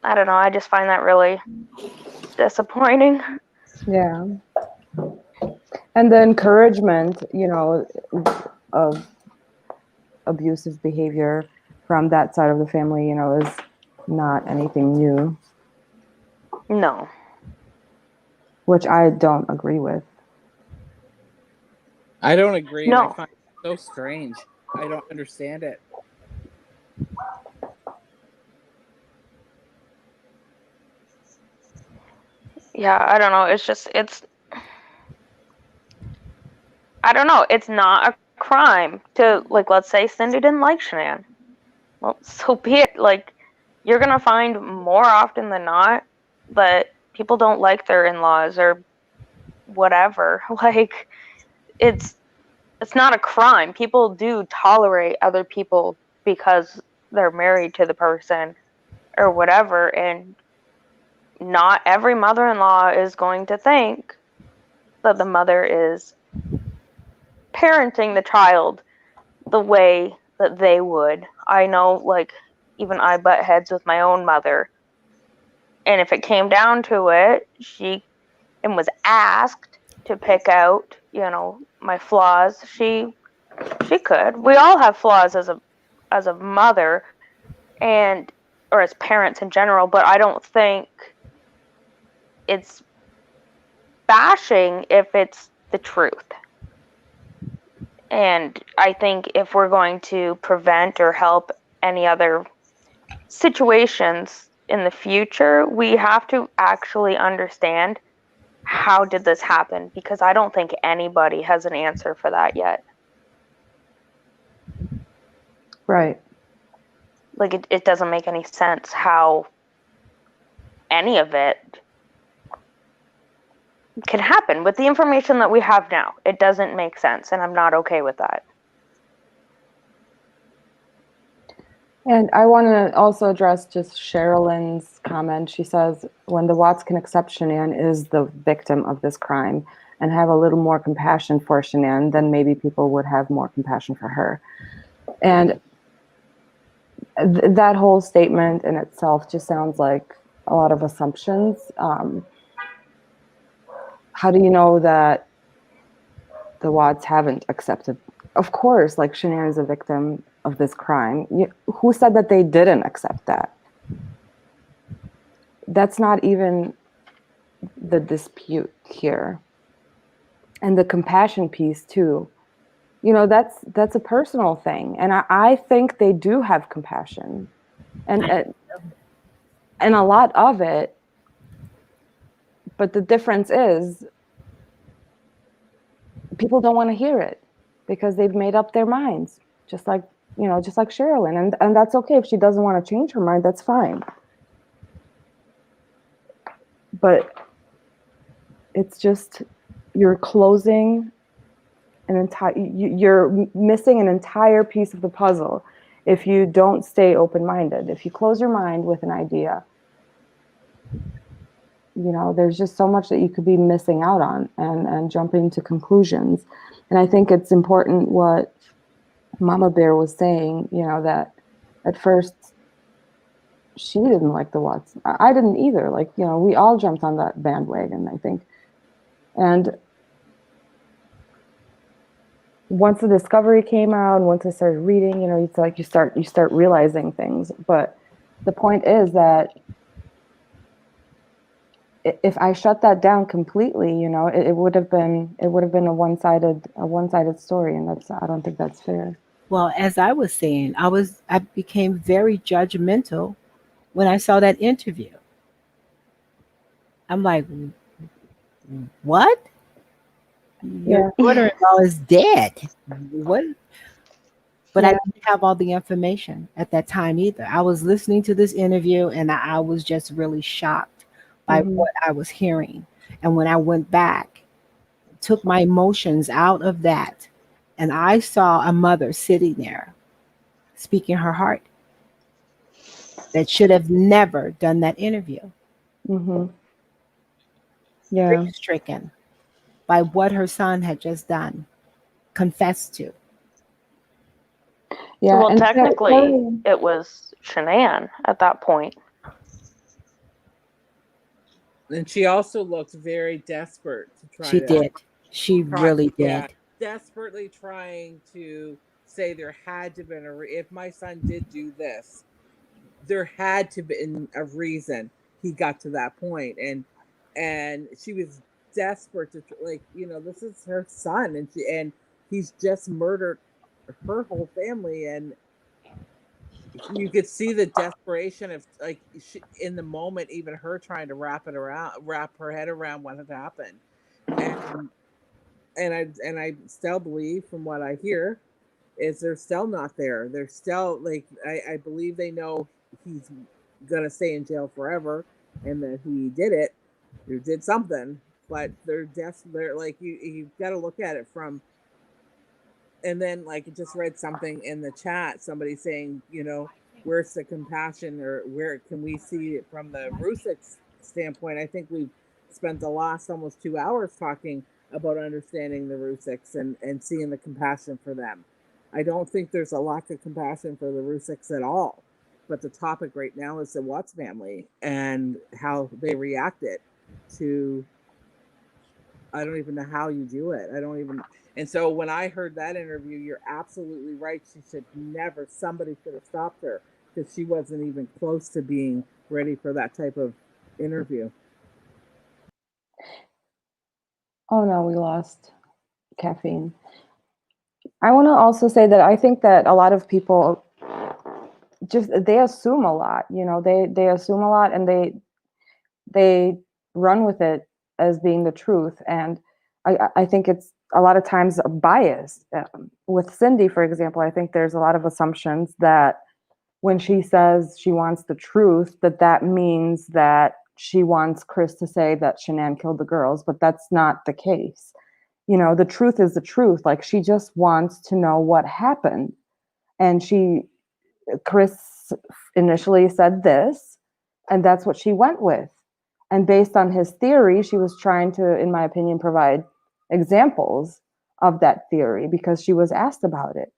I: I don't know, I just find that really disappointing.
G: Yeah. And the encouragement, of abusive behavior from that side of the family, is not anything new.
I: No.
G: Which I don't agree with.
B: I don't agree.
I: No.
B: And I find it so strange. I don't understand it.
I: Yeah, I don't know. I don't know. It's not a crime to, like, let's say Cindy didn't like Shanann. Well, so be it. Like, you're going to find more often than not that people don't like their in-laws or whatever. Like, it's not a crime. People do tolerate other people because they're married to the person or whatever. And not every mother-in-law is going to think that the mother is parenting the child the way that they would. I know, like, even I butt heads with my own mother. And if it came down to it, she was asked to pick out, my flaws. She could. We all have flaws as a mother and or as parents in general, but I don't think it's bashing if it's the truth. And I think if we're going to prevent or help any other situations in the future, we have to actually understand how did this happen, because I don't think anybody has an answer for that yet.
G: Right.
I: Like, it doesn't make any sense how any of it can happen with the information that we have now. It doesn't make sense, and I'm not okay with that.
G: And I want to also address just Sherilyn's comment. She says, when the Watts can accept Shanann is the victim of this crime and have a little more compassion for Shanann, then maybe people would have more compassion for her. And that whole statement in itself just sounds like a lot of assumptions. How do you know that the Watts haven't accepted? Of course, like Shanann is a victim of this crime. Who said that they didn't accept that? That's not even the dispute here. And the compassion piece too. That's a personal thing. And I think they do have compassion. And a lot of it. But the difference is people don't want to hear it because they've made up their minds. Just like Sherilyn. And that's okay. If she doesn't want to change her mind, that's fine. But it's just, you're missing an entire piece of the puzzle if you don't stay open-minded. If you close your mind with an idea, there's just so much that you could be missing out on and jumping to conclusions. And I think it's important what Mama Bear was saying, that at first she didn't like the Watts. I didn't either. We all jumped on that bandwagon, I think. And once the discovery came out, and once I started reading, it's like you start realizing things. But the point is that if I shut that down completely, it would have been a one-sided story, and I don't think that's fair.
D: Well, as I was saying, I became very judgmental when I saw that interview. I'm like, what? Your daughter-in-law is dead. What? But I didn't have all the information at that time either. I was listening to this interview and I was just really shocked by what I was hearing. And when I went back, took my emotions out of that, and I saw a mother sitting there speaking her heart that should have never done that interview. Grief-stricken by what her son had just done, confessed to.
G: Yeah.
I: Well, technically, it was Shanann at that point.
B: And she also looked very desperate to try.
D: She did. She really did.
B: Yeah, desperately trying to say there had to have been if my son did do this, there had to be a reason he got to that point. And she was desperate to, this is her son, and he's just murdered her whole family, and you could see the desperation of in the moment, even her trying to wrap her head around what had happened. And I still believe, from what I hear, is they're still not there. They're still I believe they know he's gonna stay in jail forever and that he did it or did something, but they're you've got to look at it from. And then, I just read something in the chat, somebody saying, where's the compassion, or where can we see it from the Rusick standpoint? I think we've spent the last almost 2 hours talking about understanding the Rusicks and seeing the compassion for them. I don't think there's a lack of compassion for the Rusicks at all. But the topic right now is the Watts family and how they reacted to, I don't even know how you do it. And so when I heard that interview, you're absolutely right. She should never, somebody should have stopped her, because she wasn't even close to being ready for that type of interview.
G: Oh no, we lost caffeine. I want to also say that I think that a lot of people they assume a lot, they assume a lot, and they run with it as being the truth. And I think it's a lot of times a bias. With Cindy, for example, I think there's a lot of assumptions that when she says she wants the truth, that means that she wants Chris to say that Shanann killed the girls, but that's not the case. The truth is the truth. She just wants to know what happened. And Chris initially said this, and that's what she went with. And based on his theory, she was trying to, in my opinion, provide examples of that theory because she was asked about it.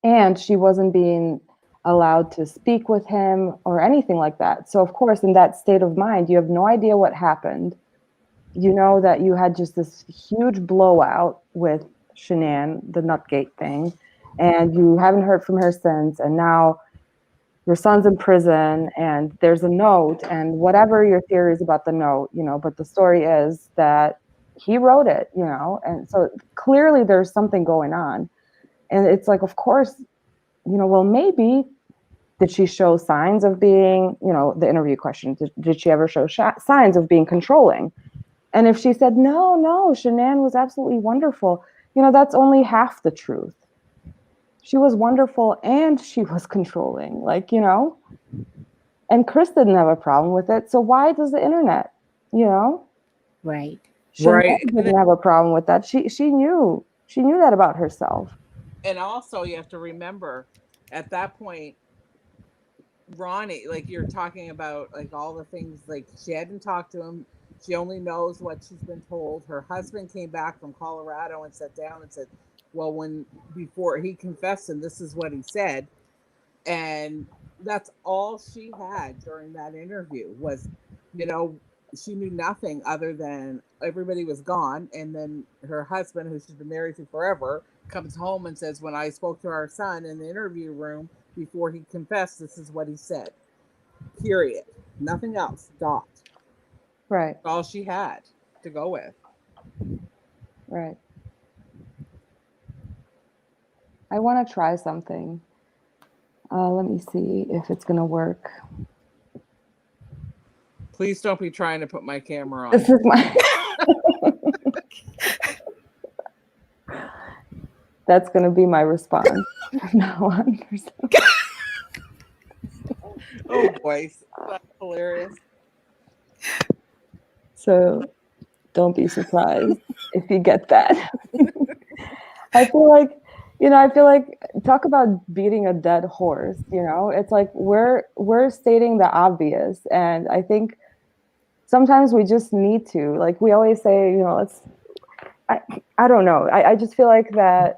G: And she wasn't being allowed to speak with him or anything like that. So, of course, in that state of mind, you have no idea what happened. You know that you had just this huge blowout with Shanann, the Nutgate thing, and you haven't heard from her since. And now your son's in prison and there's a note, and whatever your theories about the note, but the story is that he wrote it, and so clearly there's something going on. And it's like, of course, well, maybe did she show signs of being, the interview question, did she ever show signs of being controlling? And if she said, no, Shanann was absolutely wonderful, that's only half the truth. She was wonderful and she was controlling, and Chris didn't have a problem with it. So why does the internet,
D: Right.
G: Shanann didn't have a problem with that. She knew that about herself.
B: And also you have to remember at that point, Ronnie, like you're talking about, like all the things, like she hadn't talked to him. She only knows what she's been told. Her husband came back from Colorado and sat down and said, well, before he confessed, and this is what he said. And that's all she had during that interview was, she knew nothing other than everybody was gone. And then her husband, who she's been married to forever, comes home and says, when I spoke to our son in the interview room before he confessed, this is what he said. Period. Nothing else. Dot.
G: Right.
B: That's all she had to go with.
G: Right. I want to try something. Let me see if it's going to work.
B: Please don't be trying to put my camera on.
G: This is my... That's going to be my response from now on.
B: Oh, boy. That's hilarious.
G: So don't be surprised if you get that. I feel like, talk about beating a dead horse, it's like we're stating the obvious. And I think sometimes we just need to, like we always say, I don't know. I just feel like that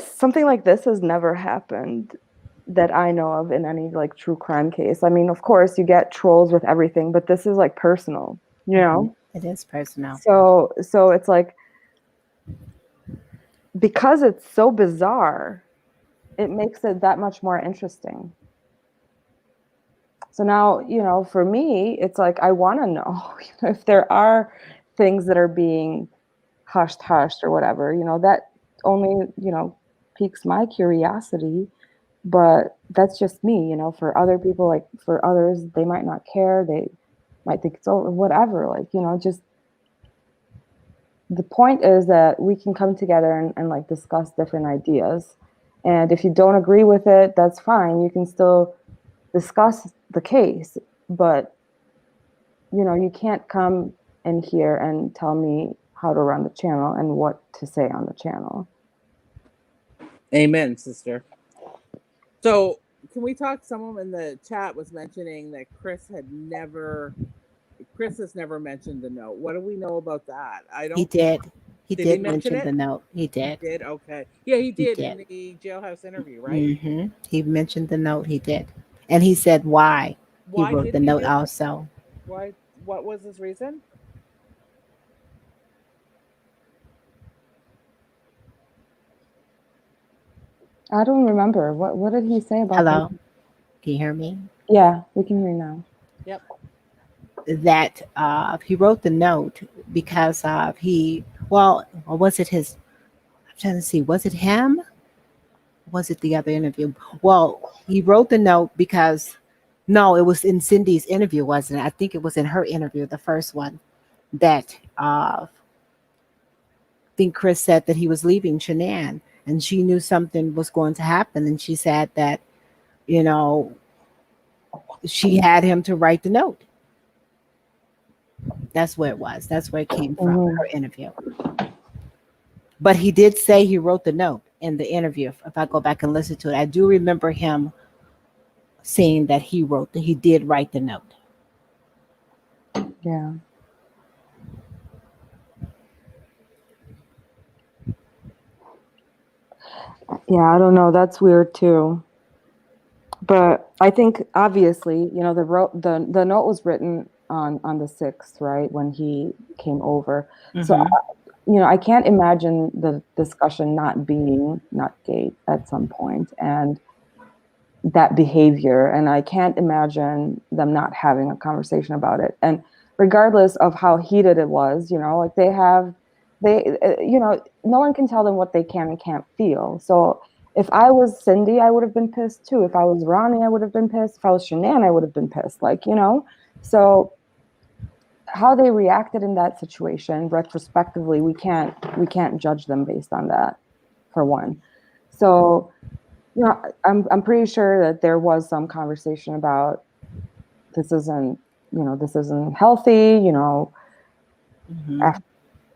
G: something like this has never happened that I know of in any like true crime case. I mean, of course you get trolls with everything, but this is like personal,
D: It is personal.
G: So it's like, because it's so bizarre, it makes it that much more interesting. So now, for me, it's like, I want to know if there are things that are being hushed or whatever, that only, piques my curiosity, but that's just me, for other people, like for others, they might not care. They might think it's over, whatever, just the point is that we can come together and like discuss different ideas. And if you don't agree with it, that's fine. You can still discuss the case, but you can't come in here and tell me how to run the channel and what to say on the channel.
B: Amen, sister. So can we talk? Someone in the chat was mentioning that Chris has never mentioned the note. What do we know about that?
D: He did. He did
B: mention
D: mention the note. He did.
B: He did? Okay. Yeah, he did
D: did.
B: in the jailhouse interview, right?
D: Mm-hmm. He mentioned the note. He did. And he said why he wrote
B: did
D: the
B: he
D: note
B: do-
D: also.
B: Why? What was his reason?
G: I don't remember. What did he say about
D: Hello? Can you hear me?
G: Yeah, we can hear you now.
B: Yep.
D: That he wrote the note because or was it his, I'm trying to see, was it him? Was it the other interview? Well, he wrote the note because, no, it was in Cindy's interview, wasn't it? I think it was in her interview, the first one, that I think Chris said that he was leaving Shanann and she knew something was going to happen. And she said that, she had him to write the note. That's where it was. That's where it came from, her interview. But he did say he wrote the note. in the interview. If I go back and listen to it, I do remember him saying that he did write the note.
G: Yeah. Yeah, I don't know. That's weird too. But I think obviously, you know, the note was written on the 6th, right, when he came over. So,
D: Mm-hmm.
G: you know, I can't imagine the discussion not being not gate at some point, and that behavior, and I can't imagine them not having a conversation about it. And regardless of how heated it was, you know, like you know, no one can tell them what they can and can't feel. So if I was Cindy, I would have been pissed too. If I was Ronnie, I would have been pissed. If I was Shanann, I would have been pissed. Like, you know, so how they reacted in that situation, retrospectively, we can't judge them based on that, for one. So, you know, I'm pretty sure that there was some conversation about this isn't, you know, this isn't healthy, you know,
D: Mm-hmm.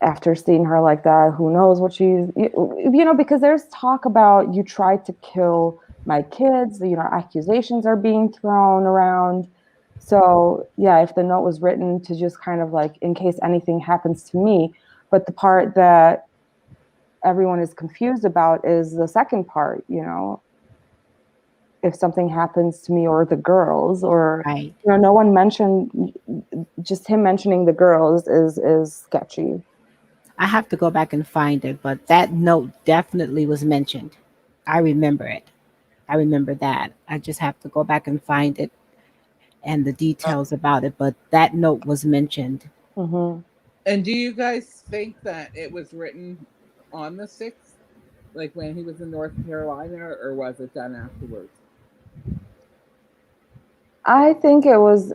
G: after seeing her like that, who knows what she's, you know, because there's talk about you tried to kill my kids, you know, accusations are being thrown around. So, yeah, if the note was written to just kind of like, in case anything happens to me, but the part that everyone is confused about is the second part, you know, if something happens to me or the girls, or,
D: Right.
G: you know, no one mentioned, just him mentioning the girls is sketchy.
D: I have to go back and find it, but that note definitely was mentioned. I remember it. I remember that. I just have to go back and find it and the details about it, but that note was mentioned.
G: Mm-hmm.
B: And do you guys think that it was written on the 6th, like when he was in North Carolina, or was it done afterwards?
G: I think it was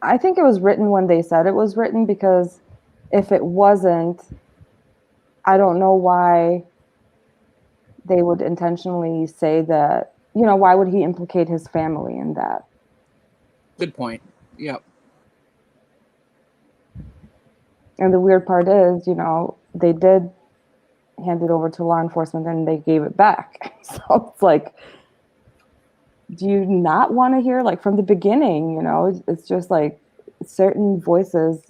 G: I think it was written when they said it was written, because if it wasn't, I don't know why they would intentionally say that, you know, why would he implicate his family in that?
B: Good point. Yep.
G: And the weird part is, you know, they did hand it over to law enforcement and they gave it back. So it's like, do you not want to hear, like, from the beginning, you know, it's just like certain voices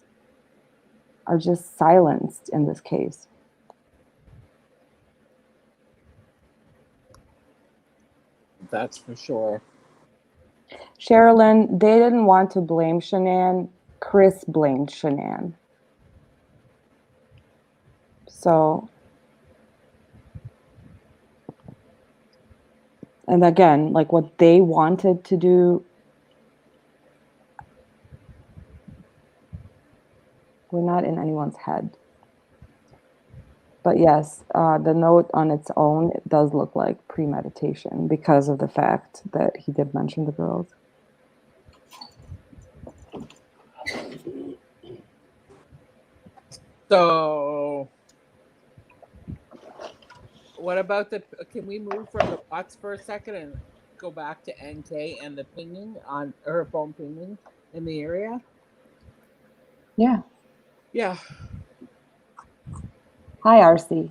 G: are just silenced in this case.
B: That's for sure.
G: Sherilyn, they didn't want to blame Shanann. Chris blamed Shanann. So, and again, like what they wanted to do, we're not in anyone's head. But yes, the note on its own, it does look like premeditation because of the fact that he did mention the girls.
B: So, what about the? Can we move from the bots for a second and go back to NK and the pinging on her phone pinging in the area?
G: Yeah.
B: Yeah.
G: Hi, RC.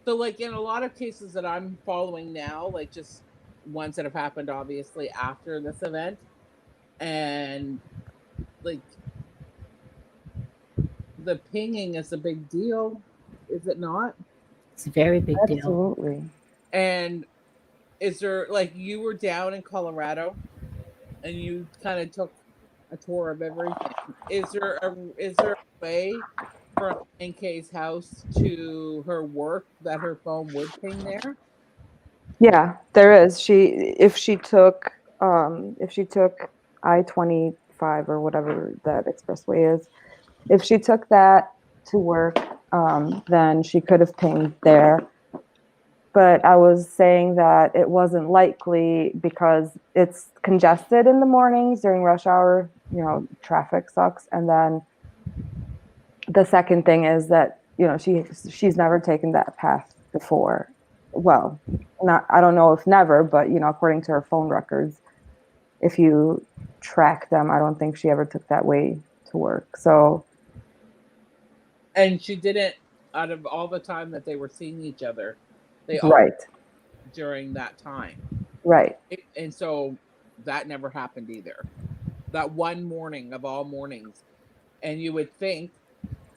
B: So, like in a lot of cases that I'm following now, like just ones that have happened obviously after this event, and like the pinging is a big deal, is it not?
D: It's a very big deal.
G: Absolutely.
B: And is there, like, you were down in Colorado and you kind of took a tour of everything? Is there a way from NK's house to her work that her phone would ping there?
G: Yeah, there is. If she took I-25 or whatever that expressway is, if she took that to work, then she could have pinged there. But I was saying that it wasn't likely because it's congested in the mornings during rush hour, you know, traffic sucks. And then the second thing is that, you know, she's never taken that path before. Well, not, I don't know if never, but, you know, according to her phone records, if you track them, I don't think she ever took that way to work. So,
B: And she didn't out of all the time that they were seeing each other, they all
G: Right.
B: during that time.
G: Right.
B: And so that never happened either. That one morning of all mornings. And you would think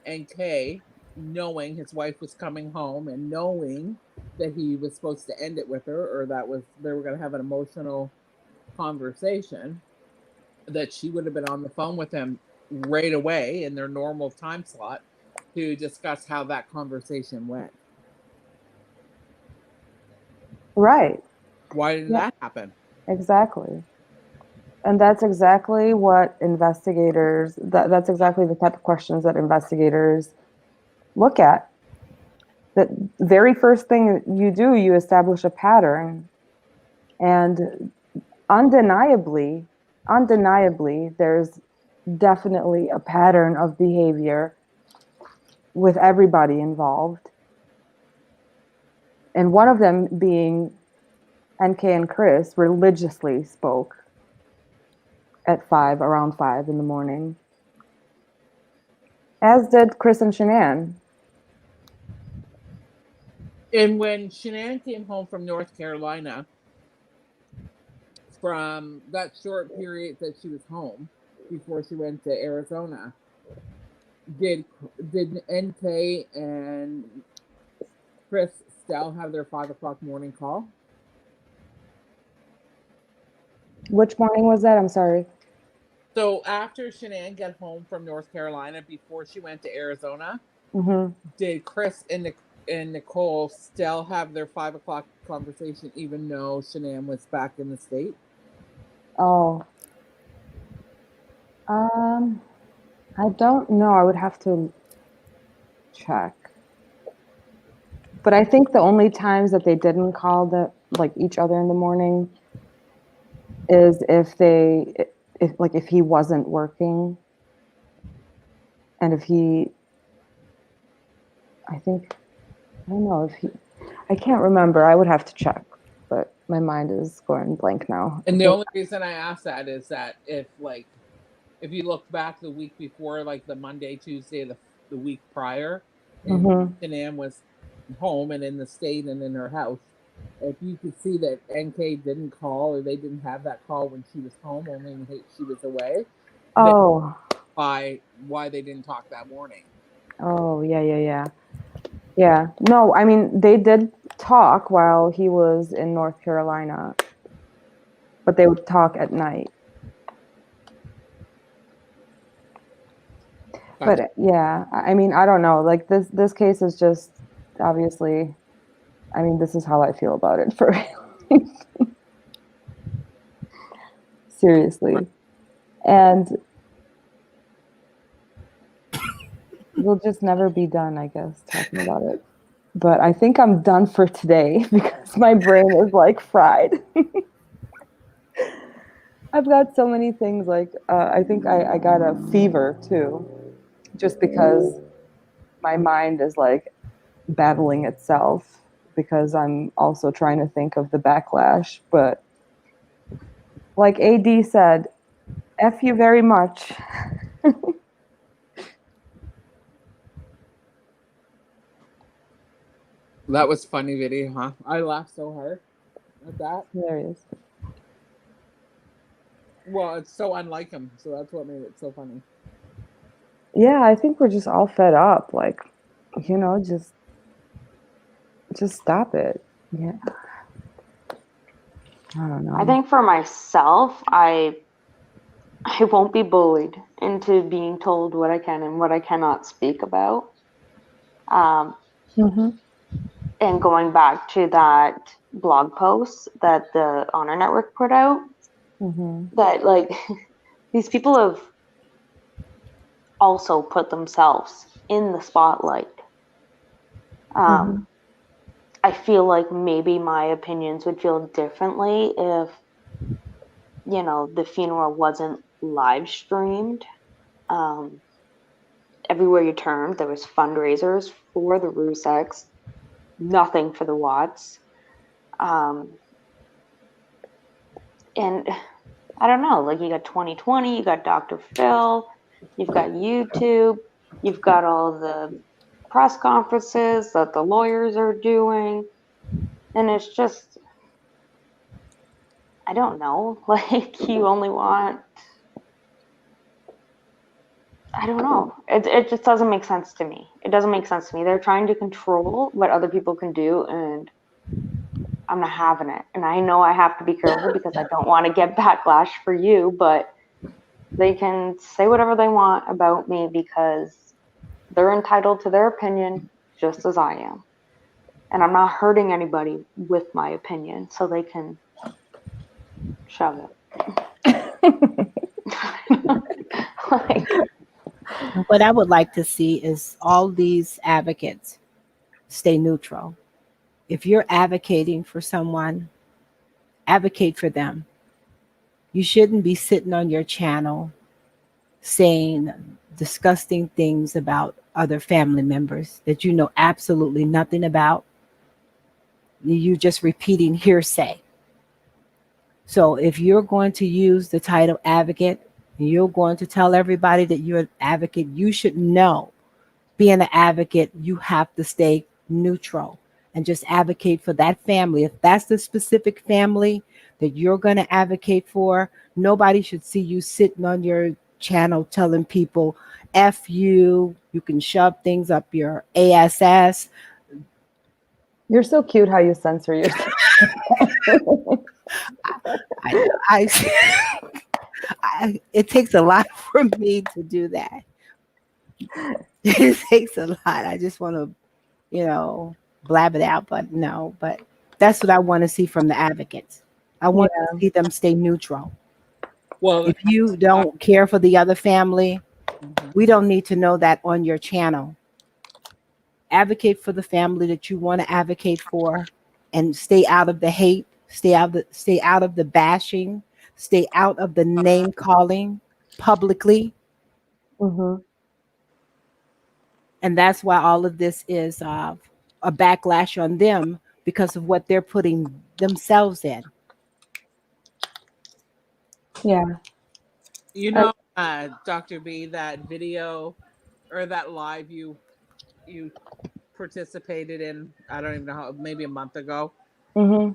B: NK, knowing his wife was coming home and knowing that he was supposed to end it with her, or that was they were going to have an emotional conversation, that she would have been on the phone with him right away in their normal time slot to discuss how that conversation went.
G: Right.
B: Why didn't that happen?
G: Exactly. And that's exactly what investigators, that's exactly the type of questions that investigators look at. The very first thing you do, you establish a pattern. And undeniably, there's definitely a pattern of behavior with everybody involved. And one of them being NK and Chris religiously spoke at around 5 in the morning. As did Chris and Shanann.
B: And when Shanann came home from North Carolina, from that short period that she was home before she went to Arizona, did NK and Chris still have their 5 o'clock morning call?
G: Which morning was that? I'm sorry.
B: So after Shanann got home from North Carolina before she went to Arizona, did Chris and Nichol still have their 5 o'clock conversation even though Shanann was back in the state?
G: Oh. I don't know. I would have to check. But I think the only times that they didn't call each other in the morning is if he wasn't working, and I don't know I can't remember. I would have to check, but my mind is going blank now.
B: And the only reason I ask that is that if you look back the week before, like the Monday, Tuesday, the week prior, and Shanann was home and in the state and in her house, if you could see that NK didn't call or they didn't have that call when she was home, only when she was away.
G: Oh.
B: By why they didn't talk that morning.
G: Oh, yeah. Yeah. No, I mean, they did talk while he was in North Carolina, but they would talk at night. Gotcha. But yeah, I mean, I don't know. Like this case is just obviously, I mean, this is how I feel about it for seriously. And we'll just never be done, I guess, talking about it. But I think I'm done for today because my brain is like fried. I've got so many things. I think I got a fever too, just because my mind is like battling itself, because I'm also trying to think of the backlash. But like AD said, F you very much.
B: That was funny video, huh? I laughed so hard at that.
G: Hilarious.
B: Well, it's so unlike him, so that's what made it so funny.
G: Yeah, I think we're just all fed up. Just stop it. Yeah. I don't know.
I: I think for myself, I won't be bullied into being told what I can and what I cannot speak about. And going back to that blog post that the Honor Network put out, that these people have also put themselves in the spotlight. I feel like maybe my opinions would feel differently if, the funeral wasn't live streamed. Everywhere you turned, there was fundraisers for the Ruseks, nothing for the Watts. And I don't know, you got 2020, you got Dr. Phil, you've got YouTube, you've got all the press conferences that the lawyers are doing. And it's just, I don't know, like you only want, I don't know. It just doesn't make sense to me. It doesn't make sense to me. They're trying to control what other people can do, and I'm not having it. And I know I have to be careful because I don't want to get backlash for you, but they can say whatever they want about me because they're entitled to their opinion just as I am. And I'm not hurting anybody with my opinion, so they can shove it. Like,
D: What I would like to see is all these advocates stay neutral. If you're advocating for someone, advocate for them. You shouldn't be sitting on your channel saying disgusting things about other family members that you know absolutely nothing about. You just repeating hearsay. So if you're going to use the title advocate, you're going to tell everybody that you're an advocate, you should know, being an advocate, you have to stay neutral and just advocate for that family. If that's the specific family that you're going to advocate for, nobody should see you sitting on your channel telling people, F you, you can shove things up your ass.
G: You're so cute how you censor yourself.
D: It takes a lot for me to do that. It takes a lot. I just want to, blab it out, but no. But that's what I want to see from the advocates. I want to see them stay neutral.
B: Well,
D: If you don't care for the other family, we don't need to know that on your channel. Advocate for the family that you want to advocate for, and stay out of the hate, stay out of the bashing, stay out of the name calling publicly.
G: Mm-hmm.
D: And that's why all of this is a backlash on them because of what they're putting themselves in.
G: Yeah.
B: Dr. B, that video or that live you participated in, I don't even know how, maybe a month ago.
G: Mm-hmm.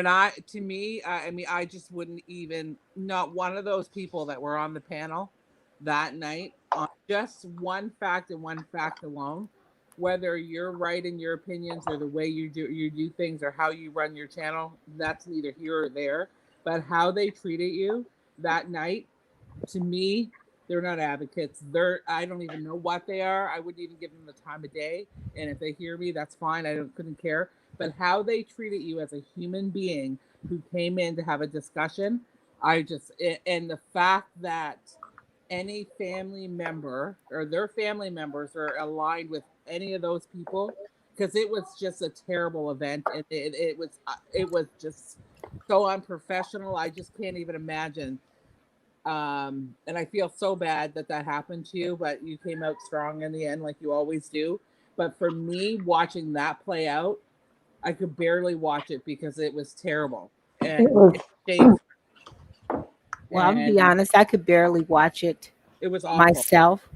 B: I just wouldn't even, not one of those people that were on the panel that night on just one fact and one fact alone, whether you're right in your opinions or the way you do things or how you run your channel, that's neither here or there. But how they treated you that night, to me, they're not advocates. I don't even know what they are. I wouldn't even give them the time of day. And if they hear me, that's fine. Couldn't care. But how they treated you as a human being who came in to have a discussion, and the fact that any family member or their family members are aligned with any of those people, because it was just a terrible event, and it was just so unprofessional. I just can't even imagine. And I feel so bad that happened to you, but you came out strong in the end, like you always do. But for me, watching that play out, I could barely watch it because it was terrible and
G: It was.
B: shameful.
D: Well, I'll be honest, I could barely watch it
B: It was awful.
D: myself.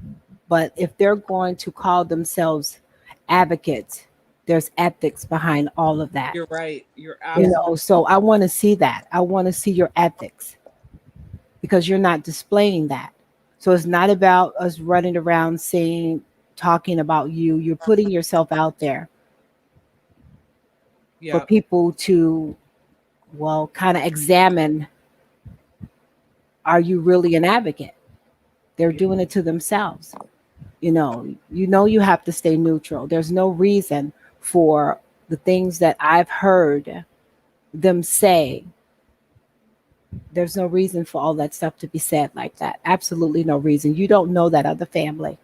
D: But if they're going to call themselves advocates, there's ethics behind all of that.
B: You're right. You're absolutely.
D: So I want to see that. I want to see your ethics, because you're not displaying that. So it's not about us running around talking about you. You're putting yourself out there for people to, kind of examine, are you really an advocate? They're doing it to themselves. You have to stay neutral. There's no reason for the things that I've heard them say. There's no reason for all that stuff to be said like that. Absolutely no reason. You don't know that other family.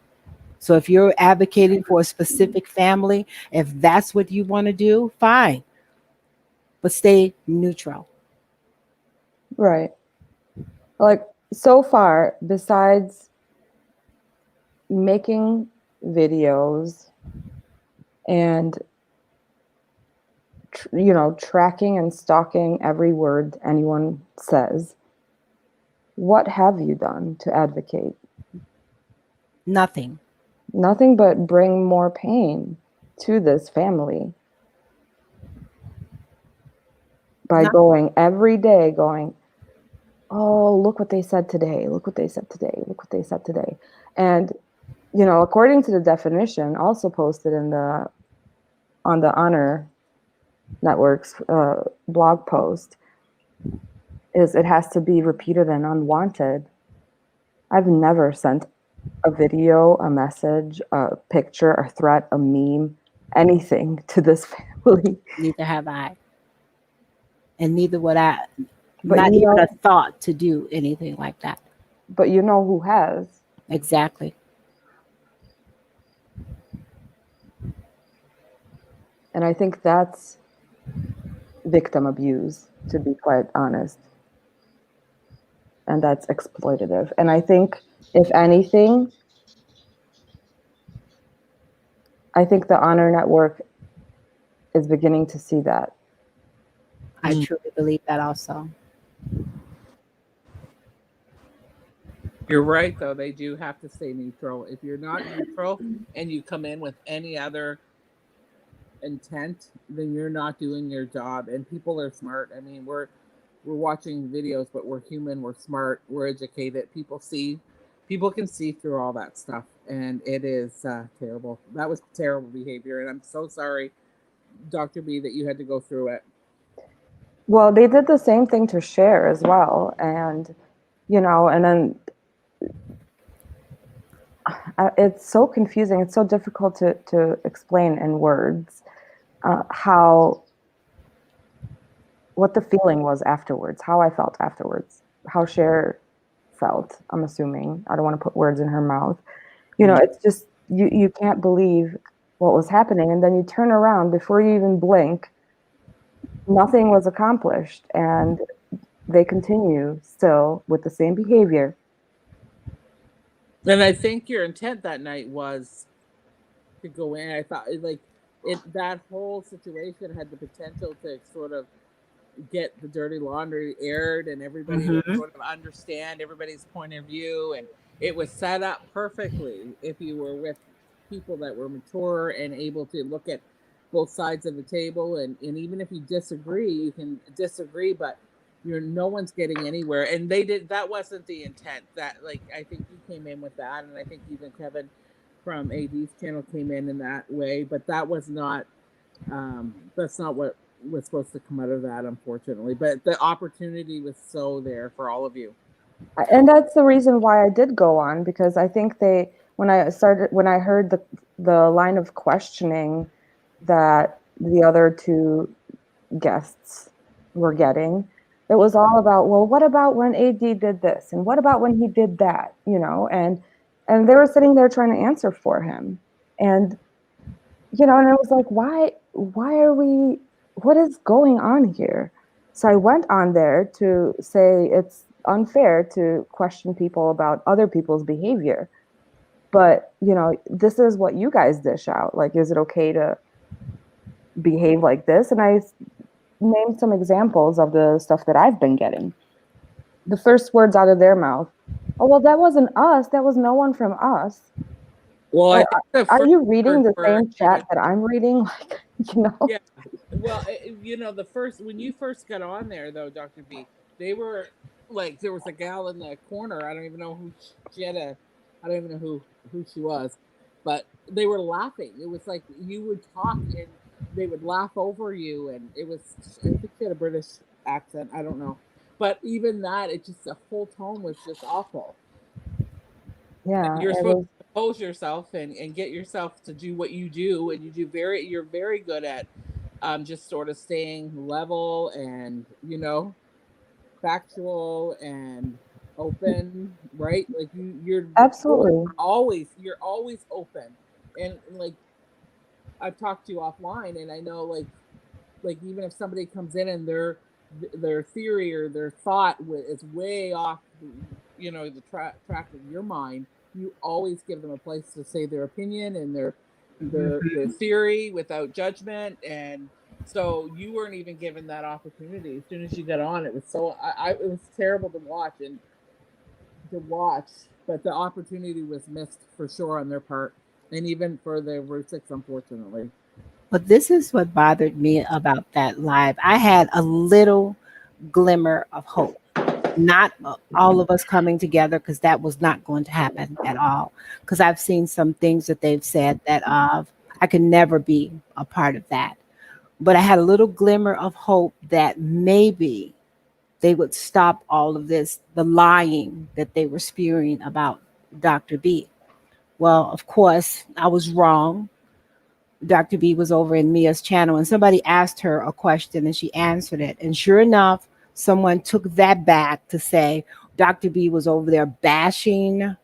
D: So if you're advocating for a specific family, if that's what you want to do, fine. But stay neutral.
G: Right. Like, so far, besides making videos and tracking and stalking every word anyone says, what have you done to advocate?
D: Nothing.
G: nothing but bring more pain to this family by
D: Not-
G: going every day going, oh, look what they said today, look what they said today, look what they said today. And according to the definition also posted on the Honor Network's blog post, is it has to be repeated and unwanted. I've never sent a video, a message, a picture, a threat, a meme, anything to this family.
D: Neither have I. And neither would I,
G: But
D: not even a thought to do anything like that.
G: But you know who has.
D: Exactly.
G: And I think that's victim abuse, to be quite honest. And that's exploitative. And I think, if anything, I think the Honor Network is beginning to see that.
D: I truly believe that also.
B: You're right, though. They do have to stay neutral. If you're not neutral and you come in with any other intent, then you're not doing your job. And people are smart. I mean, we're watching videos, but we're human. We're smart. We're educated. People can see through all that stuff, and it is terrible. That was terrible behavior, and I'm so sorry, Dr. B, that you had to go through it.
G: Well, they did the same thing to Cher as well, and and then it's so confusing. It's so difficult to explain in words what the feeling was afterwards, how I felt afterwards, how Cher felt. I'm assuming. I don't want to put words in her mouth. It's just you can't believe what was happening, and then you turn around before you even blink. Nothing was accomplished, and they continue still with the same behavior.
B: And I think your intent that night was to go in. I thought that whole situation had the potential to sort of get the dirty laundry aired, and everybody would sort of understand everybody's point of view, and it was set up perfectly if you were with people that were mature and able to look at both sides of the table, and even if you disagree, you can disagree, but no one's getting anywhere. And that wasn't the intent. That, I think you came in with that, and I think even Kevin from AD's channel came in that way, but that was not that's not what was supposed to come out of that, unfortunately. But the opportunity was so there for all of you.
G: And that's the reason why I did go on, because I think when I heard the line of questioning that the other two guests were getting, it was all about, well, what about when AD did this, and what about when he did that, and they were sitting there trying to answer for him, and and it was like, why are we, what is going on here? So I went on there to say it's unfair to question people about other people's behavior, but this is what you guys dish out. Like, is it okay to behave like this? And I named some examples of the stuff that I've been getting. The first words out of their mouth, oh, well, that wasn't us, that was no one from us.
B: Well,
G: are you reading the same chat that I'm reading?
B: Yeah. Well, the first, when you first got on there, though, Dr. B, they were there was a gal in the corner. I don't even know who I don't even know who she was, but they were laughing. It was like you would talk and they would laugh over you, and it was, I think she had a British accent. I don't know, but even that, the whole tone was just awful.
G: Yeah,
B: you're supposed to compose yourself and get yourself to do what you do, and you're very good at just sort of staying level and factual and open, right? Like you're
G: absolutely
B: you're always open, and I've talked to you offline, and I know like even if somebody comes in and their theory or their thought is way off the track of your mind, you always give them a place to say their opinion and their theory without judgment. And so you weren't even given that opportunity. As soon as you got on, it was so it was terrible to watch, but the opportunity was missed for sure on their part. And even for the Route 6, unfortunately.
D: But this is what bothered me about that live. I had a little glimmer of hope. Not all of us coming together, because that was not going to happen at all. Because I've seen some things that they've said that I could never be a part of that. But I had a little glimmer of hope that maybe they would stop all of this, the lying that they were spewing about Dr. B. Well, of course, I was wrong. Dr. B was over in Mia's channel and somebody asked her a question and she answered it. And sure enough, someone took that back to say Dr. B was over there bashing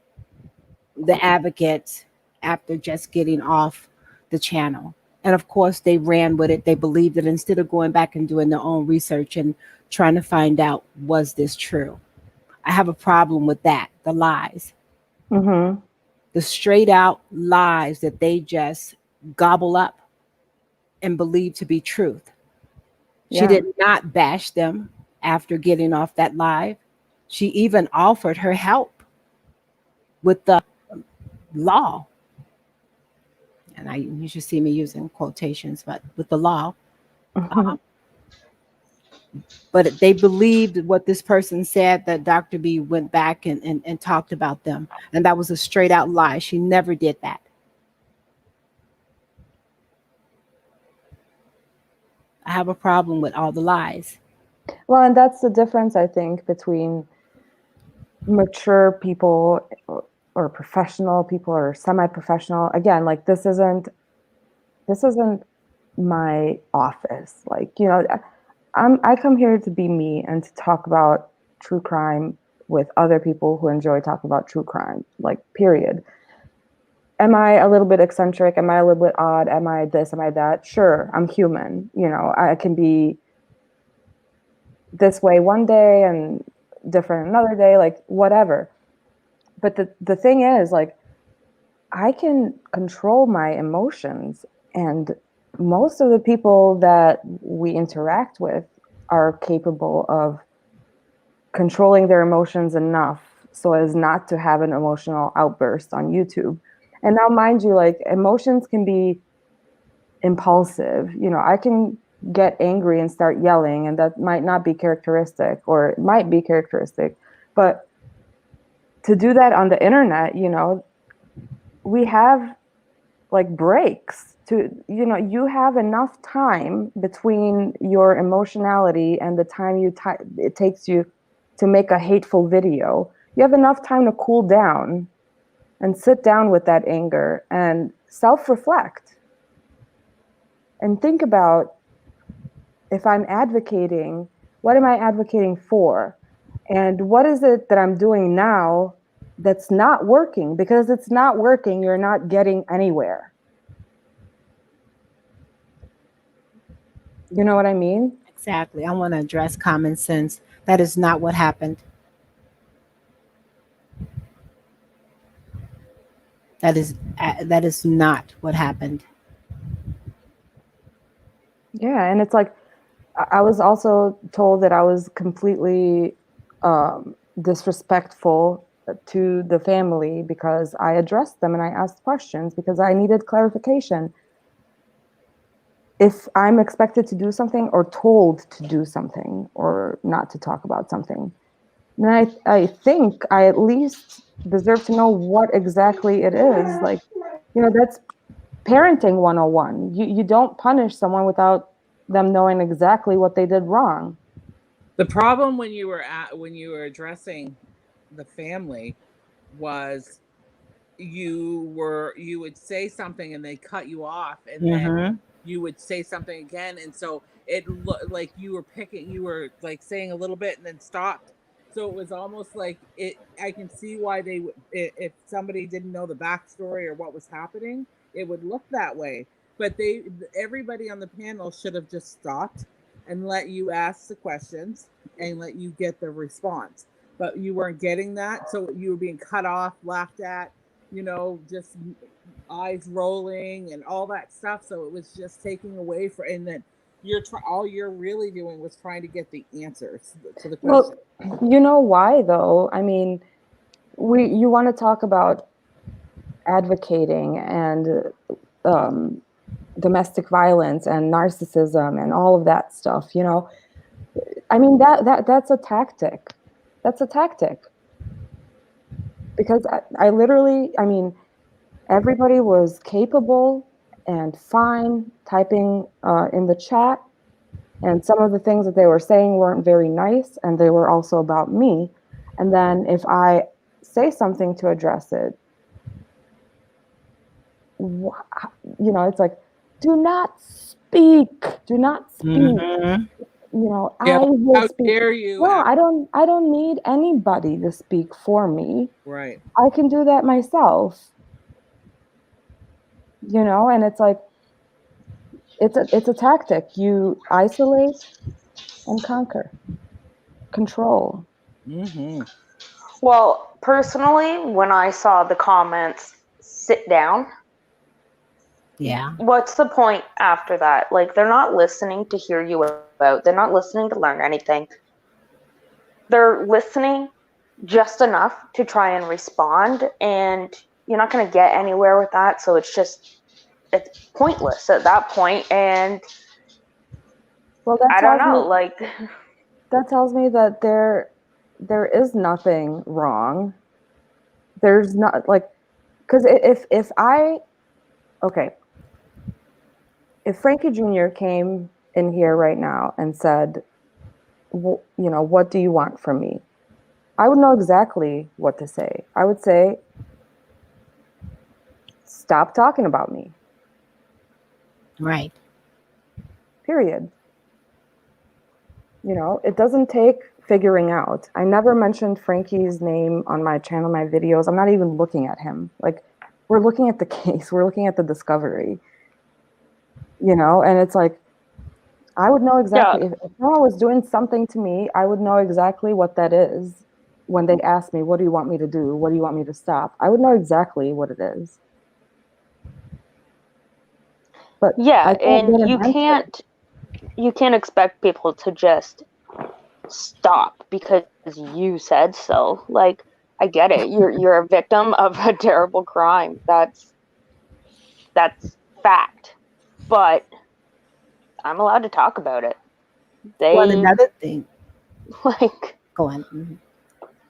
D: the advocate after just getting off the channel. And of course, they ran with it. They believed it instead of going back and doing their own research and trying to find out, was this true? I have a problem with that, the lies,
G: Mm-hmm.
D: the straight out lies that they just gobble up and believe to be truth. She
G: Yeah.
D: did not bash them after getting off that live. She even offered her help with the law. And you should see me using quotations, but with the law.
G: Mhm.
D: But they believed what this person said, that Dr. B went back and talked about them. And that was a straight out lie. She never did that. I have a problem with all the lies.
G: Well, and that's the difference, I think, between mature people or professional people or semi-professional. Again, like this isn't my office. Like, you know, I come here to be me and to talk about true crime with other people who enjoy talking about true crime, like period. Am I a little bit eccentric? Am I a little bit odd? Am I this? Am I that? Sure, I'm human. You know, I can be this way one day and different another day, like whatever. But the thing is, like, I can control my emotions, and most of the people that we interact with are capable of controlling their emotions enough so as not to have an emotional outburst on YouTube. And now, mind you, like emotions can be impulsive. You know, I can get angry and start yelling, and that might not be characteristic, or it might be characteristic. But to do that on the internet, you know, we have like breaks to, you know, you have enough time between your emotionality and the time it takes you to make a hateful video. You have enough time to cool down and sit down with that anger and self-reflect and think about, if I'm advocating, what am I advocating for? And what is it that I'm doing now that's not working? Because it's not working, you're not getting anywhere. You know what I mean?
D: Exactly. I want to address common sense. That is not what happened. That is not what happened.
G: Yeah, and it's like I was also told that I was completely disrespectful to the family because I addressed them and I asked questions because I needed clarification. If I'm expected to do something or told to do something or not to talk about something, then I think I at least deserve to know what exactly it is. Like, you know, that's parenting 101. You don't punish someone without them knowing exactly what they did wrong.
B: The problem when you were addressing the family was you would say something and they cut you off, and then
D: Mm-hmm.
B: you would say something again, and so it looked like you were like saying a little bit and then stopped. So it was almost like it. I can see why they would, if somebody didn't know the backstory or what was happening, it would look that way. But everybody on the panel should have just stopped and let you ask the questions and let you get the response. But you weren't getting that, so you were being cut off, laughed at, just eyes rolling and all that stuff. So it was just taking away and then all you're really doing was trying to get the answers to the question.
G: Well, you know why though? I mean, you want to talk about advocating and domestic violence and narcissism and all of that stuff, you know. I mean, that's a tactic. That's a tactic. Because I literally, I mean, everybody was capable and fine typing in the chat. And some of the things that they were saying weren't very nice, and they were also about me. And then if I say something to address it, you know, it's like, do not speak. Do not speak.
D: Mhm.
G: You know,
B: Yeah,
G: I will
B: how
G: speak.
B: dare you?
G: No, I don't need anybody to speak for me.
B: Right.
G: I can do that myself. You know, and it's like it's a tactic. You isolate and conquer, control.
B: Mm-hmm.
I: Well, personally, when I saw the comments, sit down,
D: Yeah.
I: what's the point after that? Like, they're not listening to hear you out. They're not listening to learn anything. They're listening just enough to try and respond, and you're not going to get anywhere with that. So it's pointless at that point. And
G: Well, that
I: I don't
G: tells
I: know,
G: me
I: like,
G: that there is nothing wrong. There's not like, because if I okay, if Frankie Jr. came in here right now and said, you know, what do you want from me? I would know exactly what to say. I would say, stop talking about me.
D: Right.
G: Period. You know, it doesn't take figuring out. I never mentioned Frankie's name on my channel, my videos. I'm not even looking at him. Like, we're looking at the case, we're looking at the discovery, you know, and it's like, I would know
I: yeah,
G: exactly if someone was doing something to me, I would know exactly what that is when they ask me, what do you want me to do? What do you want me to stop? I would know exactly what it is. But
I: yeah,
G: I can't
I: and
G: get an answer.
I: you can't expect people to just stop because you said so. Like, I get it. You're a victim of a terrible crime. That's fact. But I'm allowed to talk about it.
D: Well,
I: They
D: another thing.
I: like
D: Go on. Mhm.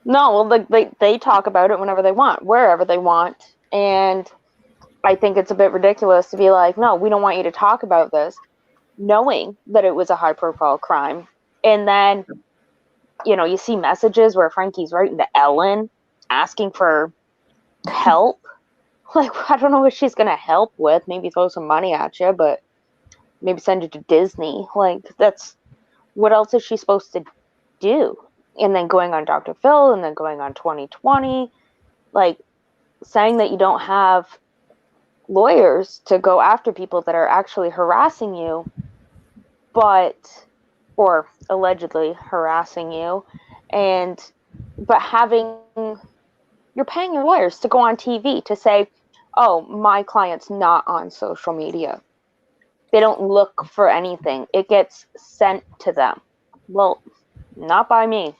I: no, well, like they talk about it whenever they want, wherever they want, and I think it's a bit ridiculous to be like, no, we don't want you to talk about this, knowing that it was a high profile crime, and then you see messages where Frankie's writing to Ellen asking for help. Like, I don't know what she's gonna help with. Maybe throw some money at you, but maybe send you to Disney. Like, that's what else is she supposed to do? And then going on Dr. Phil and then going on 2020, like saying that you don't have lawyers to go after people that are actually harassing you, or allegedly harassing you, but you're paying your lawyers to go on TV to say, oh, my client's not on social media. They don't look for anything. It gets sent to them. Well, not by me.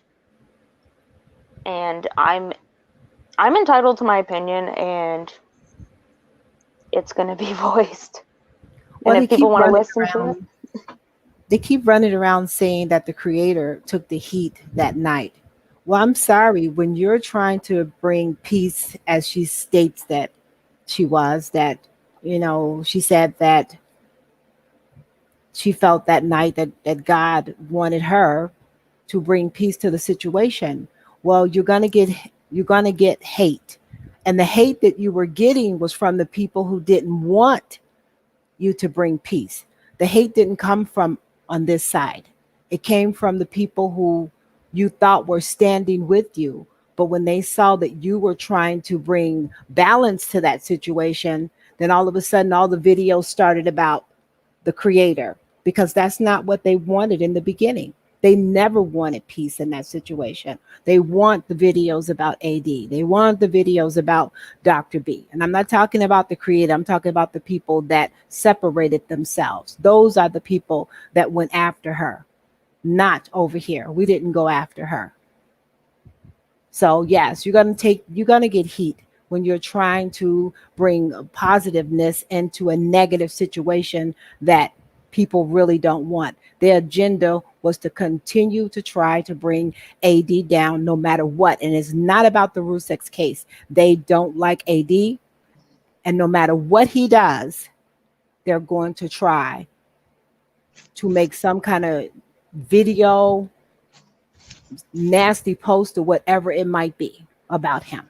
I: And I'm entitled to my opinion, and it's going to be voiced.
D: Well,
I: And
D: they
I: if people
D: keep
I: want to
D: running
I: listen to it,
D: around. They keep running around saying that the creator took the heat that night. Well, I'm sorry, when you're trying to bring peace, as she states that she was, that, she said that she felt that night that God wanted her to bring peace to the situation. Well, you're gonna get hate. And the hate that you were getting was from the people who didn't want you to bring peace. The hate didn't come from on this side. It came from the people who you thought were standing with you. But when they saw that you were trying to bring balance to that situation, then all of a sudden all the videos started about the creator, because that's not what they wanted in the beginning. They never wanted peace in that situation. They want the videos about AD. They want the videos about Dr. B. And I'm not talking about the creator. I'm talking about the people that separated themselves. Those are the people that went after her, not over here. We didn't go after her. So yes, you're gonna get heat when you're trying to bring positiveness into a negative situation that people really don't want. Their agenda was to continue to try to bring AD down no matter what. And it's not about the Rusek's case. They don't like AD. And no matter what he does, they're going to try to make some kind of video, nasty post, or whatever it might be about him.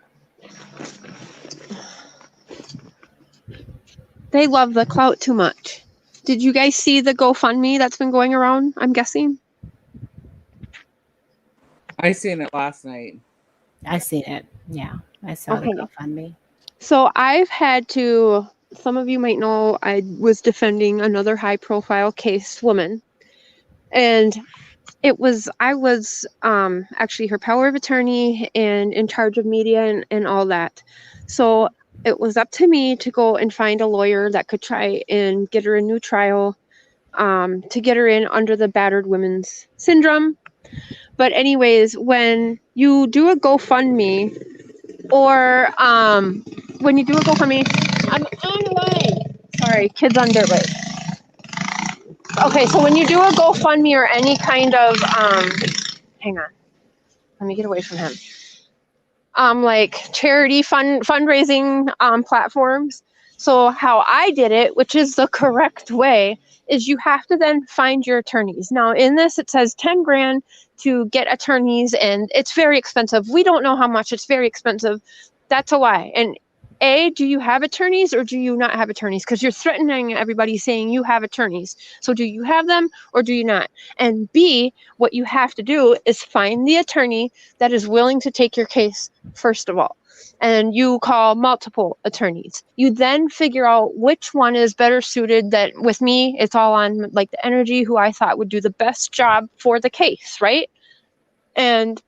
E: They love the clout too much. Did you guys see the GoFundMe that's been going around, I'm guessing?
B: I seen it last night.
D: I seen it. Yeah, I saw the GoFundMe.
E: So I've had to, some of you might know, I was defending another high profile case woman. And I was actually her power of attorney and in charge of media and all that. So it was up to me to go and find a lawyer that could try and get her a new trial, to get her in under the battered women's syndrome. But anyways, when you do a GoFundMe, or when you do a GoFundMe, I'm on the line. Sorry, kids on dirt bikes. Okay, so when you do a GoFundMe or any kind of, hang on, let me get away from him. Like charity fundraising platforms. So how I did it, which is the correct way, is you have to then find your attorneys. Now in this, it says 10 grand to get attorneys, and it's very expensive. We don't know how much. It's very expensive. That's a lie. And A, do you have attorneys or do you not have attorneys? Because you're threatening everybody saying you have attorneys. So do you have them or do you not? And B, what you have to do is find the attorney that is willing to take your case, first of all. And you call multiple attorneys. You then figure out which one is better suited. That with me, it's all on like the energy who I thought would do the best job for the case, right? And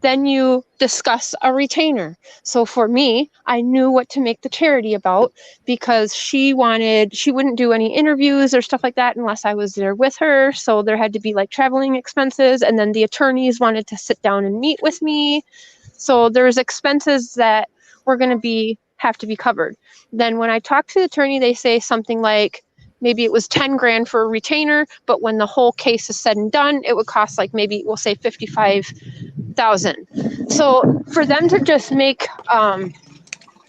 E: then you discuss a retainer. So for me, I knew what to make the charity about, because she wouldn't do any interviews or stuff like that unless I was there with her. So there had to be like traveling expenses. And then the attorneys wanted to sit down and meet with me. So there's expenses that were going to have to be covered. Then when I talked to the attorney, they say something like, maybe it was 10 grand for a retainer, but when the whole case is said and done, it would cost like, maybe we'll say 55,000. So for them to just make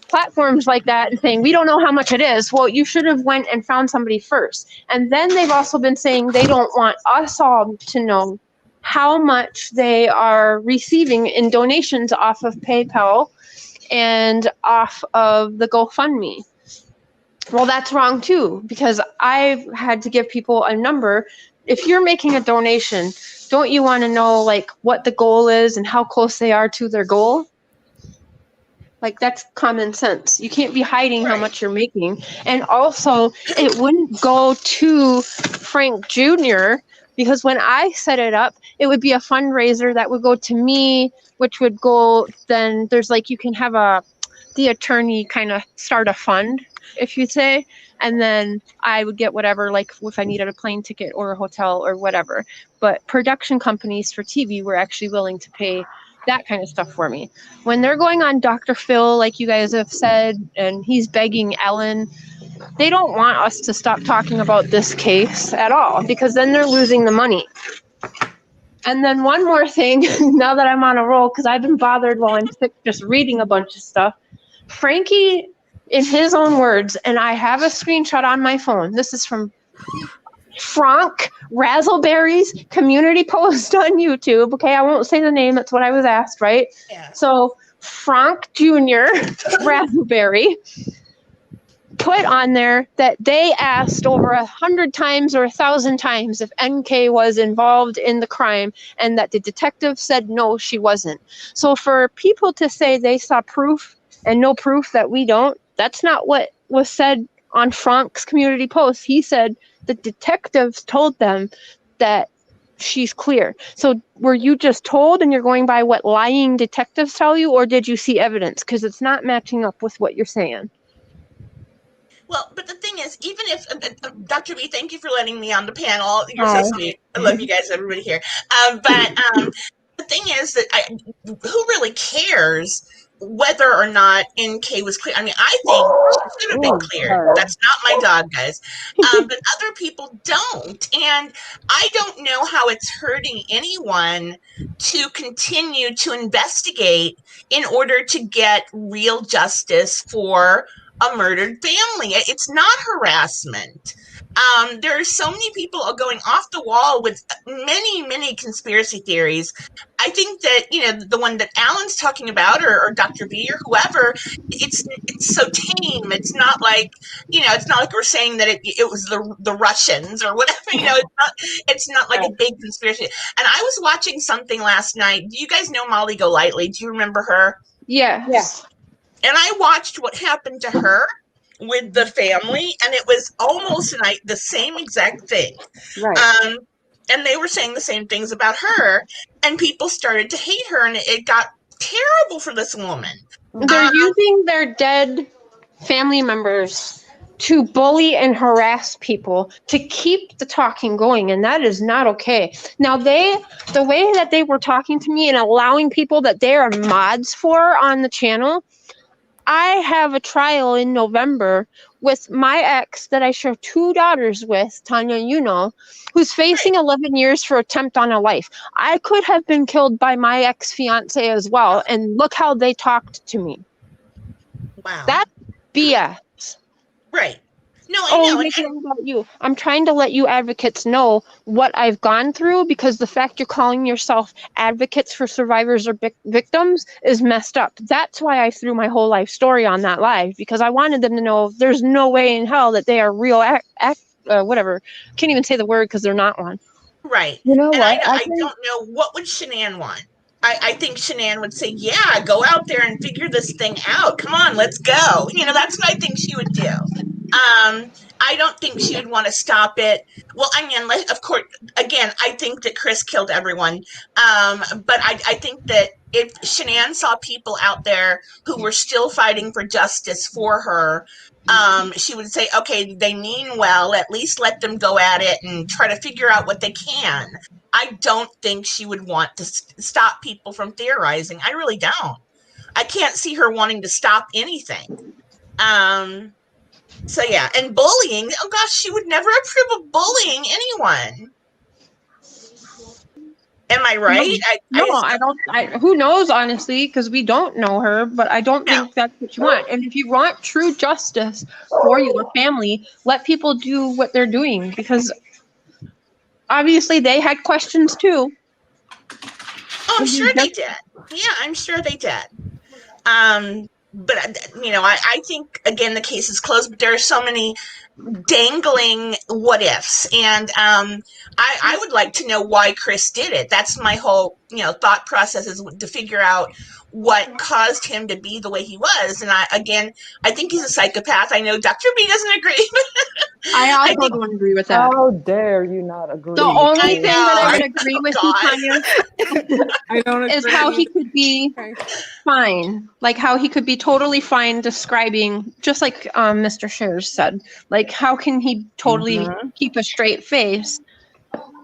E: platforms like that and saying, we don't know how much it is, well, you should have went and found somebody first. And then they've also been saying they don't want us all to know how much they are receiving in donations off of PayPal and off of the GoFundMe. Well, that's wrong too, because I've had to give people a number. If you're making a donation, don't you want to know like what the goal is and how close they are to their goal? Like that's common sense. You can't be hiding how much you're making. And also, it wouldn't go to Frank Jr., because when I set it up, it would be a fundraiser that would go to me, which would go, then there's like, you can have the attorney kind of start a fund, if you say, and then I would get whatever, like if I needed a plane ticket or a hotel or whatever. But production companies for TV were actually willing to pay that kind of stuff for me. When they're going on Dr. Phil, like you guys have said, and he's begging Ellen, they don't want us to stop talking about this case at all, because then they're losing the money. And then one more thing, now that I'm on a roll, because I've been bothered while I'm sick just reading a bunch of stuff. Frankie, in his own words, and I have a screenshot on my phone. This is from Frank Razzleberry's community post on YouTube. Okay, I won't say the name. That's what I was asked, right? Yeah. So Frank Jr. Razzleberry put on there that they asked over 100 times or 1,000 times if NK was involved in the crime, and that the detective said no, she wasn't. So for people to say they saw proof and no proof that we don't, that's not what was said on Frank's community post. He said the detectives told them that she's clear. So were you just told and you're going by what lying detectives tell you, or did you see evidence? Because it's not matching up with what you're saying.
J: Well, but the thing is, even if Dr. B, thank you for letting me on the panel. You're so sweet. I love you guys, everybody here. But the thing is that who really cares whether or not NK was clear. I mean, I think she should have been cleared. That's not my dog, guys. But other people don't. And I don't know how it's hurting anyone to continue to investigate in order to get real justice for a murdered family. It's not harassment. There are so many people going off the wall with many conspiracy theories. I think that, the one that Alan's talking about, or Dr. V or whoever, it's so tame. It's not like, it's not like we're saying that it was the Russians or whatever, it's not like a big conspiracy. And I was watching something last night. Do you guys know Molly Golightly? Do you remember her?
E: Yes.
J: And I watched what happened to her with the family, and it was almost the same exact thing.
G: Right.
J: And they were saying the same things about her, and people started to hate her, and it got terrible for this woman.
E: They're using their dead family members to bully and harass people to keep the talking going, and that is not okay. Now, the way that they were talking to me and allowing people that they are mods for on the channel, I have a trial in November with my ex that I share 2 daughters with, Tanya, who's facing 11 years for attempt on a life. I could have been killed by my ex-fiance as well, and look how they talked to me.
J: Wow.
E: That's BS.
J: Right. No, I know.
E: Nick, what about you? I'm trying to let you advocates know what I've gone through, because the fact you're calling yourself advocates for survivors or victims is messed up. That's why I threw my whole life story on that live, because I wanted them to know there's no way in hell that they are real whatever. Can't even say the word because they're not one.
J: Right.
G: You know
J: And
G: what?
J: I don't know, what would Shanann want? I think Shanann would say, yeah, go out there and figure this thing out. Come on, let's go. That's what I think she would do. I don't think she would want to stop it. Well, I mean, of course, again, I think that Chris killed everyone. But I think that if Shanann saw people out there who were still fighting for justice for her, she would say, okay, they mean well, at least let them go at it and try to figure out what they can. I don't think she would want to stop people from theorizing. I really don't. I can't see her wanting to stop anything. So yeah, and bullying, oh gosh, she would never approve of bullying anyone. Am I right?
E: I don't. Who knows, honestly, because we don't know her, but I don't think that's what you want. And if you want true justice for your family, let people do what they're doing, because obviously they had questions too.
J: Oh, I'm sure they did. Yeah, I'm sure they did. But I think, again, the case is closed, but there are so many dangling what ifs, and I would like to know why Chris did it. That's my whole thought process, is to figure out what caused him to be the way he was. And I think he's a psychopath. I know Dr. B doesn't agree.
E: I also don't agree with that.
G: How dare you not agree?
E: The only thing that I would agree with you, Tanya, is how he could be fine. Like how he could be totally fine describing, just like Mr. Shares said, like how can he totally keep a straight face?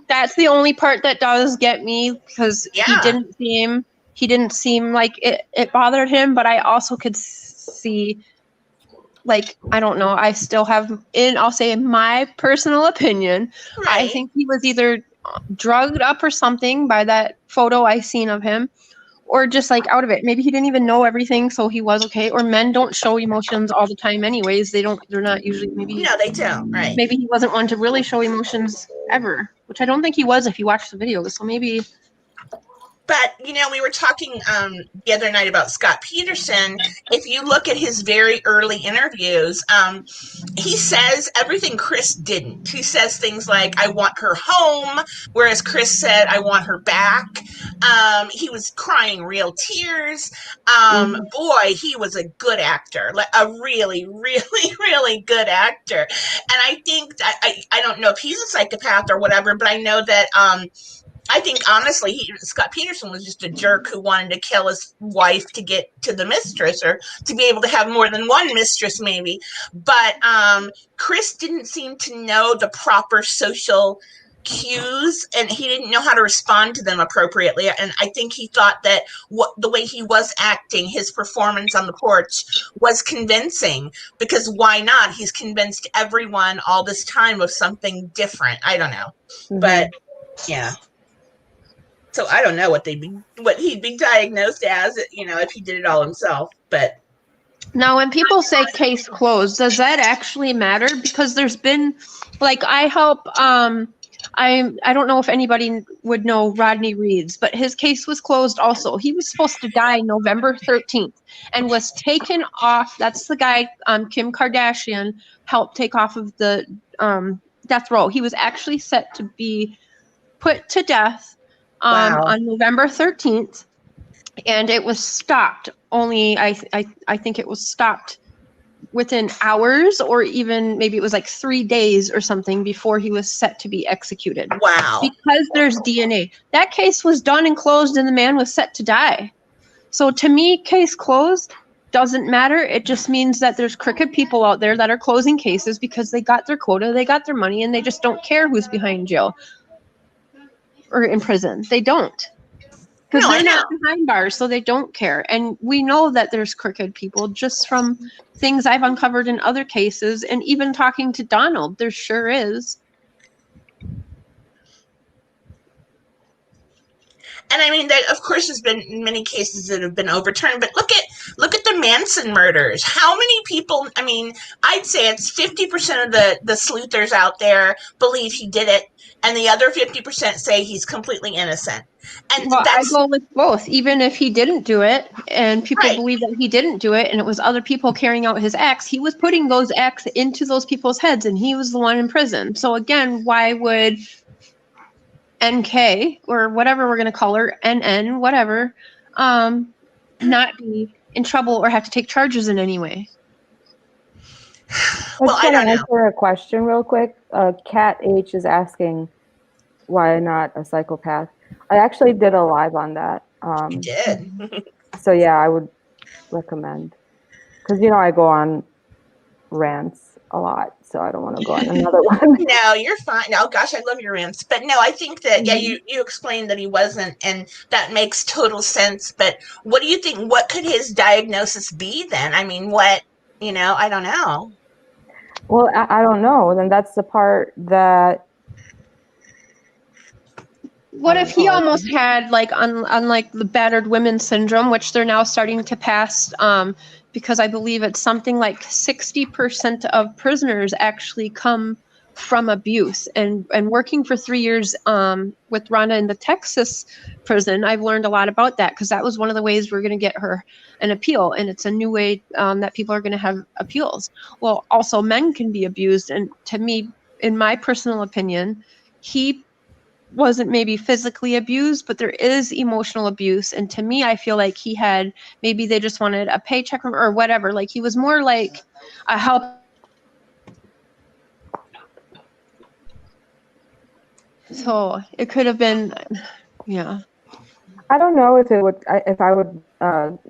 E: That's the only part that does get me, because he didn't seem like it bothered him, but I also could see, like, I don't know, I still have, I'll say in my personal opinion, right, I think he was either drugged up or something by that photo I seen of him, or just like out of it. Maybe he didn't even know everything, so he was okay. Or men don't show emotions all the time anyways. They're not usually,
J: No, they don't, right.
E: Maybe he wasn't one to really show emotions ever, which I don't think he was if you watch the video, so maybe.
J: But, we were talking the other night about Scott Peterson. If you look at his very early interviews, he says everything Chris didn't. He says things like, I want her home, whereas Chris said, I want her back. He was crying real tears. Boy, he was a good actor, like a really, really, really good actor. And I think that, I don't know if he's a psychopath or whatever, but I know that I think, honestly, Scott Peterson was just a jerk who wanted to kill his wife to get to the mistress, or to be able to have more than one mistress, maybe. But Chris didn't seem to know the proper social cues and he didn't know how to respond to them appropriately. And I think he thought that the way he was acting, his performance on the porch was convincing, because why not? He's convinced everyone all this time of something different. I don't know.
G: Mhm.
J: But yeah. So I don't know what he'd be diagnosed as, if he did it all himself. But
E: Now, when people say case closed, does that actually matter? Because there's been, like, I help, I don't know if anybody would know Rodney Reeds, but his case was closed also. He was supposed to die November 13th and was taken off. That's the guy Kim Kardashian helped take off of the death row. He was actually set to be put to death
J: Wow.
E: on November 13th. And it was stopped only, I think it was stopped within hours, or even maybe it was like 3 days or something before he was set to be executed.
J: Wow.
E: Because there's DNA. That case was done and closed and the man was set to die. So to me, case closed doesn't matter. It just means that there's crooked people out there that are closing cases because they got their quota, they got their money, and they just don't care who's behind jail or in prison. They don't. Because they're not behind bars, so they don't care. And we know that there's crooked people just from things I've uncovered in other cases, and even talking to Donald, there sure is.
J: And I mean, of course, there's been many cases that have been overturned. But look at the Manson murders. How many people? I mean, I'd say it's 50% of the sleuthers out there believe he did it, and the other 50% say he's completely innocent. And
E: well, I go with both. Even if he didn't do it, and people believe that he didn't do it, and it was other people carrying out his acts, he was putting those acts into those people's heads, and he was the one in prison. So again, why would NK, or whatever we're going to call her, NN, whatever, not be in trouble or have to take charges in any way?
G: Well, I don't answer a question real quick. Cat H is asking, why not a psychopath? I actually did a live on that.
J: You did.
G: So yeah, I would recommend, because I go on rants a lot, so I don't want to go on another one.
J: No, you're fine. Oh gosh, I love your rants. But no, I think that you explained that he wasn't, and that makes total sense. But what do you think? What could his diagnosis be then? I mean, I don't know.
G: Well, I don't know. Then that's the part that.
E: What if he almost had, like, unlike the battered women syndrome, which they're now starting to pass, because I believe it's something like 60% of prisoners actually come from abuse. And working for 3 years with Rhonda in the Texas prison, I've learned a lot about that, because that was one of the ways we're going to get her an appeal. And it's a new way that people are going to have appeals. Well, also men can be abused. And to me, in my personal opinion, he wasn't maybe physically abused, but there is emotional abuse. And to me, I feel like he had, maybe they just wanted a paycheck or whatever. Like, he was more like a help. So it could have been, yeah.
G: I don't know if I would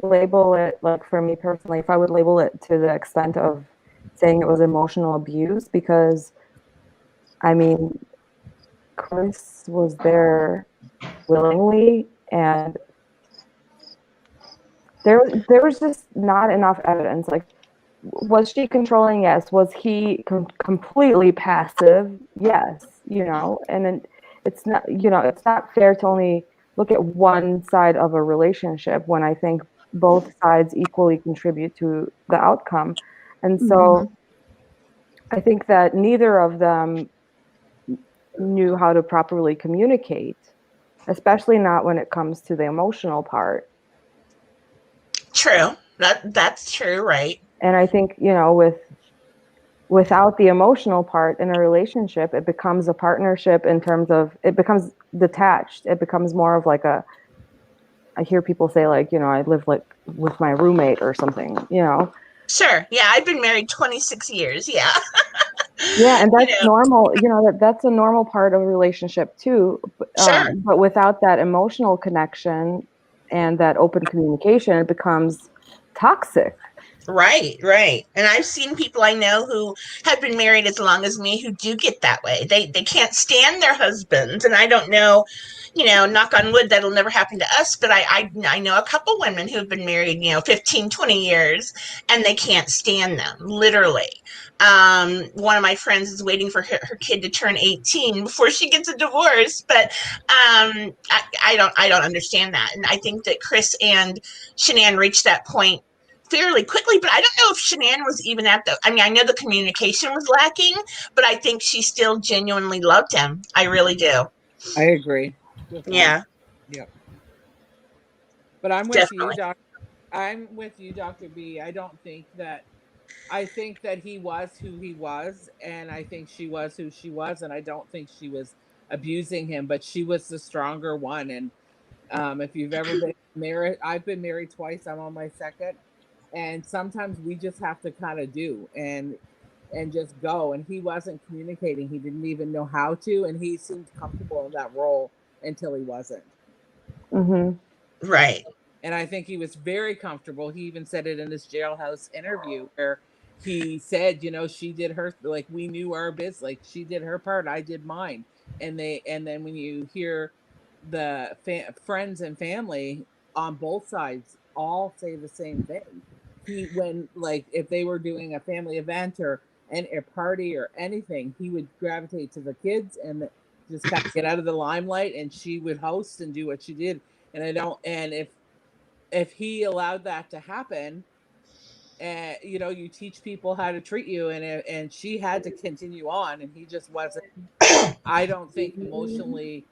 G: label it, like, for me personally, if I would label it to the extent of saying it was emotional abuse, because I mean, Chris was there willingly, and there was just not enough evidence. Like, was she controlling? Yes. Was he completely passive? Yes. And then it's not fair to only look at one side of a relationship when I think both sides equally contribute to the outcome. And so I think that neither of them knew how to properly communicate, especially not when it comes to the emotional part.
J: True. That's true, right?
G: And I think, without the emotional part in a relationship, it becomes a partnership in terms of, it becomes detached. It becomes more of like I hear people say, like, I live like with my roommate or something,
J: Sure. Yeah, I've been married 26 years. Yeah.
G: Yeah, and that's normal. That's a normal part of a relationship too.
J: Sure.
G: But without that emotional connection and that open communication, it becomes toxic.
J: Right. And I've seen people I know who have been married as long as me who do get that way. They can't stand their husbands, and I don't know, knock on wood, that'll never happen to us, but I know a couple women who've been married, 15, 20 years, and they can't stand them, literally. One of my friends is waiting for her kid to turn 18 before she gets a divorce, but I don't understand that. And I think that Chris and Shanann reached that point fairly quickly, but I don't know if Shanann was even I know the communication was lacking, but I think she still genuinely loved him. I really do.
B: I agree with that.
J: Yeah.
B: Yep. But I'm with you,
J: Definitely.
B: Doc. I'm with you, Dr. B. I think that he was who he was, and I think she was who she was, and I don't think she was abusing him, but she was the stronger one. And if you've ever been married, I've been married twice. I'm on my second, and sometimes we just have to kind of do and just go. And he wasn't communicating. He didn't even know how to, and he seemed comfortable in that role until he wasn't.
J: Right.
B: And I think he was very comfortable. He even said it in his jailhouse interview where he said, she did her, like, we knew our biz, like she did her part, I did mine. And then when you hear the friends and family on both sides all say the same thing, when, like, if they were doing a family event or a party or anything, he would gravitate to the kids and just kind of get out of the limelight, and she would host and do what she did. And if he allowed that to happen, and you teach people how to treat you, and she had to continue on, and he just wasn't, I don't think, emotionally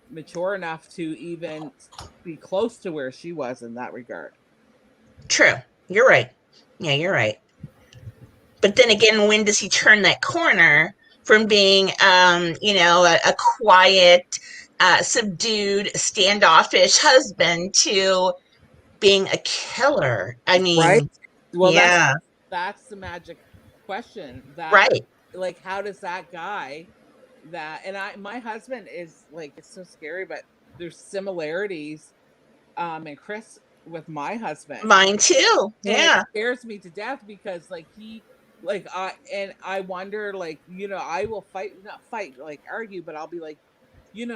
B: mature enough to even be close to where she was in that regard.
J: True. You're right. Yeah, you're right. But then again, when does he turn that corner from being, a quiet, subdued, standoffish husband to being a killer? I
B: Right.
J: mean,
B: Well,
J: yeah.
B: that's the magic question, that,
J: Right.
B: like, how does that guy, my husband is, like, it's so scary, but there's similarities and Chris with my husband,
J: Mine too.
B: and it
J: Yeah.
B: scares me to death because, like, I wonder, like, I will not fight, like, argue, but I'll be like,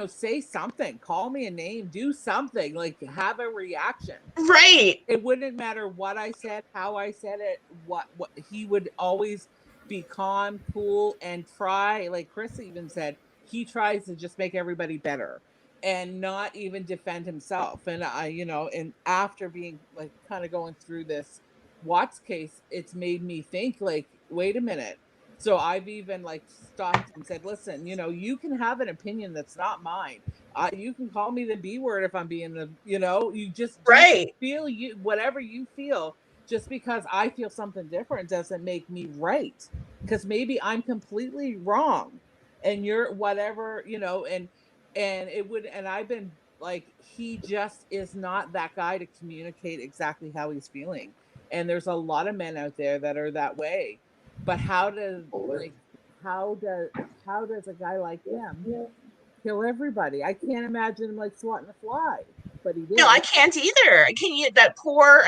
B: say something, call me a name, do something, like, have a reaction.
J: Right.
B: It wouldn't matter what I said, how I said it, what he would always be calm, cool, and try. Like Chris even said, he tries to just make everybody better and not even defend himself. And and after being, like, kind of going through this Watts case, it's made me think, like, wait a minute. So I've even, like, stopped and said, listen, you can have an opinion that's not mine. You can call me the B word if I'm being you just do
J: Right.
B: feel you whatever you feel. Just because I feel something different doesn't make me right, because maybe I'm completely wrong and you're whatever, and it would, and I've been like, he just is not that guy to communicate exactly how he's feeling. And there's a lot of men out there that are that way. But how does how does a guy like him kill everybody? I can't imagine him, like, swatting a fly, but he
J: No, I
B: did.
J: can't either. Can you, that poor,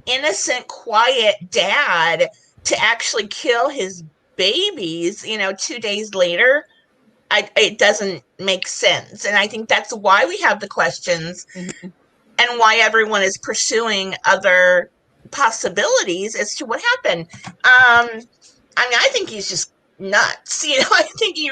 J: innocent, quiet dad, to actually kill his babies, 2 days later? It doesn't make sense. And I think that's why we have the questions,
B: Mhm.
J: and why everyone is pursuing other possibilities as to what happened. I think he's just nuts. I think he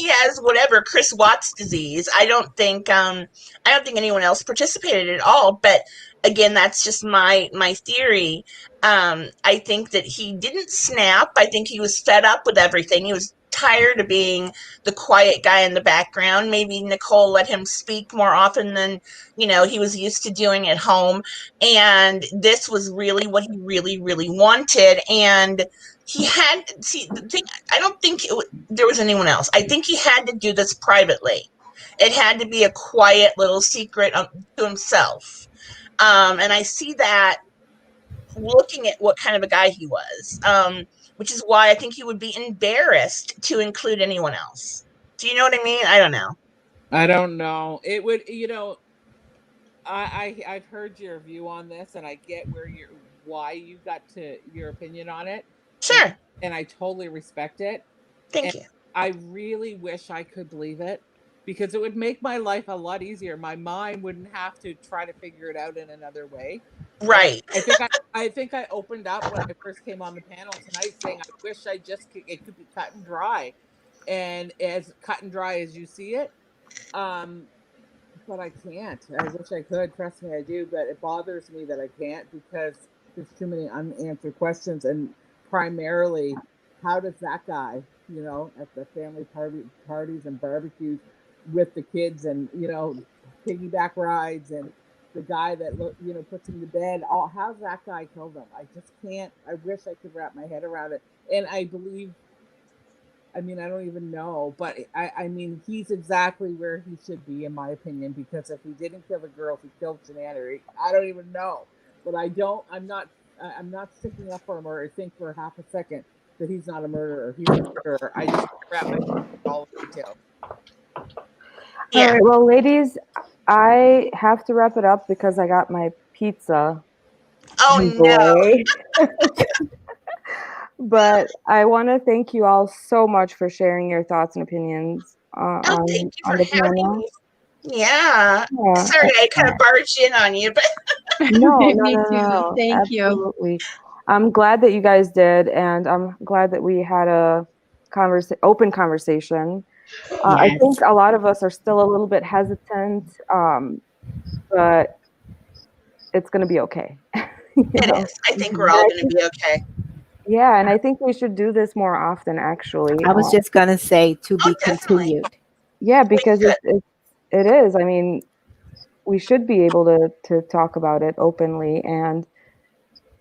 J: has whatever Chris Watts disease. I don't think anyone else participated at all. But again, that's just my theory. I think that he didn't snap. I think he was fed up with everything. He was tired of being the quiet guy in the background. Maybe Nichol let him speak more often than he was used to doing at home. And this was really what he really, really wanted. And he had, see, the thing, I don't think there was anyone else. I think he had to do this privately. It had to be a quiet little secret to himself. And I see that looking at what kind of a guy he was, which is why I think he would be embarrassed to include anyone else. Do you know what I mean? I don't know.
B: I don't know. It would, I've heard your view on this, and I get why you got to your opinion on it.
J: Sure.
B: And I totally respect it.
J: Thank
B: And
J: you.
B: I really wish I could believe it because it would make my life a lot easier. My mind wouldn't have to try to figure it out in another way. And
J: Right.
B: I think I opened up when I first came on the panel tonight saying I wish it could be cut and dry, and as cut and dry as you see it. But I can't. I wish I could. Trust me, I do. But it bothers me that I can't because there's too many unanswered questions. And primarily, how does that guy, at the parties and barbecues with the kids, and piggyback rides, and the guy that puts him to bed. How's that guy kill them? I just can't. I wish I could wrap my head around it. And I believe. I mean, I don't even know, but I mean, he's exactly where he should be, in my opinion, because if he didn't kill the girl, he killed Shenanigans. I don't even know, but I'm not sticking up for him or think for half a second that he's not a murderer. He's a murderer. I just wrap my head around all the details.
J: Yeah.
G: All right, well, ladies, I have to wrap it up because I got my pizza.
J: Oh no.
G: But I want to thank you all so much for sharing your thoughts and opinions
J: Oh, thank you for
G: the
J: having
G: panel.
J: me. Yeah.
G: Yeah.
J: Sorry, I kind of barged in on you, but
G: No,
E: Me too. Thank you.
G: absolutely. I'm glad that you guys did, and I'm glad that we had a open conversation. I
D: Yes.
G: think a lot of us are still a little bit hesitant, but it's going to be okay.
J: it is. I think we're all going to be okay.
G: Yeah, and I think we should do this more often, actually.
D: I was just going to say to be
J: definitely.
D: continued.
G: Yeah, because it is. I mean, we should be able to talk about it openly, and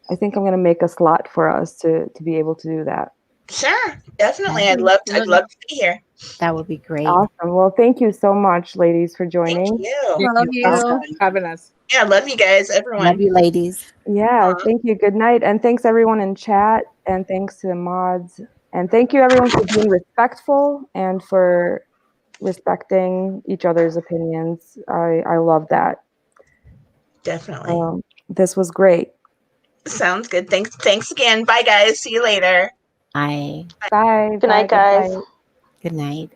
G: I think I'm going to make a slot for us to be able to do that.
J: Sure, definitely. I'd love to be here.
D: That would be great.
G: Awesome. Well, thank you so much, ladies, for joining.
J: Thank you.
E: Love you.
B: Having us.
J: Yeah, love you guys, everyone.
D: Love you, ladies.
G: Yeah, thank you. Good night. And thanks everyone in chat, and thanks to the mods. And thank you everyone for being respectful and for respecting each other's opinions. I love that.
J: Definitely.
G: This was great.
J: Sounds good. Thanks again. Bye guys. See you later.
D: Bye.
G: Bye.
I: Good night, guys.
D: Good night.